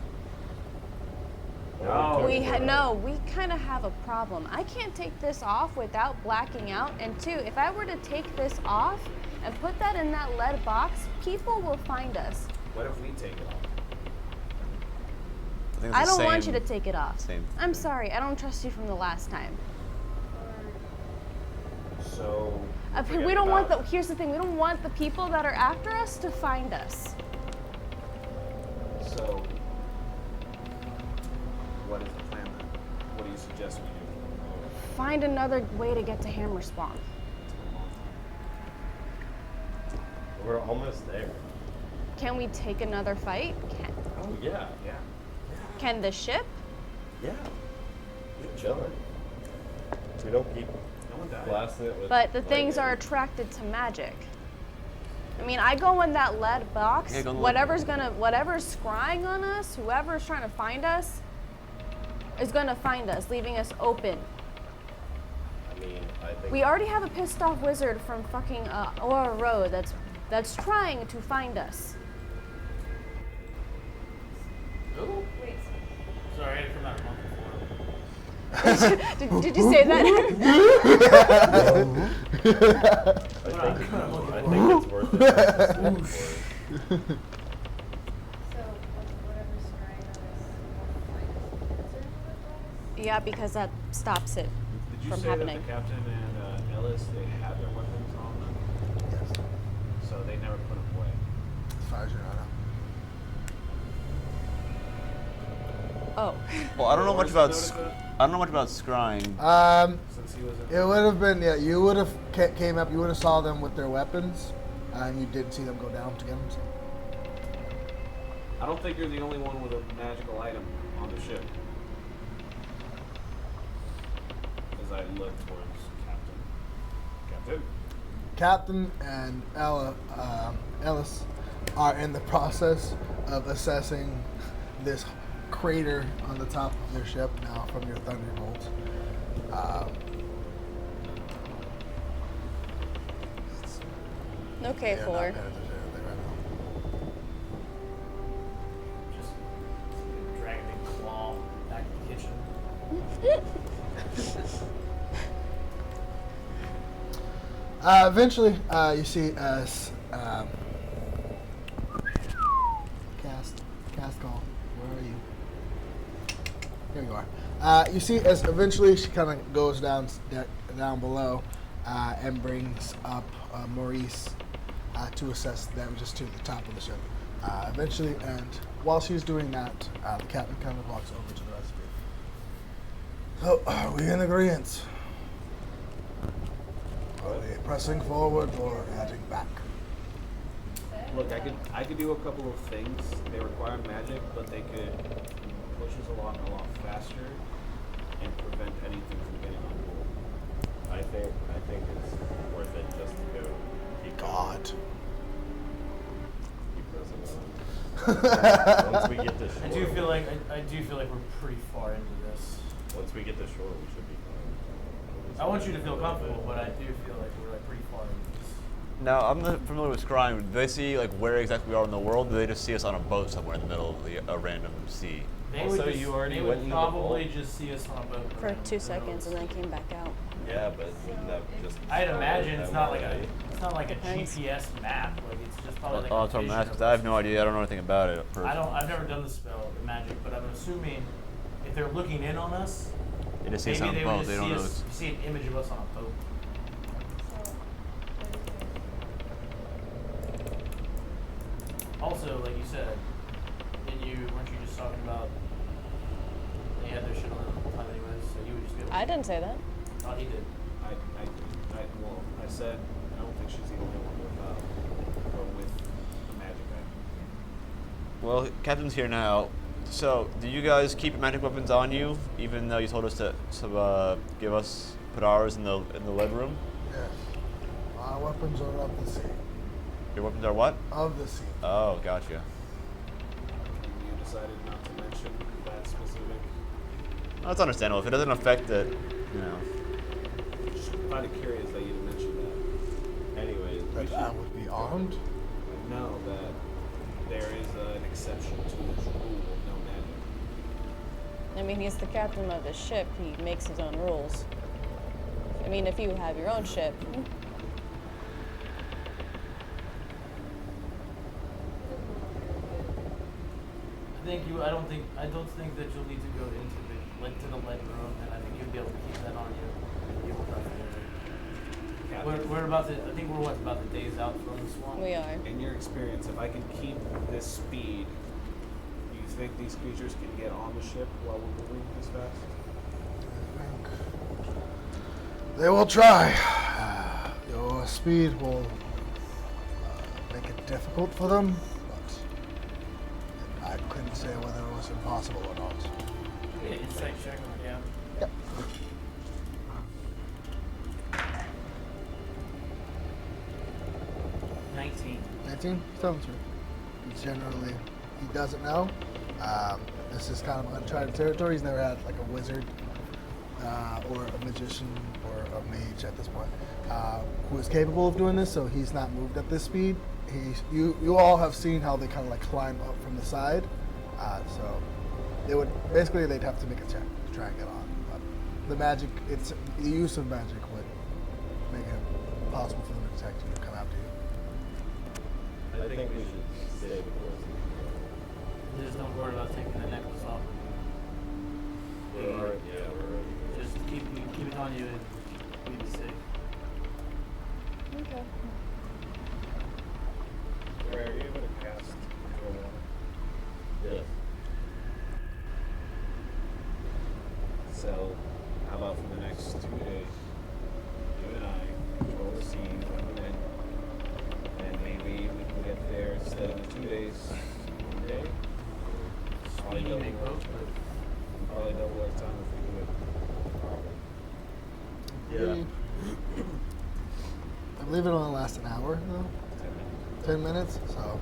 We kind of have a problem. I can't take this off without blacking out. And two, if I were to take this off and put that in that lead box, people will find us. What if we take it off? I don't want you to take it off. Same. I'm sorry, I don't trust you from the last time. So. We don't want the. Here's the thing: we don't want the people that are after us to find us. So. What is the plan then? What do you suggest we do? Find another way to get to Hammer Spawn. We're almost there. Can we take another fight? Oh yeah. Yeah. Can the ship? Yeah. We're chilling. We don't keep No one died. blasting it with. But the things are lightning. attracted to magic. I mean, I go in that lead box. Yeah, go in the Whatever's scrying on us, whoever's trying to find us, is gonna find us, leaving us open. I mean, I think. We already have a pissed off wizard from fucking Aura Road that's trying to find us. Ooh. Wait, Sorry, I had to come out of monkey form. did you say that? I think it's worth it. Just so whatever's scrying on us, Yeah, because that stops it Did you from say happening. that the captain and Ellis, they had their weapons on them? Yes. So they never put them away? As far as you know. Oh. Well, I don't know much about Notice that? I don't know much about scrying. Since he was in It would have been, yeah, you would have came up, you would have saw them with their weapons, and you didn't see them go down to get them. So. I don't think you're the only one with a magical item on the ship. As I look towards Captain. Captain and Ellis are in the process of assessing this crater on the top of their ship now from your thunderbolt. Okay, they're not Fuller. paying attention to anything right Just drag a big claw back to the kitchen. Eventually, you see as cast call. Where are you? Here you are. You see as eventually she kind of goes down below and brings up Maurice to assess them just to the top of the ship. Eventually, and while she's doing that, the captain kind of walks over to the rest of you. So, are we in agreement? Are we pressing forward or heading back? Look, I could do a couple of things. They require magic, but they could push us along a lot faster and prevent anything from getting on board. I think it's worth it just to go keep God. keep pressing on. Once we get to shore, I do feel like we're pretty far into this. once we get to shore, we should be fine. I want you to feel comfortable, but I do feel like we're like pretty far into this. Now, I'm not familiar with scrying. Do they see like where exactly we are in the world? Or do they just see us on a boat somewhere in the middle of a random sea? They Also, would just, you already they went would into the probably vault. just see us on a boat For 2 seconds and then came back out. Yeah, but wouldn't that just? I'd imagine it's not like already? a Depends. GPS map. Like it's just probably like I'll a tell them vision that of because I have us. no idea. I don't know anything about it. I've never done the spell, the magic, but I'm assuming if they're looking in on us, They just see us maybe on they a would boat. just They don't see know. us, see an image of us on a boat. Also, like you said, weren't you just talking about they had their shit on them the whole time anyways, so you would just be able to I didn't say that. Oh, he did. I said I don't think she's the only one with a magic item. Well, Captain's here now. So, do you guys keep your magic weapons on you, even though you told us to put ours in the lead room? Yes. Our weapons are of the sea. Your weapons are what? Of the sea. Oh, gotcha. You decided not to mention that specific. Well, that's understandable. If it doesn't affect it, Just find it curious that you didn't mention that. Anyways, we That I should. would be armed. No, that there is an exception to this rule of no magic. I mean, he's the captain of his ship. He makes his own rules. I mean, if you have your own ship, I don't think that you'll need to go to the lead room, and I think you'll be able to keep that on you. You'll probably- We're about to. I think we're about the days out from the swamp. we are. In your experience, if I can keep this speed, do you think these creatures can get on the ship while we're moving this fast? They will try. Your speed will make it difficult for them, but I couldn't say whether it was impossible or not. Yeah, insight check. Yeah. Yep. – 19. 19? Telling the truth. Generally, he doesn't know. This is kind of uncharted territory. He's never had like a wizard or a magician or a mage at this point who is capable of doing this, so he's not moved at this speed. You all have seen how they kind of like climb up from the side, so they'd have to make a check to try and get on. But the use of magic would make it possible for them to detect you and come after you. I think we should stay the course. Just don't worry about taking the necklace off. We're on you would be sick. Okay. Are you able to cast control water? Yeah. So, how about for the next 2 days, you and I control the sea, come in, and maybe we can get there instead of the 2 days, 1 day. Probably You double make our- both, but probably double our time if we do it properly. Yeah. I believe it only lasts an hour though. 10 minutes. 10 minutes, so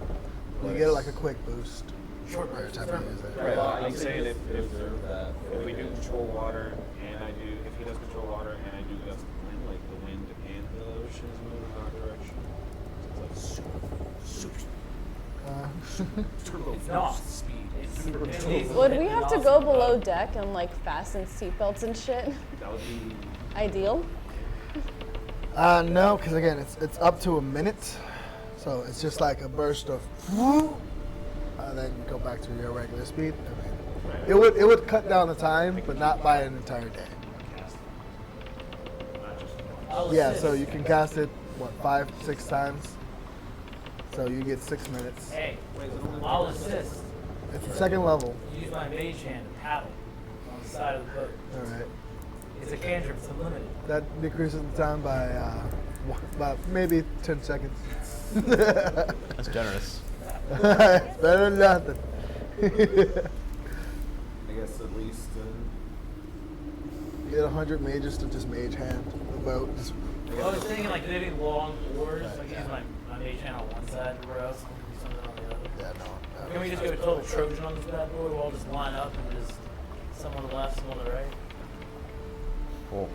you get like a quick boost. short Every burst. time you use it. Right, well, I'm saying if Observe that. we do control water and I do, if he does control water and I do gust of wind, like the wind and the oceans move in our direction. So it's like It's not speed. It's super fast. Would we have to go below deck and like fasten seatbelts and shit? that would be Ideal. No, because again, it's up to a minute, so it's just like a burst of, then you go back to your regular speed. I mean, it would cut down the time, but not by an entire day. Yeah, so you can cast it what 5, 6 times, so you get 6 minutes. Hey, I'll assist. It's the second level. Use my mage hand to paddle on the side of the boat. All right, It's a cantrip. It's unlimited. that decreases the time by about maybe 10 seconds. That's generous. Better than nothing. I guess at least Get 100 mages to just mage hand the boat. Just, I was thinking like maybe long oars. Like use my mage hand on one side and row, something on the other. yeah, no. Can we just go total Trojan on this bad boy? We'll all just line up and just some on the left, some on the right. Cool.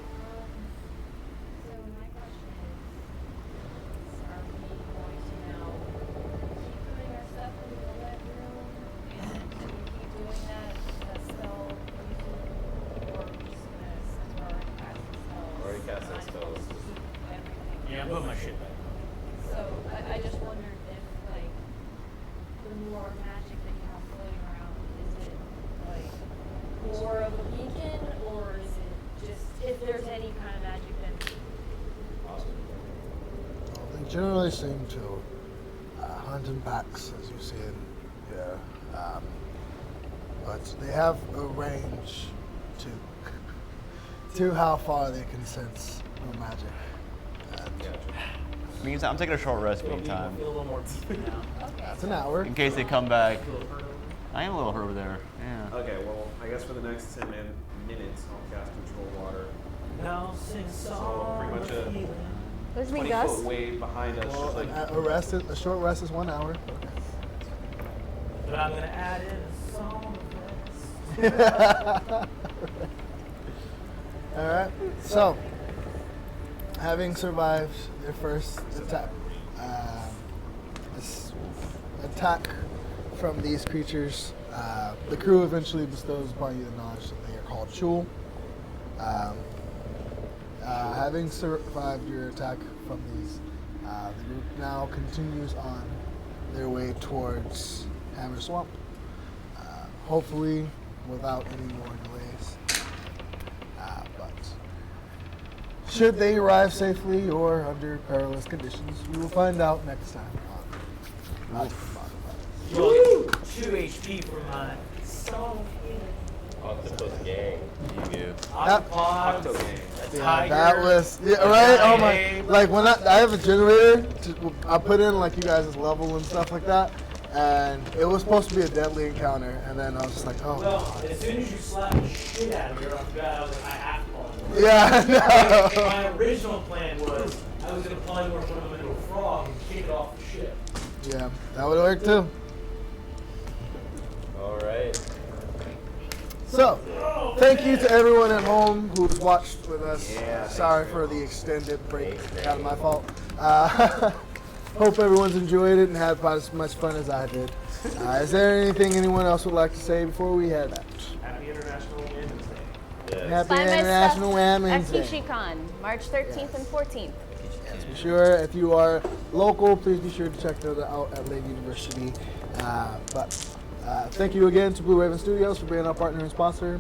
So my question is, are we going to now keep putting our stuff in the wet room and keep doing that spell using, or are we just gonna, since we're already casting spells, Already casting spells. keep everything? Yeah, I'm moving my shit back. So I just wondered if like the more magic that you have floating around, is it like more of a beacon, or is it just if there's any kind of magic then They generally seem to hunt in packs, as you see in here. But they have a range to how far they can sense the magic. And Means I'm taking a short rest Feel meantime. a little more deep now. okay. that's an hour. In case they come back. I am a little hurt over there. Yeah. okay, well, I guess for the next 10 minutes, I'll cast control water. Now sing a So song. pretty much of a healing. There's me, 20-foot Gus. wave behind us. Well, just like, a short rest is 1 hour. But I'm gonna add in a song of this. All right. So, having survived their first attack, this attack from these creatures, the crew eventually bestows upon you the knowledge that they are called Shul. Having survived your attack from these, the group now continues on their way towards Hammer Swamp. Hopefully, without any more delays. But should they arrive safely or under perilous conditions, we will find out next time on Magic Modifiers. You'll get 2 HP for my song of healing. Octopus gang. You Octopods, Octo a gang. Yeah, tiger. that was right. Oh my! giant. Like when I have a generator, I put in like you guys' level and stuff like that, and it was supposed to be a deadly encounter, and then I was just like, oh. Well, as soon as you slap the shit out of me off the bat, I was like, I have to polymorph. Yeah, no. My original plan was I was going to polymorph one of them into a frog and kick it off the ship. Yeah, that would work too. All right. So, thank you to everyone at home who's watched with us. Yeah, Sorry for the extended break, kind of my fault. Hope everyone's enjoyed it and had about as much fun as I did. Is there anything anyone else would like to say before we head out? Happy International Women's Day. Yeah. Happy Buy my International stuff Women's at Day. KishiCon, March 13th and 14th. Yes, be sure if you are local, please be sure to check that out at Lake University. But thank you again to Blue Raven Studios for being our partner and sponsor.